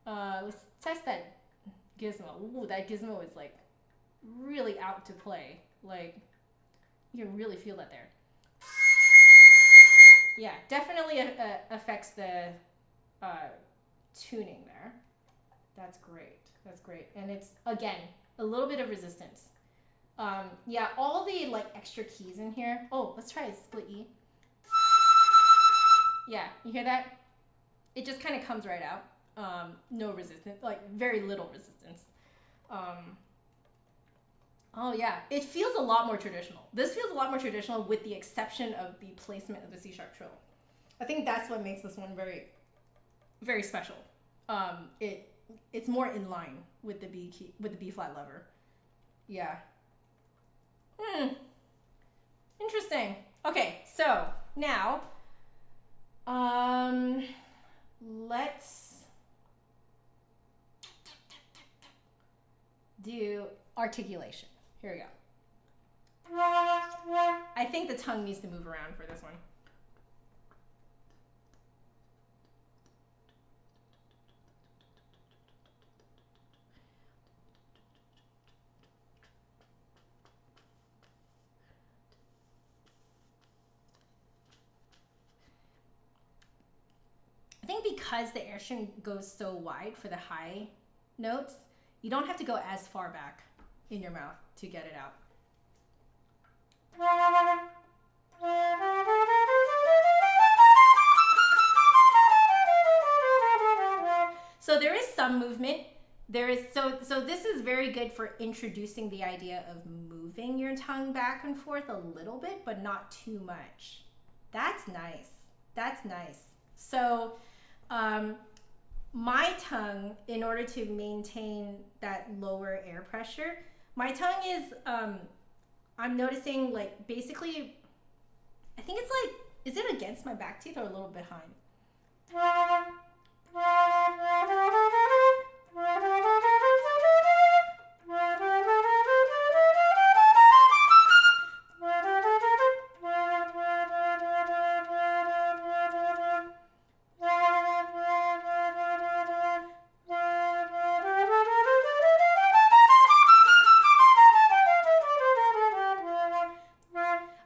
Let's test that gizmo. Ooh, that gizmo is like really out to play. Like, you can really feel that there. Yeah, definitely affects the tuning there. That's great. That's great. And it's, again, a little bit of resistance. Yeah, all the like extra keys in here. Oh, let's try a split E. Yeah, you hear that? It just kind of comes right out. No resistance, like very little resistance. Oh yeah, it feels a lot more traditional. This feels a lot more traditional with the exception of the placement of the C sharp trill. I think that's what makes this one very, very special. It's more in line with the B key, with the B flat lever. Yeah. Interesting. Okay, so now, let's do articulation. Here we go. I think the tongue needs to move around for this one. I think because the airstring goes so wide for the high notes, you don't have to go as far back in your mouth to get it out. So there is some movement. There is so this is very good for introducing the idea of moving your tongue back and forth a little bit, but not too much. That's nice. That's nice. So my tongue, in order to maintain that lower air pressure, my tongue is, I'm noticing like basically, I think it's like, is it against my back teeth or a little behind?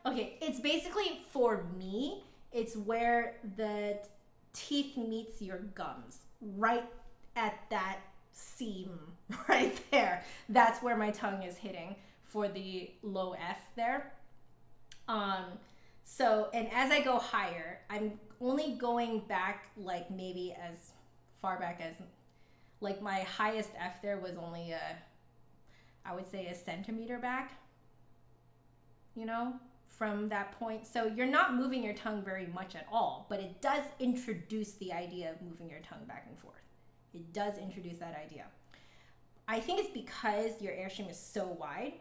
Okay, it's basically, for me, it's where the teeth meets your gums, right at that seam right there. That's where my tongue is hitting for the low F there. So, and as I go higher, I'm only going back like maybe as far back as, like my highest F there was only I would say a centimeter back, you know, from that point. So you're not moving your tongue very much at all, but it does introduce the idea of moving your tongue back and forth. It does introduce that idea. I think it's because your airstream is so wide,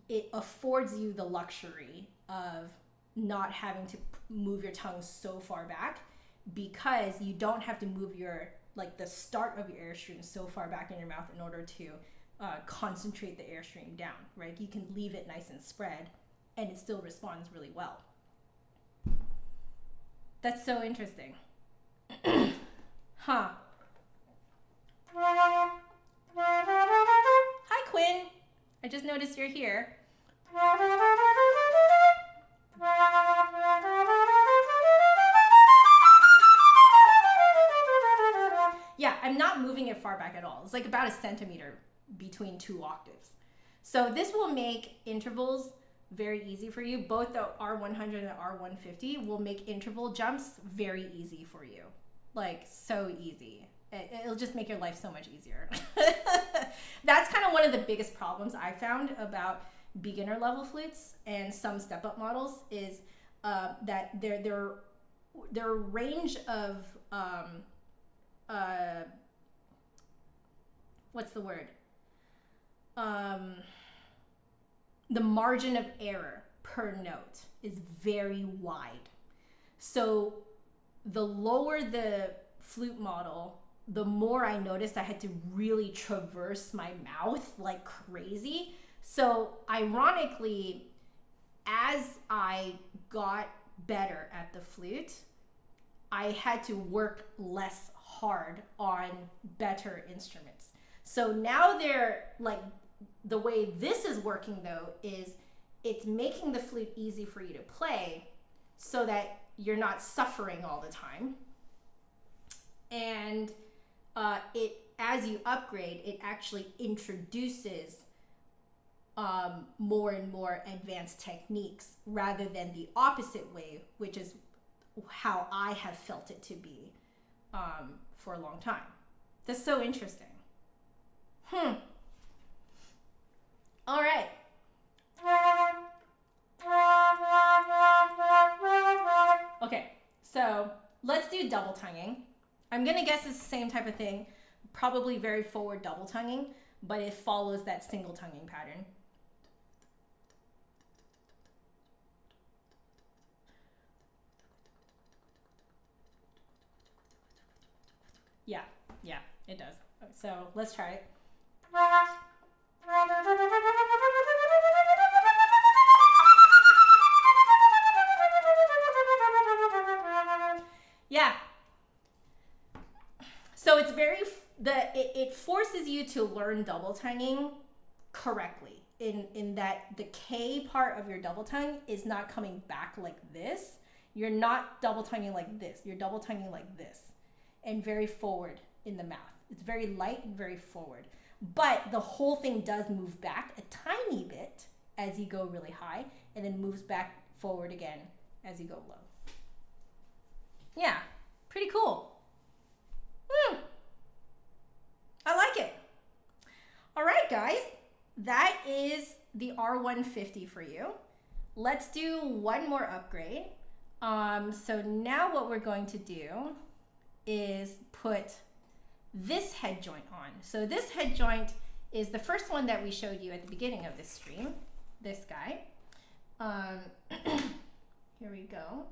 it affords you the luxury of not having to move your tongue so far back, because you don't have to move your, like the start of your airstream so far back in your mouth in order to concentrate the airstream down, right? You can leave it nice and spread and it still responds really well. That's so interesting. Huh. Hi, Quinn. I just noticed you're here. Yeah, I'm not moving it far back at all. It's like about a centimeter between two octaves. So this will make intervals very easy for you. Both the R100 and R150 will make interval jumps very easy for you. Like, so easy. It'll just make your life so much easier. That's kind of one of the biggest problems I found about beginner level flutes and some step up models is that their range of what's the word? The margin of error per note is very wide. So the lower the flute model, the more I noticed I had to really traverse my mouth like crazy. So ironically, as I got better at the flute, I had to work less hard on better instruments. So now they're like, the way this is working though is it's making the flute easy for you to play so that you're not suffering all the time. And it, as you upgrade, it actually introduces more and more advanced techniques rather than the opposite way, which is how I have felt it to be for a long time. That's so interesting. All right. Okay, so let's do double tonguing. I'm gonna guess it's the same type of thing, probably very forward double tonguing, but it follows that single tonguing pattern. Yeah, it does. So let's try it. Yeah. So it's very, it forces you to learn double tonguing correctly in that the K part of your double tongue is not coming back like this. You're not double tonguing like this. You're double tonguing like this and very forward in the mouth. It's very light and very forward. But the whole thing does move back a tiny bit as you go really high and then moves back forward again as you go low. Yeah, pretty cool. I like it. All right, guys, that is the R150 for you. Let's do one more upgrade. So now what we're going to do is put this head joint on. So this head joint is the first one that we showed you at the beginning of this stream. this guy. Here we go.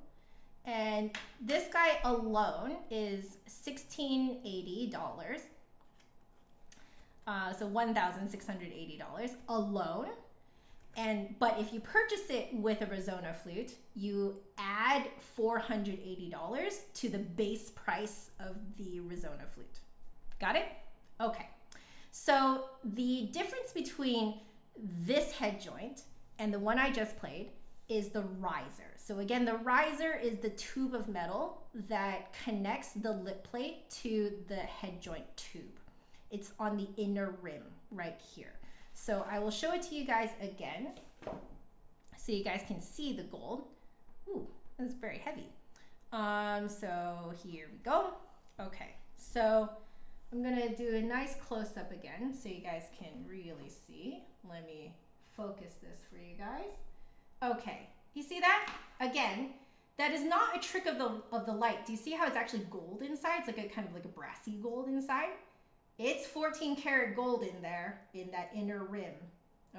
And this guy alone is $1,680. So $1,680 alone. But if you purchase it with a Resona flute, you add $480 to the base price of the Resona flute. Got it? Okay. So the difference between this head joint and the one I just played is the riser. So again, the riser is the tube of metal that connects the lip plate to the head joint tube. It's on the inner rim right here. So I will show it to you guys again so you guys can see the gold. Ooh, that's very heavy. So here we go. Okay, so I'm gonna do a nice close-up again so you guys can really see. Let me focus this for you guys. Okay, you see that? Again, that is not a trick of the light. Do you see how it's actually gold inside? It's like a kind of like a brassy gold inside. It's 14 karat gold in there, in that inner rim,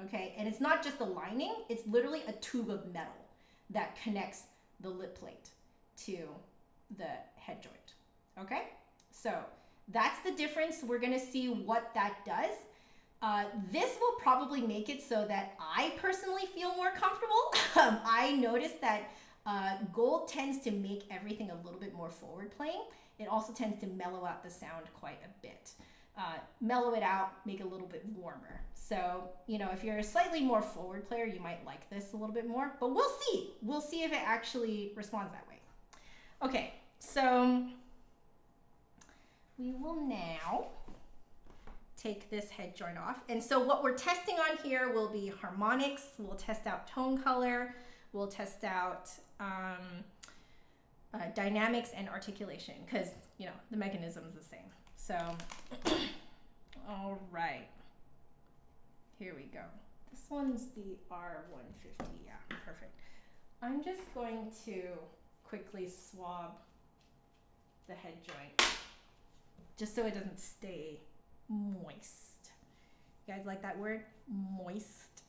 okay? And it's not just the lining, it's literally a tube of metal that connects the lip plate to the head joint, okay? So that's the difference. We're gonna see what that does. This will probably make it so that I personally feel more comfortable. I noticed that gold tends to make everything a little bit more forward playing. It also tends to mellow out the sound quite a bit. Mellow it out, make it a little bit warmer. So, you know, if you're a slightly more forward player, you might like this a little bit more, but we'll see. We'll see if it actually responds that way. Okay, so we will now take this head joint off. And so what we're testing on here will be harmonics. We'll test out tone color. We'll test out dynamics and articulation because, you know, the mechanism is the same. So, all right, here we go. This one's the R150, yeah, perfect. I'm just going to quickly swab the head joint just so it doesn't stay moist. You guys like that word? Moist.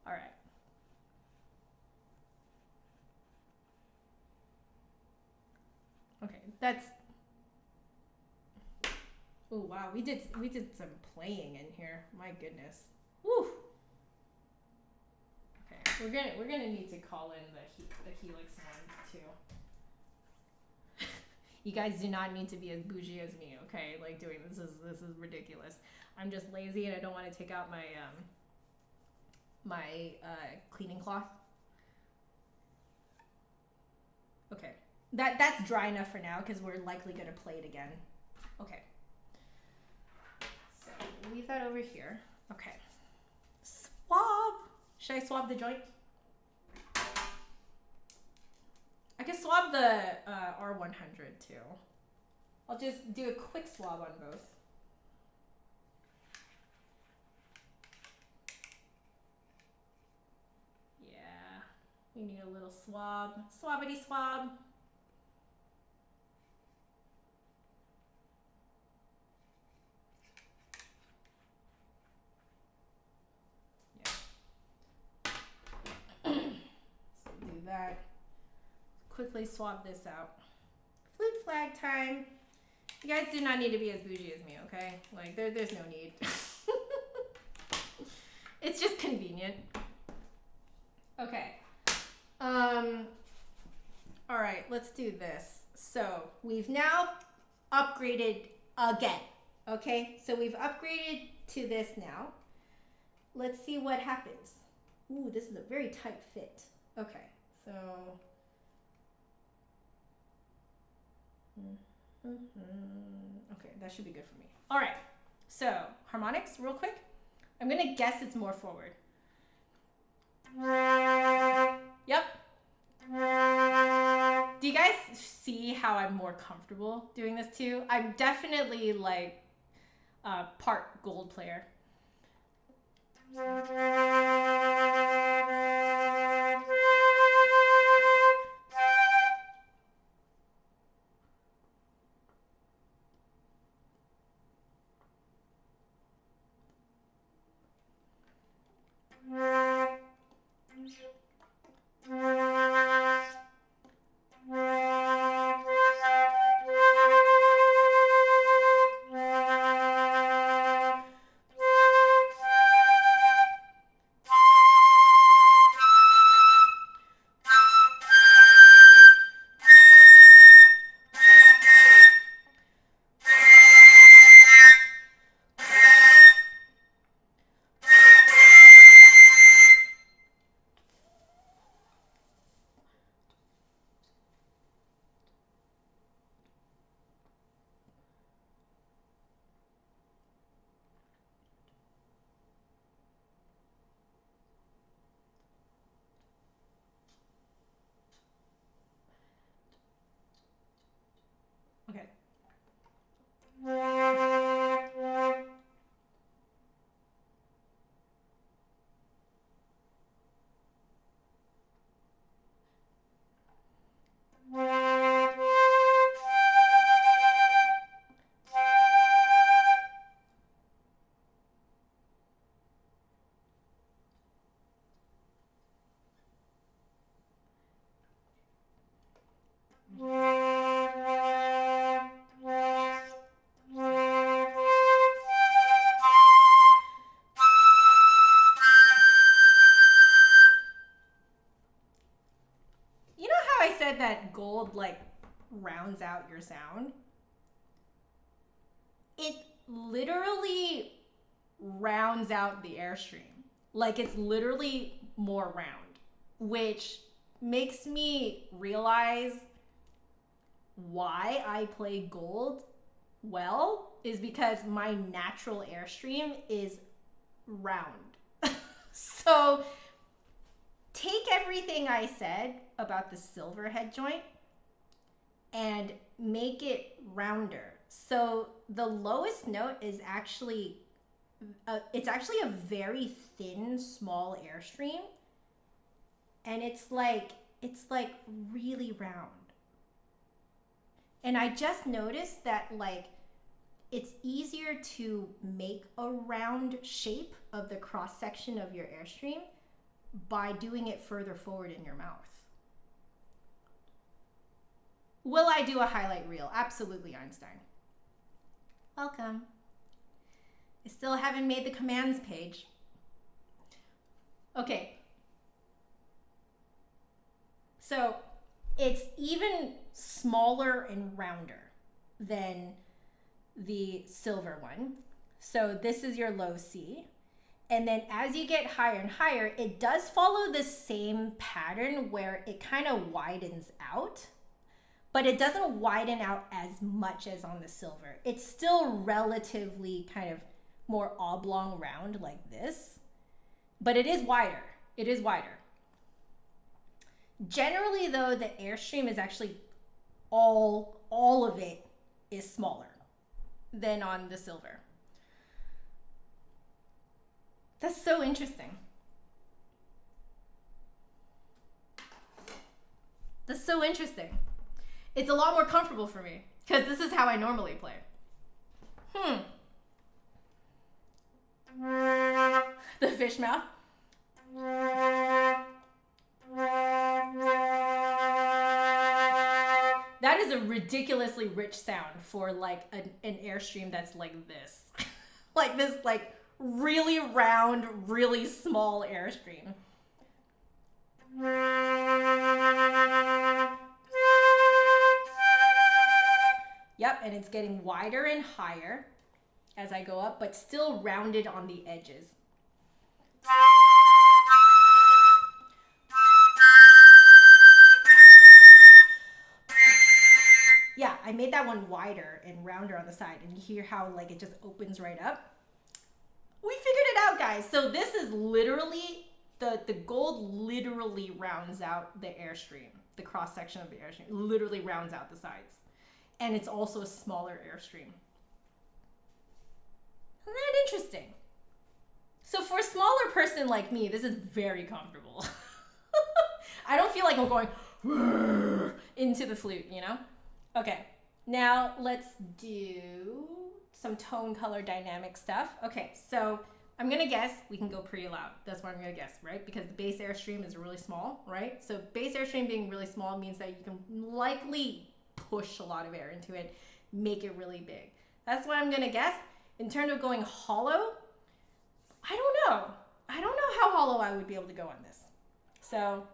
All right. Okay, that's, oh wow, we did some playing in here. My goodness. Woo. Okay, we're gonna need to call in the Helix one too. You guys do not need to be as bougie as me, okay? Like doing this is ridiculous. I'm just lazy and I don't want to take out my cleaning cloth. Okay. That's dry enough for now because we're likely going to play it again. Okay. So leave that over here. Okay. Swab. Should I swab the joint? I can swab the R100 too. I'll just do a quick swab on both. Yeah. We need a little swab. Swabbity swab. That. Quickly swab this out. Flute flag time. You guys do not need to be as bougie as me, okay? Like there's no need. It's just convenient. Okay. All right, let's do this. So we've now upgraded again. Okay, so we've upgraded to this now. Let's see what happens. Ooh, this is a very tight fit. Okay. So, okay, that should be good for me. All right, so harmonics real quick. I'm gonna guess it's more forward. Yep. Do you guys see how I'm more comfortable doing this too? I'm definitely like part gold player. that gold like rounds out your sound, it literally rounds out the airstream. Like it's literally more round, which makes me realize why I play gold well is because my natural airstream is round. So take everything I said about the silver head joint and make it rounder. So the lowest note is actually it's actually a very thin, small airstream, and it's like really round. And I just noticed that like it's easier to make a round shape of the cross section of your airstream by doing it further forward in your mouth. Will I do a highlight reel? Absolutely, Einstein. Welcome. I still haven't made the commands page. Okay. So it's even smaller and rounder than the silver one. So this is your low C. And then as you get higher and higher, it does follow the same pattern where it kind of widens out, but it doesn't widen out as much as on the silver. It's still relatively kind of more oblong round like this, but it is wider. It is wider. Generally though, the airstream is actually all of it is smaller than on the silver. That's so interesting. That's so interesting. It's a lot more comfortable for me because this is how I normally play. The fish mouth. That is a ridiculously rich sound for like an airstream that's like this. Like this like really round, really small airstream. Yep, and it's getting wider and higher as I go up, but still rounded on the edges. Yeah, I made that one wider and rounder on the side, and you hear how like it just opens right up. We figured it out, guys. So this is literally, the gold literally rounds out the airstream. The cross section of the airstream literally rounds out the sides. And it's also a smaller airstream. Isn't that interesting? So for a smaller person like me, this is very comfortable. I don't feel like I'm going into the flute, you know? Okay, now let's do some tone color dynamic stuff. Okay, so I'm gonna guess we can go pretty loud. That's what I'm gonna guess, right? Because the bass airstream is really small, right? So bass airstream being really small means that you can likely push a lot of air into it, make it really big. That's what I'm gonna guess. In terms of going hollow, I don't know. I don't know how hollow I would be able to go on this. So.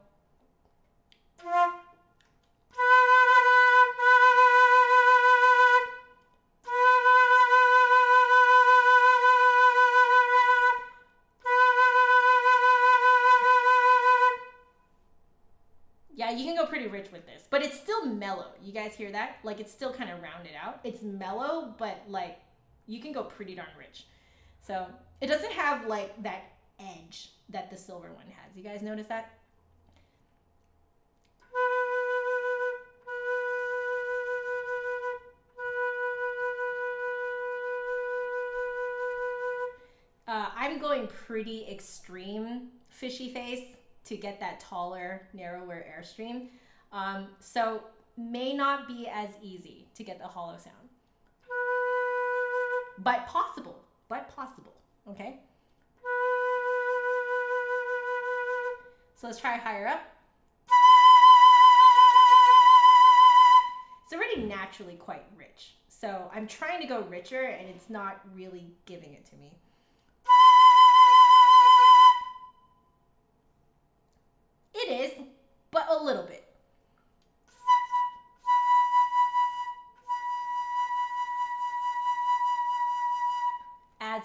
Yeah, you can go pretty rich with this, but it's still mellow. You guys hear that? Like it's still kind of rounded out. It's mellow, but like you can go pretty darn rich. So it doesn't have like that edge that the silver one has. You guys notice that? I'm going pretty extreme fishy face to get that taller, narrower airstream. So may not be as easy to get the hollow sound. But possible, okay? So let's try higher up. It's already naturally quite rich. So I'm trying to go richer and it's not really giving it to me. It is, but a little bit.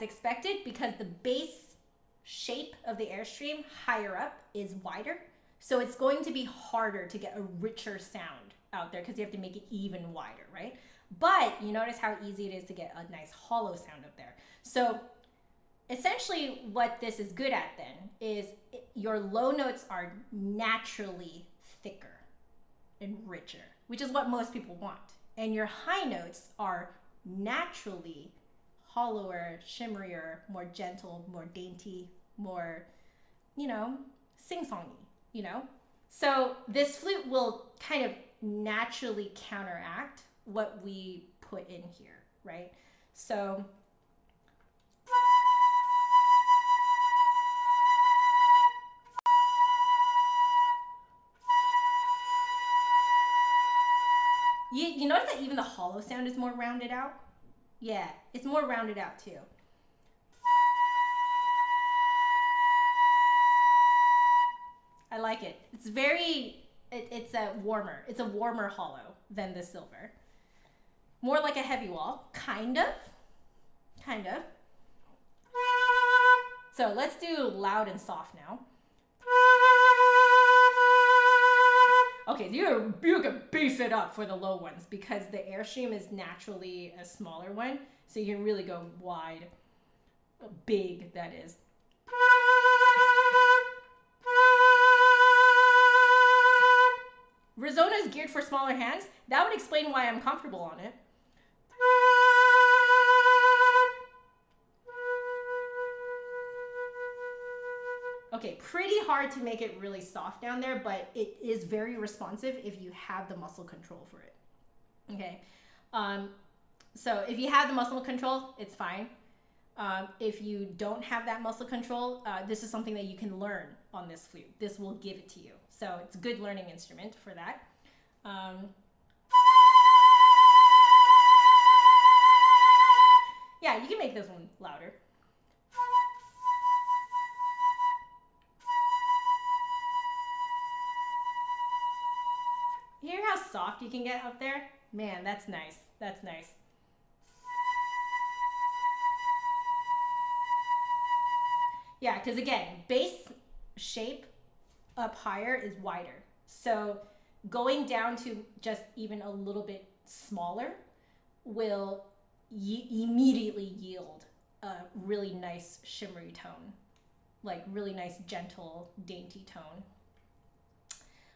expected because the base shape of the airstream higher up is wider. So it's going to be harder to get a richer sound out there because you have to make it even wider, right? But you notice how easy it is to get a nice hollow sound up there. So essentially what this is good at then is your low notes are naturally thicker and richer, which is what most people want. And your high notes are naturally hollower, shimmerier, more gentle, more dainty, more, you know, sing-songy, you know? So this flute will kind of naturally counteract what we put in here, right? So you notice that even the hollow sound is more rounded out? Yeah, it's more rounded out too. I like it. It's very, it's a warmer hollow than the silver. More like a heavy wall, kind of. So let's do loud and soft now. Okay, you can beef it up for the low ones because the airstream is naturally a smaller one. So you can really go wide, big that is. Resona is geared for smaller hands. That would explain why I'm comfortable on it. Okay, pretty hard to make it really soft down there, but it is very responsive if you have the muscle control for it. Okay, so if you have the muscle control, it's fine. If you don't have that muscle control, this is something that you can learn on this flute. This will give it to you. So it's a good learning instrument for that. Yeah, you can make this one louder. You hear how soft you can get up there? Man, that's nice. That's nice. Yeah, because again, bass shape up higher is wider. So going down to just even a little bit smaller will immediately yield a really nice shimmery tone, like really nice, gentle, dainty tone.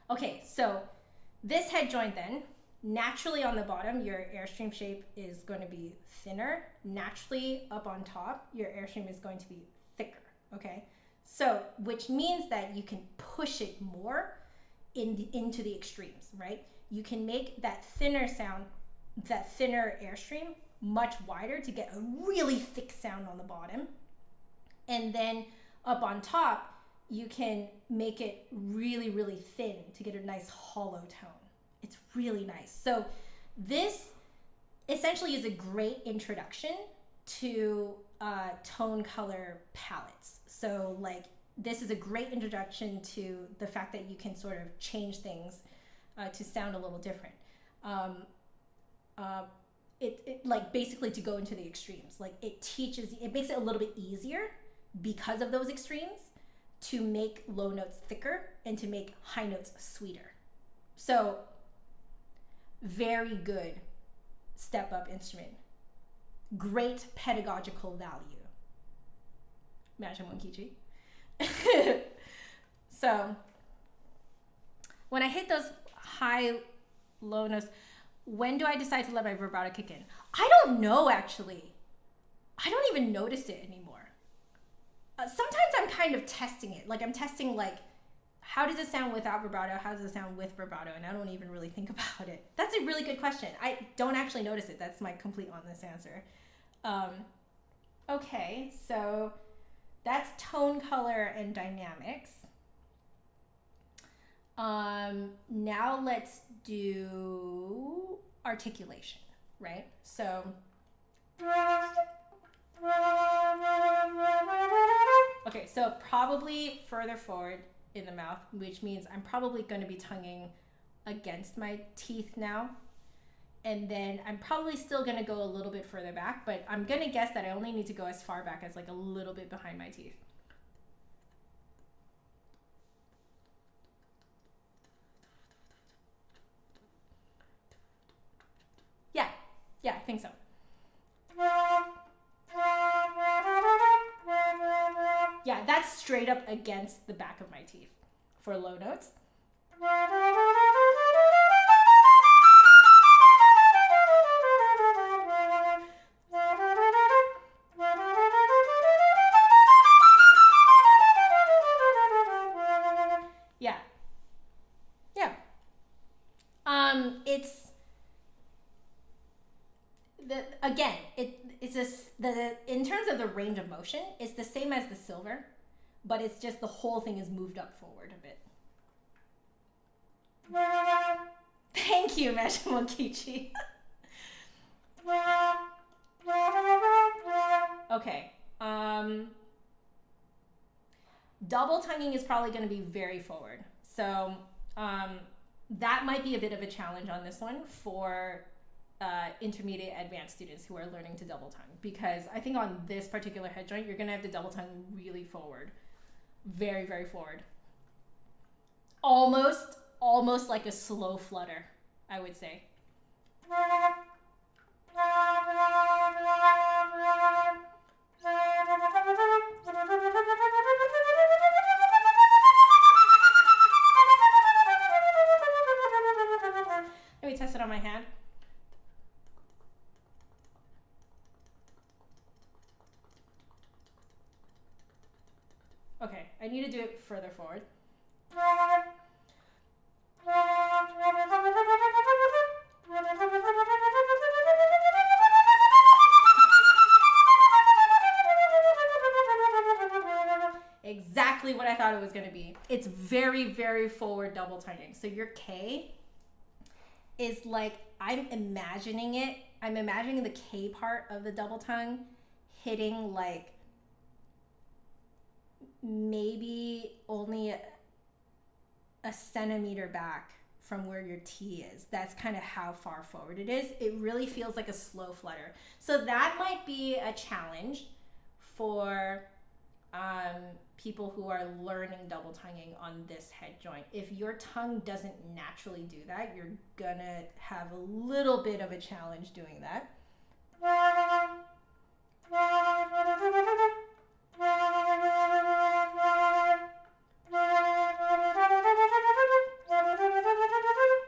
Okay, so this head joint then, naturally on the bottom, your airstream shape is going to be thinner. Naturally up on top, your airstream is going to be thicker, okay? So, which means that you can push it more into the extremes, right? You can make that thinner sound, that thinner airstream much wider to get a really thick sound on the bottom. And then up on top, you can make it really, really thin to get a nice hollow tone. It's really nice. So this essentially is a great introduction to tone color palettes. So like this is a great introduction to the fact that you can sort of change things to sound a little different. It like basically to go into the extremes. Like it makes it a little bit easier because of those extremes to make low notes thicker and to make high notes sweeter. So very good step up instrument. Great pedagogical value. Imagine Monkichi. So when I hit those high low notes, when do I decide to let my vibrato kick in? I don't know, actually. I don't even notice it anymore. Sometimes I'm kind of testing it. Like I'm testing like, how does it sound without vibrato? How does it sound with vibrato? And I don't even really think about it. That's a really good question. I don't actually notice it. That's my complete honest answer. Okay, so that's tone, color, and dynamics. Now let's do articulation, right? So okay, so probably further forward in the mouth, which means I'm probably going to be tonguing against my teeth now. And then I'm probably still gonna go a little bit further back, but I'm gonna guess that I only need to go as far back as like a little bit behind my teeth. Yeah, I think so. Yeah, that's straight up against the back of my teeth for low notes. Yeah. Yeah. It's in terms of the range of motion, it's the same as the silver, but it's just the whole thing is moved up forward a bit. Thank you, Meshimokichi. Okay. Double tonguing is probably going to be very forward. So that might be a bit of a challenge on this one for intermediate advanced students who are learning to double tongue, because I think on this particular head joint, you're going to have to double tongue really forward. Very, very forward. Almost like a slow flutter, I would say. Let me test it on my hand. Okay, I need to do it further forward. Exactly what I thought it was going to be. It's very, very forward double tonguing. So your K is like, I'm imagining the K part of the double tongue hitting like maybe only a centimeter back from where your T is. That's kind of how far forward it is. It really feels like a slow flutter. So that might be a challenge for people who are learning double tonguing on this head joint. If your tongue doesn't naturally do that, you're gonna have a little bit of a challenge doing that.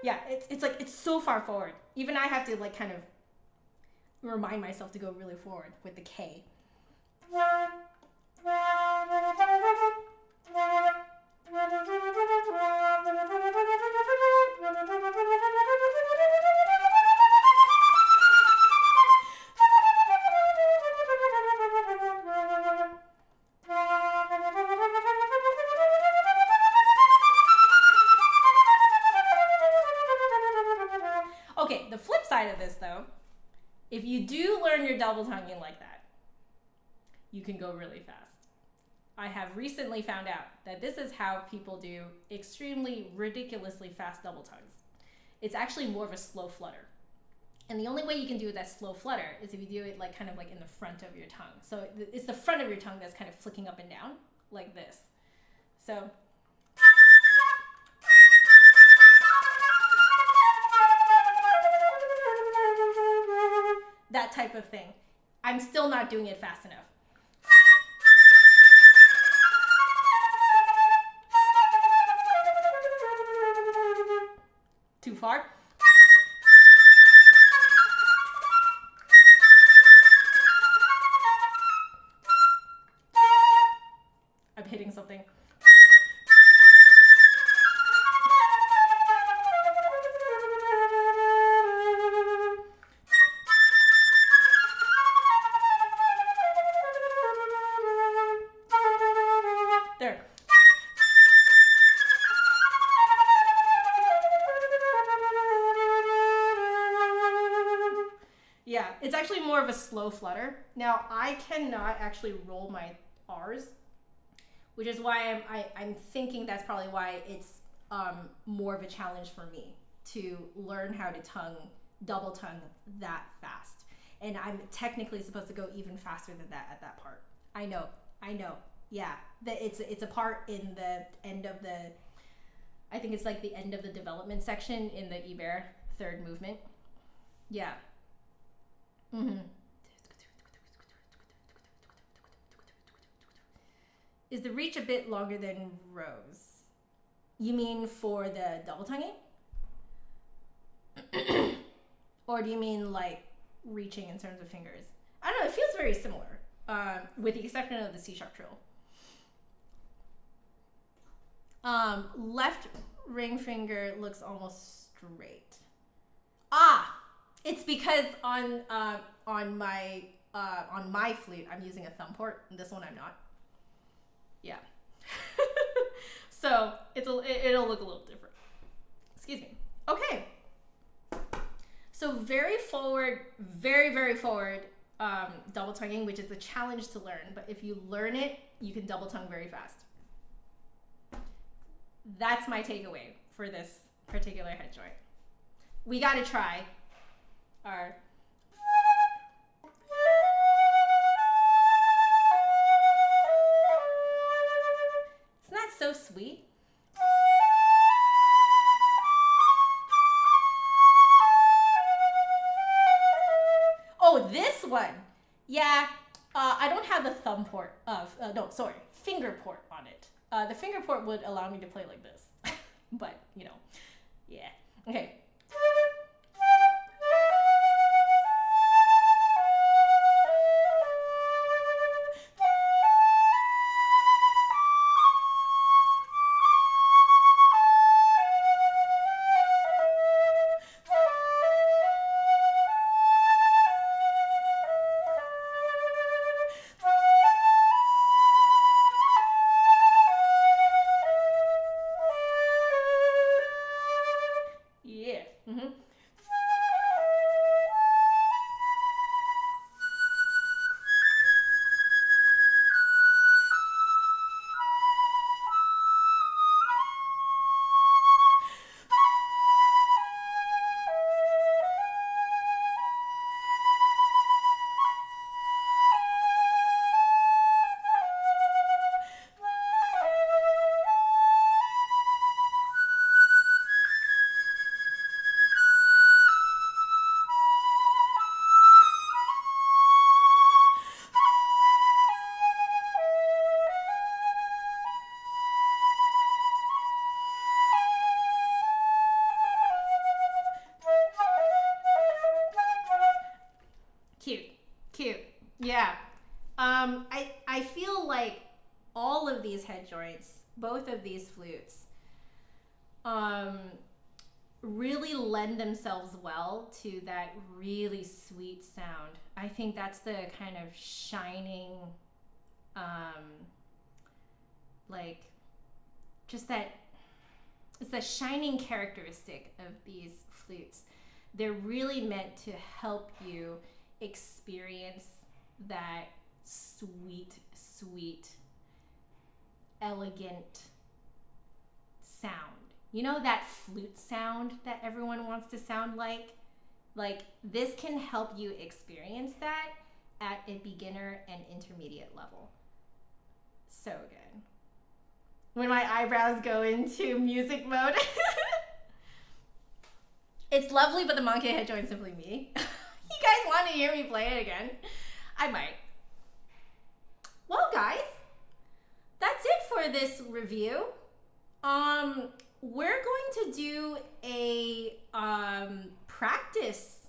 Yeah, it's like, it's so far forward. Even I have to like kind of remind myself to go really forward with the K. Okay, the flip side of this though, if you do learn your double tonguing like that, you can go really fast. I have recently found out that this is how people do extremely ridiculously fast double tongues. It's actually more of a slow flutter. And the only way you can do that slow flutter is if you do it like kind of like in the front of your tongue. So it's the front of your tongue that's kind of flicking up and down like this. So that type of thing. I'm still not doing it fast enough. Too far? I'm hitting something. There. Yeah, it's actually more of a slow flutter. Now, I cannot actually roll my R's, which is why I'm thinking that's probably why it's more of a challenge for me to learn how to tongue double tongue that fast. And I'm technically supposed to go even faster than that at that part. I know. Yeah, it's a part in the end of the, I think it's like the end of the development section in the Iber third movement. Yeah. Is the reach a bit longer than Rose? You mean for the double tonguing? Or do you mean like reaching in terms of fingers? I don't know, it feels very similar, with the exception of the C sharp trill. Left ring finger looks almost straight. It's because on my flute I'm using a thumb port, and this one I'm not. Yeah. So it'll look a little different. Excuse me. Okay. So very forward, very forward double tonguing, which is a challenge to learn. But if you learn it, you can double tongue very fast. That's my takeaway for this particular head joint. We got to try our... Isn't that so sweet? Oh, this one. Yeah, I don't have the thumb port of, finger port on it. The finger port would allow me to play like this, but you know, yeah. Okay. Cute. Yeah. I feel like all of these head joints, both of these flutes, really lend themselves well to that really sweet sound. I think that's the kind of shining, like, just that, it's the shining characteristic of these flutes. They're really meant to help you experience that sweet, elegant sound. You know, that flute sound that everyone wants to sound like? Like, this can help you experience that at a beginner and intermediate level. So good. When my eyebrows go into music mode. It's lovely, but the monkey head joint's simply me. You guys want to hear me play it again? I might. Well, guys, that's it for this review. We're going to do a practice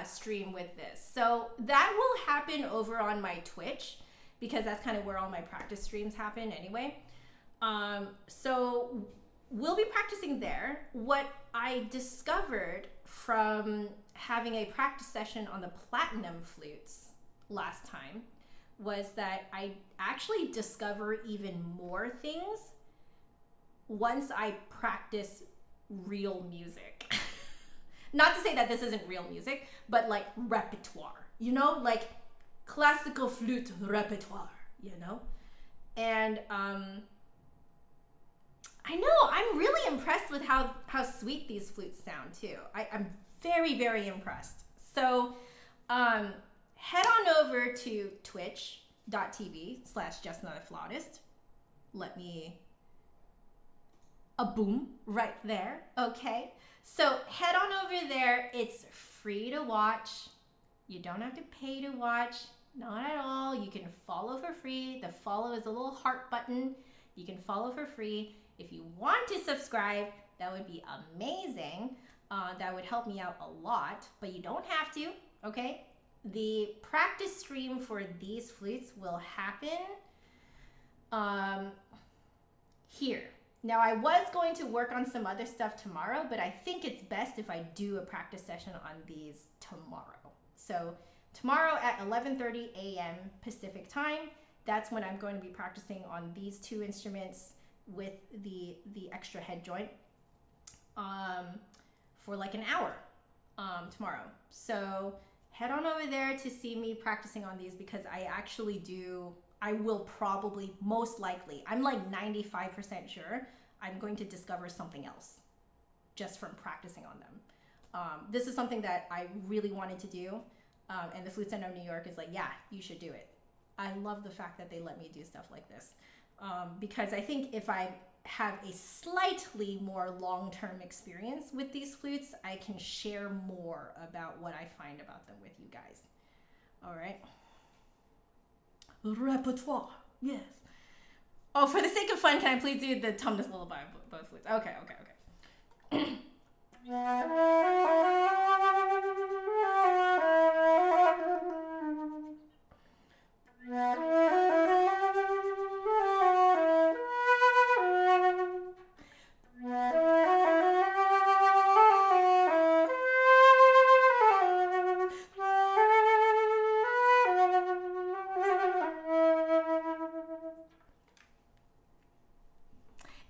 stream with this. So that will happen over on my Twitch, because that's kind of where all my practice streams happen anyway. So we'll be practicing there. What I discovered from having a practice session on the platinum flutes last time was that I actually discover even more things once I practice real music. Not to say that this isn't real music, but like repertoire, you know, like classical flute repertoire, you know? And I know, I'm really impressed with how sweet these flutes sound too. I'm very, very impressed. So head on over to twitch.tv/justanotherflautist. Let me a boom right there. Okay, so head on over there. It's free to watch. You don't have to pay to watch, not at all. You can follow for free. The follow is a little heart button. You can follow for free. If you want to subscribe, that would be amazing. That would help me out a lot, but you don't have to, okay? The practice stream for these flutes will happen here. Now, I was going to work on some other stuff tomorrow, but I think it's best if I do a practice session on these tomorrow. So tomorrow at 11:30 a.m. Pacific time, that's when I'm going to be practicing on these two instruments with the extra head joint for like an hour tomorrow. So head on over there to see me practicing on these, because I will probably, most likely, I'm like 95% sure I'm going to discover something else just from practicing on them. This is something that I really wanted to do, and the Flute Center of New York is like, yeah, you should do it. I love the fact that they let me do stuff like this, because I think if I have a slightly more long-term experience with these flutes, I can share more about what I find about them with you guys. All right. Repertoire, yes. Oh, for the sake of fun, can I please do the tumnus lullaby of both flutes? Okay.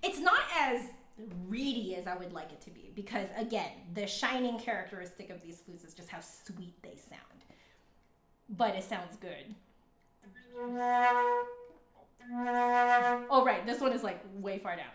It's not as reedy as I would like it to be, because again, the shining characteristic of these flutes is just how sweet they sound. But it sounds good. Oh right, this one is like way far down.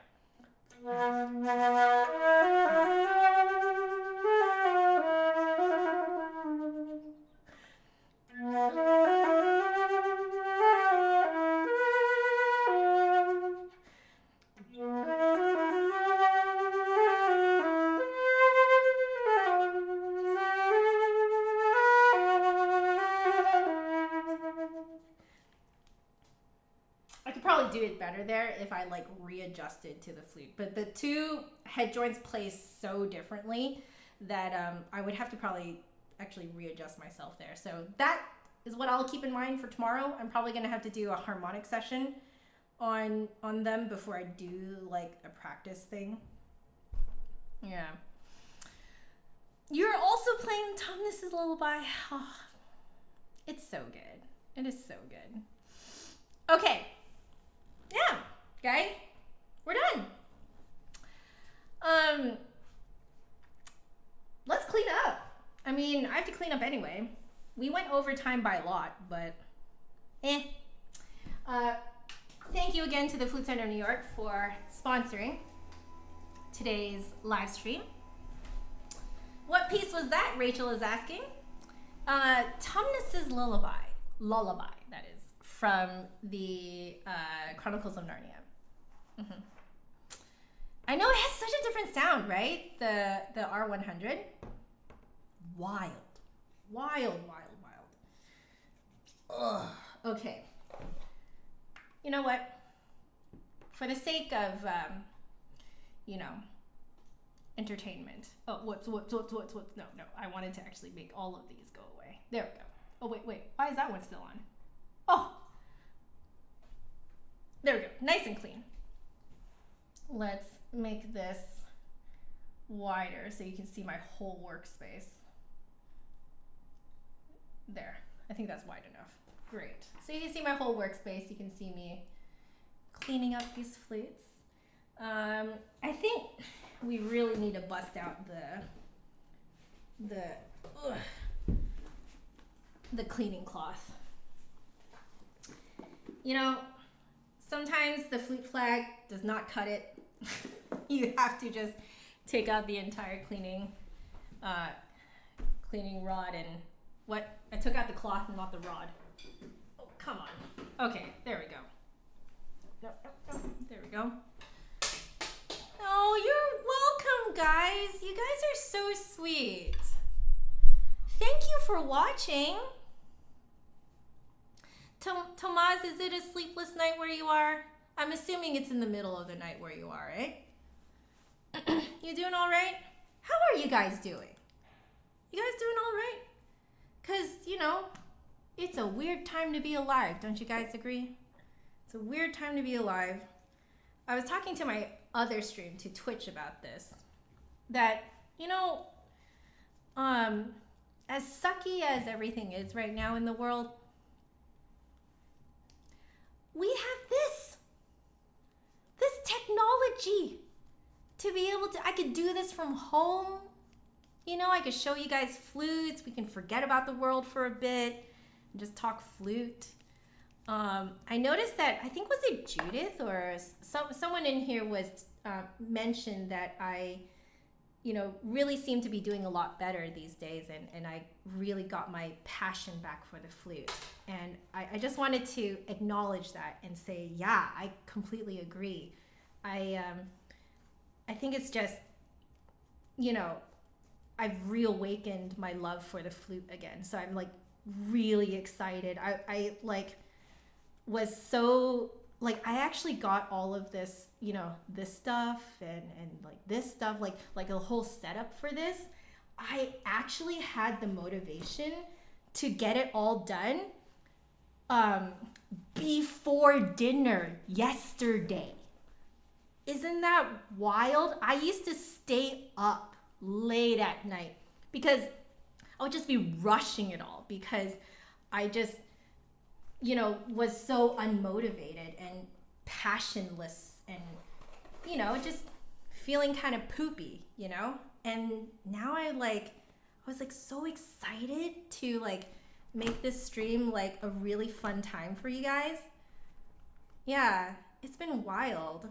Do it better there if I like readjusted to the flute, but the two head joints play so differently that I would have to probably actually readjust myself there. So that is what I'll keep in mind for tomorrow. I'm probably gonna have to do a harmonic session on them before I do like a practice thing. Yeah. You're also playing Tumnus's Lullaby. Oh, it's so good. It is so good. Okay. Yeah, guys, we're done. Let's clean up. I mean, I have to clean up anyway. We went overtime by a lot, but thank you again to the Flute Center of New York for sponsoring today's live stream. What piece was that? Rachel is asking. Tumnus's Lullaby, that is, from the Chronicles of Narnia. Mm-hmm. I know it has such a different sound, right? The R100. Wild. Ugh. Okay. You know what? For the sake of, entertainment. Oh, whoops. No. I wanted to actually make all of these go away. There we go. Oh, wait. Why is that one still on? Oh. There we go. Nice and clean. Let's make this wider so you can see my whole workspace. There. I think that's wide enough. Great. So you can see my whole workspace. You can see me cleaning up these flutes. I think we really need to bust out the cleaning cloth. Sometimes the flute flag does not cut it. You have to just take out the entire cleaning cleaning rod and what? I took out the cloth and not the rod. Oh, come on. Okay, there we go. No. There we go. Oh, you're welcome, guys. You guys are so sweet. Thank you for watching. Tomas, is it a sleepless night where you are? I'm assuming it's in the middle of the night where you are, right? You doing all right? How are you guys doing? You guys doing all right? Because, you know, it's a weird time to be alive. Don't you guys agree? It's a weird time to be alive. I was talking to my other stream, to Twitch, about this. That, you know, as sucky as everything is right now in the world, we have this technology to be able to, I could do this from home. You know, I could show you guys flutes. We can forget about the world for a bit and just talk flute. I noticed that, I think, was it Judith or someone in here was mentioned that I, you know, really seem to be doing a lot better these days, and I really got my passion back for the flute. And I just wanted to acknowledge that and say, yeah, I completely agree. I think it's just, you know, I've reawakened my love for the flute again. So I'm like really excited. I like was so like, I actually got all of this, you know, this stuff and like this stuff, like a whole setup for this. I actually had the motivation to get it all done before dinner yesterday. Isn't that wild? I used to stay up late at night because I would just be rushing it all because I just, you know, was so unmotivated and passionless and, you know, just feeling kind of poopy, you know? And now I was like so excited to like make this stream like a really fun time for you guys. Yeah, it's been wild.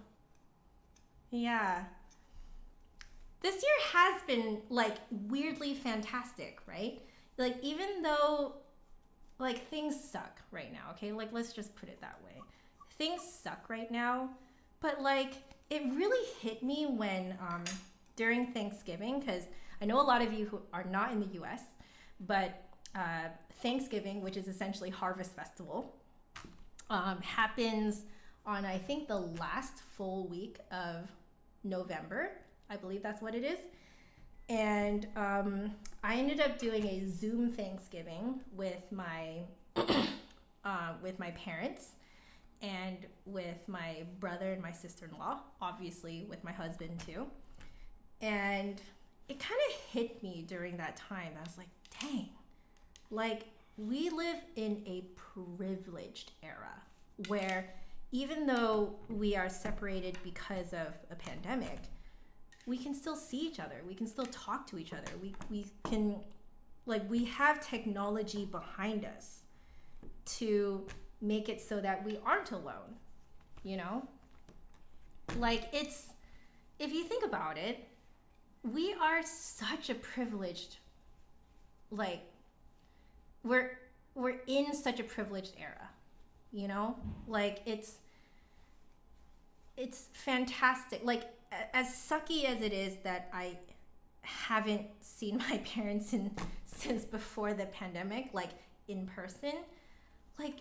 Yeah. This year has been like weirdly fantastic, right? Like, even though like things suck right now, okay? Like, let's just put it that way. Things suck right now, but like it really hit me when during Thanksgiving, because I know a lot of you who are not in the US, but Thanksgiving, which is essentially Harvest Festival, happens on, I think, the last full week of November. I believe that's what it is. And I ended up doing a Zoom Thanksgiving with my parents and with my brother and my sister-in-law, obviously with my husband too. And it kind of hit me during that time. I was like, dang, like we live in a privileged era where even though we are separated because of a pandemic, we can still see each other. We can still talk to each other. We can, like, we have technology behind us to make it so that we aren't alone, you know? Like, it's, if you think about it, we are such a privileged, like, we're in such a privileged era, you know? Like, it's fantastic. Like, as sucky as it is that I haven't seen my parents since before the pandemic, like in person, like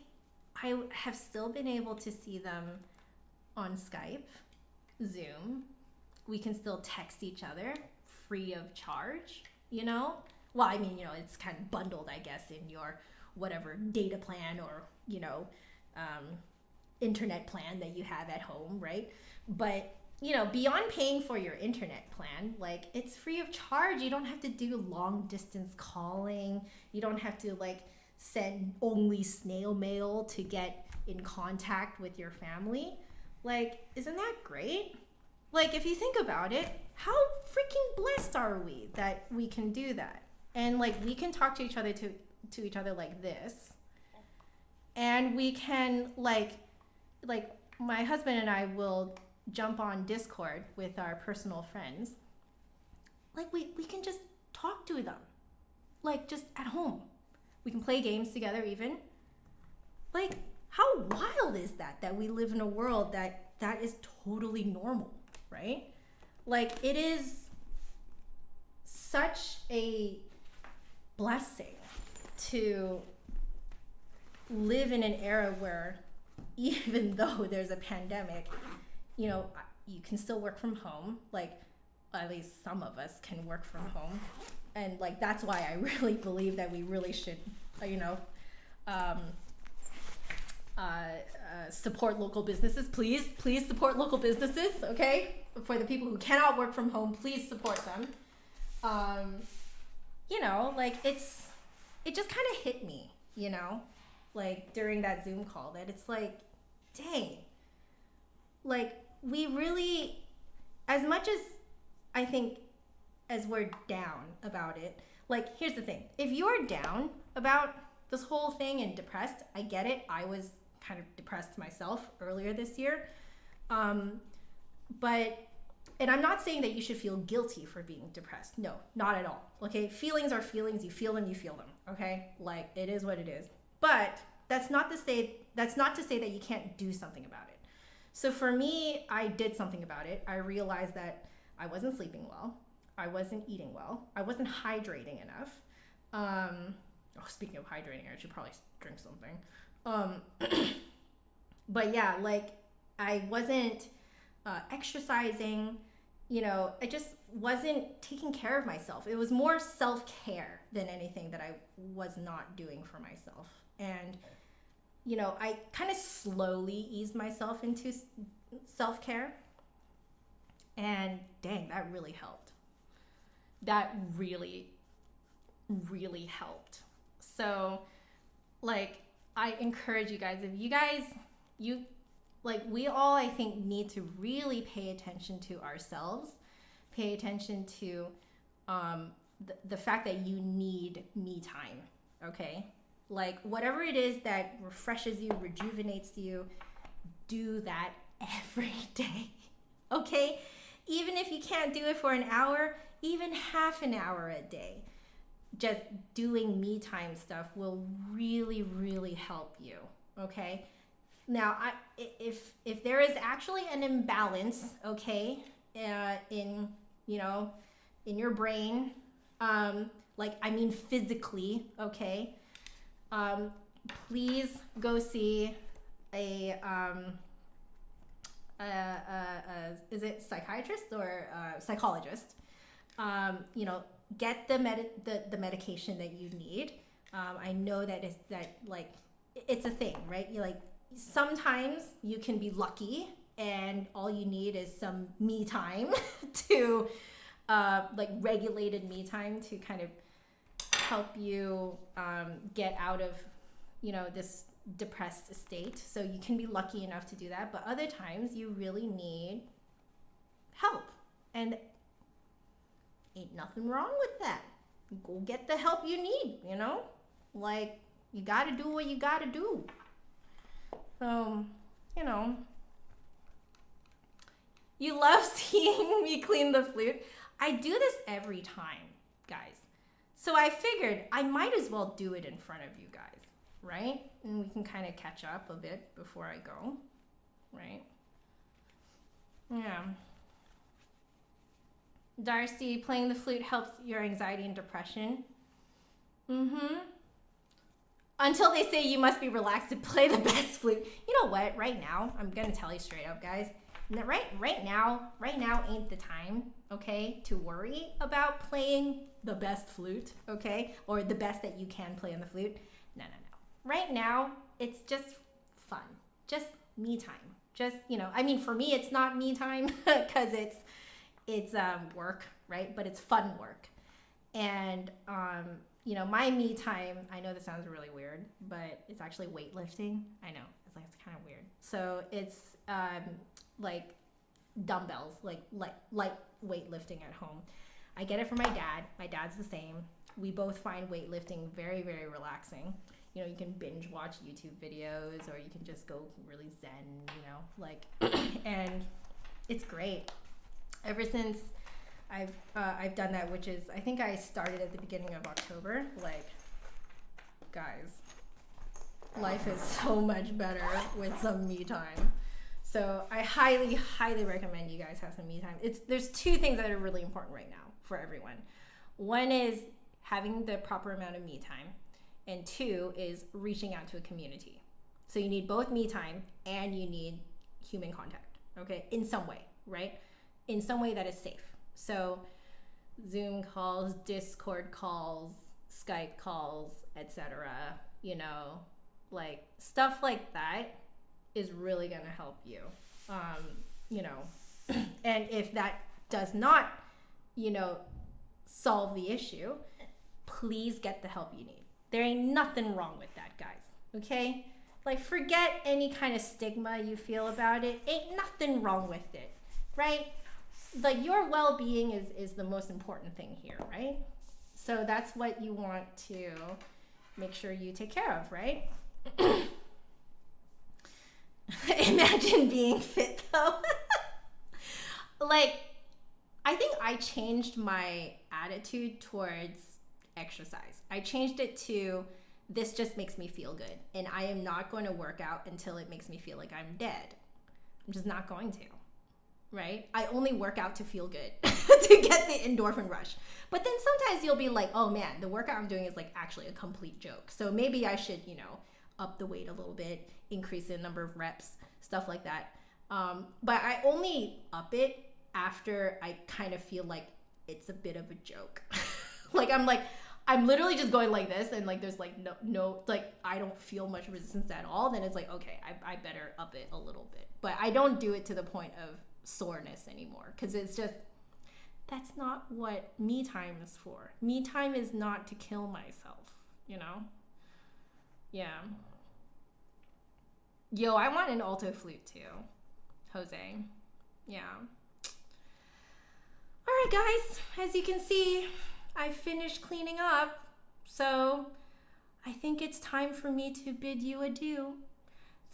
I have still been able to see them on Skype, Zoom. We can still text each other free of charge, you know? Well, I mean, you know, it's kind of bundled, I guess, in your whatever data plan or, you know, internet plan that you have at home, right? But you know, beyond paying for your internet plan, like it's free of charge. You don't have to do long distance calling. You don't have to like send only snail mail to get in contact with your family. Like, isn't that great? Like, if you think about it, how freaking blessed are we that we can do that? And like, we can talk to each other to each other like this. And we can like my husband and I will jump on Discord with our personal friends. Like we can just talk to them, like just at home. We can play games together even. Like, how wild is that we live in a world that is totally normal, right? Like, it is such a blessing to live in an era where even though there's a pandemic, you know, you can still work from home. Like, at least some of us can work from home. And like, that's why I really believe that we really should, you know, support local businesses. Please support local businesses, okay? For the people who cannot work from home, please support them. You know, like, it just kind of hit me, you know, like during that Zoom call, that it's like, dang, like, we really, as much as I think as we're down about it, like, here's the thing. If you're down about this whole thing and depressed, I get it. I was kind of depressed myself earlier this year. But, and I'm not saying that you should feel guilty for being depressed. No, not at all. Okay. Feelings are feelings. You feel them, okay? Like, it is what it is. But that's not to say that you can't do something about it. So for me, I did something about it. I realized that I wasn't sleeping well. I wasn't eating well. I wasn't hydrating enough. Speaking of hydrating, I should probably drink something. But yeah, like, I wasn't exercising, you know, I just wasn't taking care of myself. It was more self-care than anything that I was not doing for myself. And, you know, I kind of slowly eased myself into self-care. And dang, that really helped. That really, really helped. So, like, I encourage you guys, if you guys, we all, I think, need to really pay attention to ourselves, pay attention to the fact that you need me time, okay? Like, whatever it is that refreshes you, rejuvenates you, do that every day, okay? Even if you can't do it for an hour, even half an hour a day, just doing me time stuff will really, really help you, okay? Now, if there is actually an imbalance, okay, in your brain, physically, okay, please go see a is it psychiatrist or psychologist? Get the medication that you need. I know that it's a thing, right? Sometimes you can be lucky and all you need is some me time to regulated me time to kind of help you get out of this depressed state. So you can be lucky enough to do that, but other times you really need help, and ain't nothing wrong with that. Go get the help you need, you gotta do what you gotta do. So, you love seeing me clean the flute. I do this every time, guys. So I figured I might as well do it in front of you guys, right? And we can kind of catch up a bit before I go, right? Yeah. Darcy, playing the flute helps your anxiety and depression. Until they say you must be relaxed to play the best flute. You know what? Right now, I'm gonna tell you straight up, guys. Right now ain't the time, okay, to worry about playing the best flute, okay, or the best that you can play on the flute. No. Right now, it's just fun, just me time. Just for me, it's not me time because it's work, right? But it's fun work, and my me time, I know this sounds really weird, but it's actually weightlifting. I know, it's kind of weird. So it's like dumbbells, like light weightlifting at home. I get it from my dad. My dad's the same. We both find weightlifting very, very relaxing. You can binge watch YouTube videos, or you can just go really zen, and it's great. Ever since I've done that, which is, I think I started at the beginning of October. Like, guys, life is so much better with some me time. So I highly, highly recommend you guys have some me time. There's two things that are really important right now for everyone. One is having the proper amount of me time, and two is reaching out to a community. So you need both me time and you need human contact, okay? In some way, right? In some way that is safe. So Zoom calls, Discord calls, Skype calls, etc. You know, like stuff like that is really gonna help you. You know, and if that does not, you know, solve the issue, please get the help you need. There ain't nothing wrong with that, guys. Okay? Like, forget any kind of stigma you feel about it. Ain't nothing wrong with it, right? Like, your well-being is the most important thing here, right? So that's what you want to make sure you take care of, right? Imagine being fit, though. Like, I think I changed my attitude towards exercise. I changed it to, this just makes me feel good, and I am not going to work out until it makes me feel like I'm dead. I'm just not going to. Right? I only work out to feel good, to get the endorphin rush. But then sometimes you'll be like, oh man, the workout I'm doing is like actually a complete joke. So maybe I should, you know, up the weight a little bit, increase the number of reps, stuff like that. But I only up it after I kind of feel like it's a bit of a joke. Like I'm literally just going like this, and like there's like no like I don't feel much resistance at all. Then it's like, okay, I better up it a little bit. But I don't do it to the point of soreness anymore, because it's just, that's not what me time is for. Me time is not to kill myself, you know? Yeah. Yo, I want an alto flute too, Jose. Yeah. All right, guys, as you can see, I've finished cleaning up, so I think it's time for me to bid you adieu.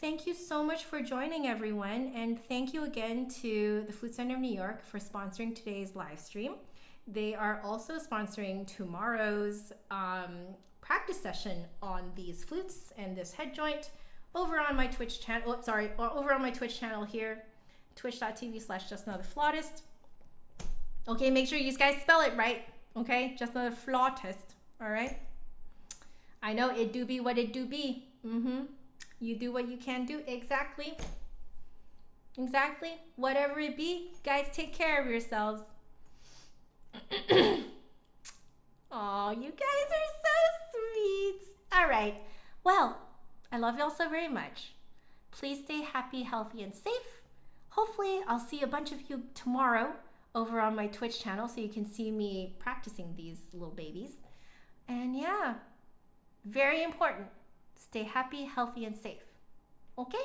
Thank you so much for joining, everyone, and thank you again to the Flute Center of New York for sponsoring today's live stream. They are also sponsoring tomorrow's practice session on these flutes and this head joint over on my Twitch channel. Over on my Twitch channel here, twitch.tv/justanotherflautist. Okay, make sure you guys spell it right. Okay, just another flautist. All right. I know it do be what it do be. You do what you can do. Exactly. Whatever it be, guys, take care of yourselves. Oh, you guys are so sweet. All right. Well, I love y'all so very much. Please stay happy, healthy, and safe. Hopefully, I'll see a bunch of you tomorrow over on my Twitch channel so you can see me practicing these little babies. And yeah, very important. Stay happy, healthy, and safe. Okay?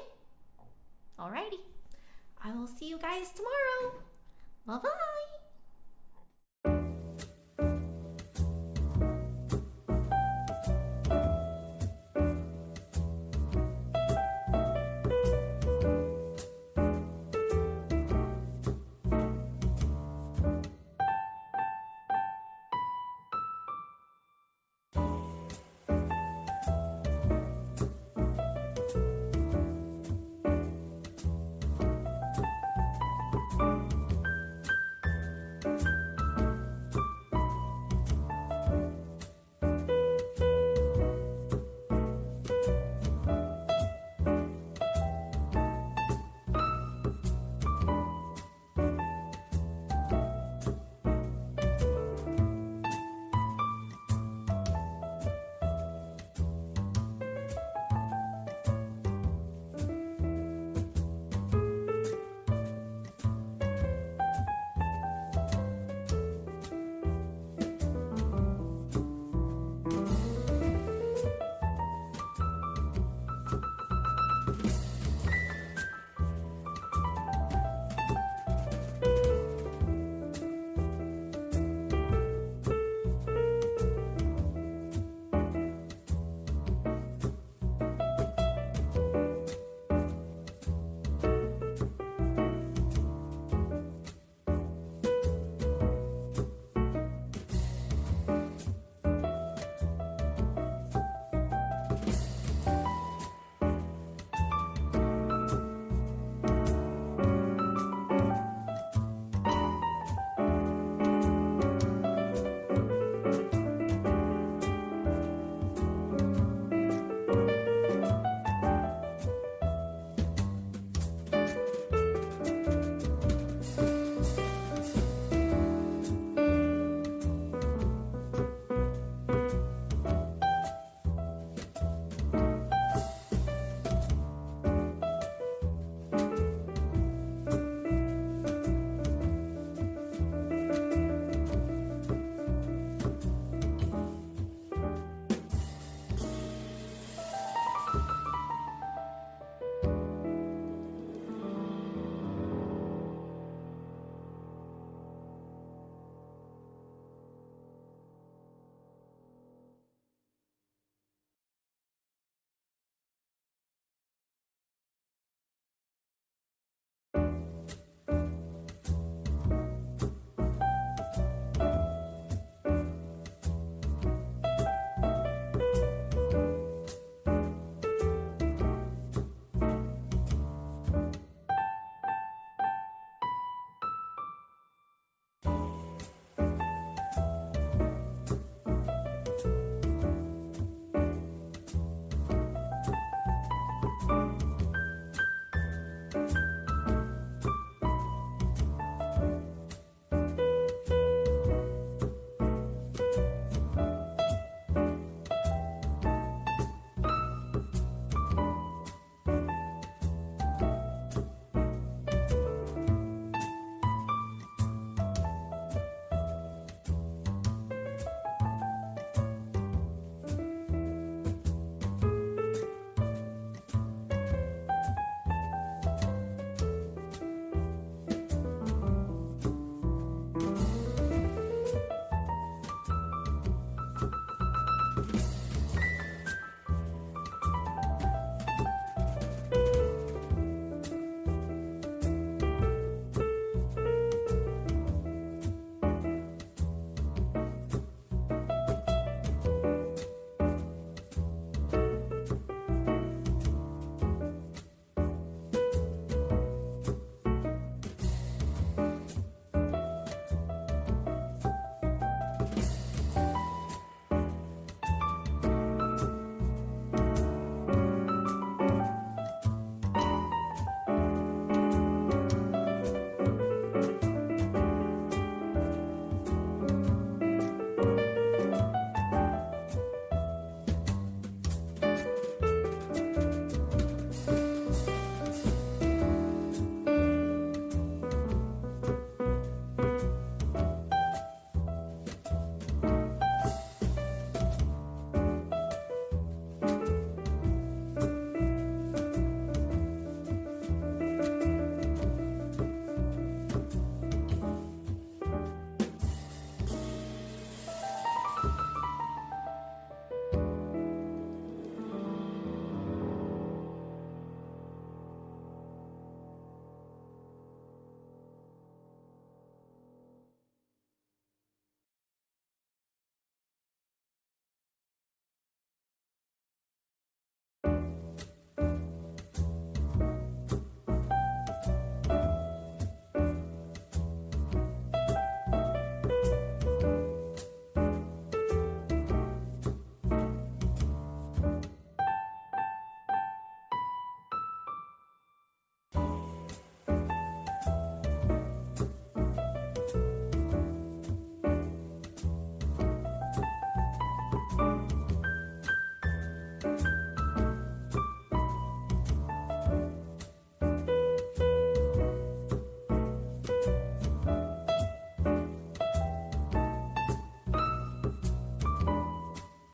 Alrighty. I will see you guys tomorrow. Bye-bye.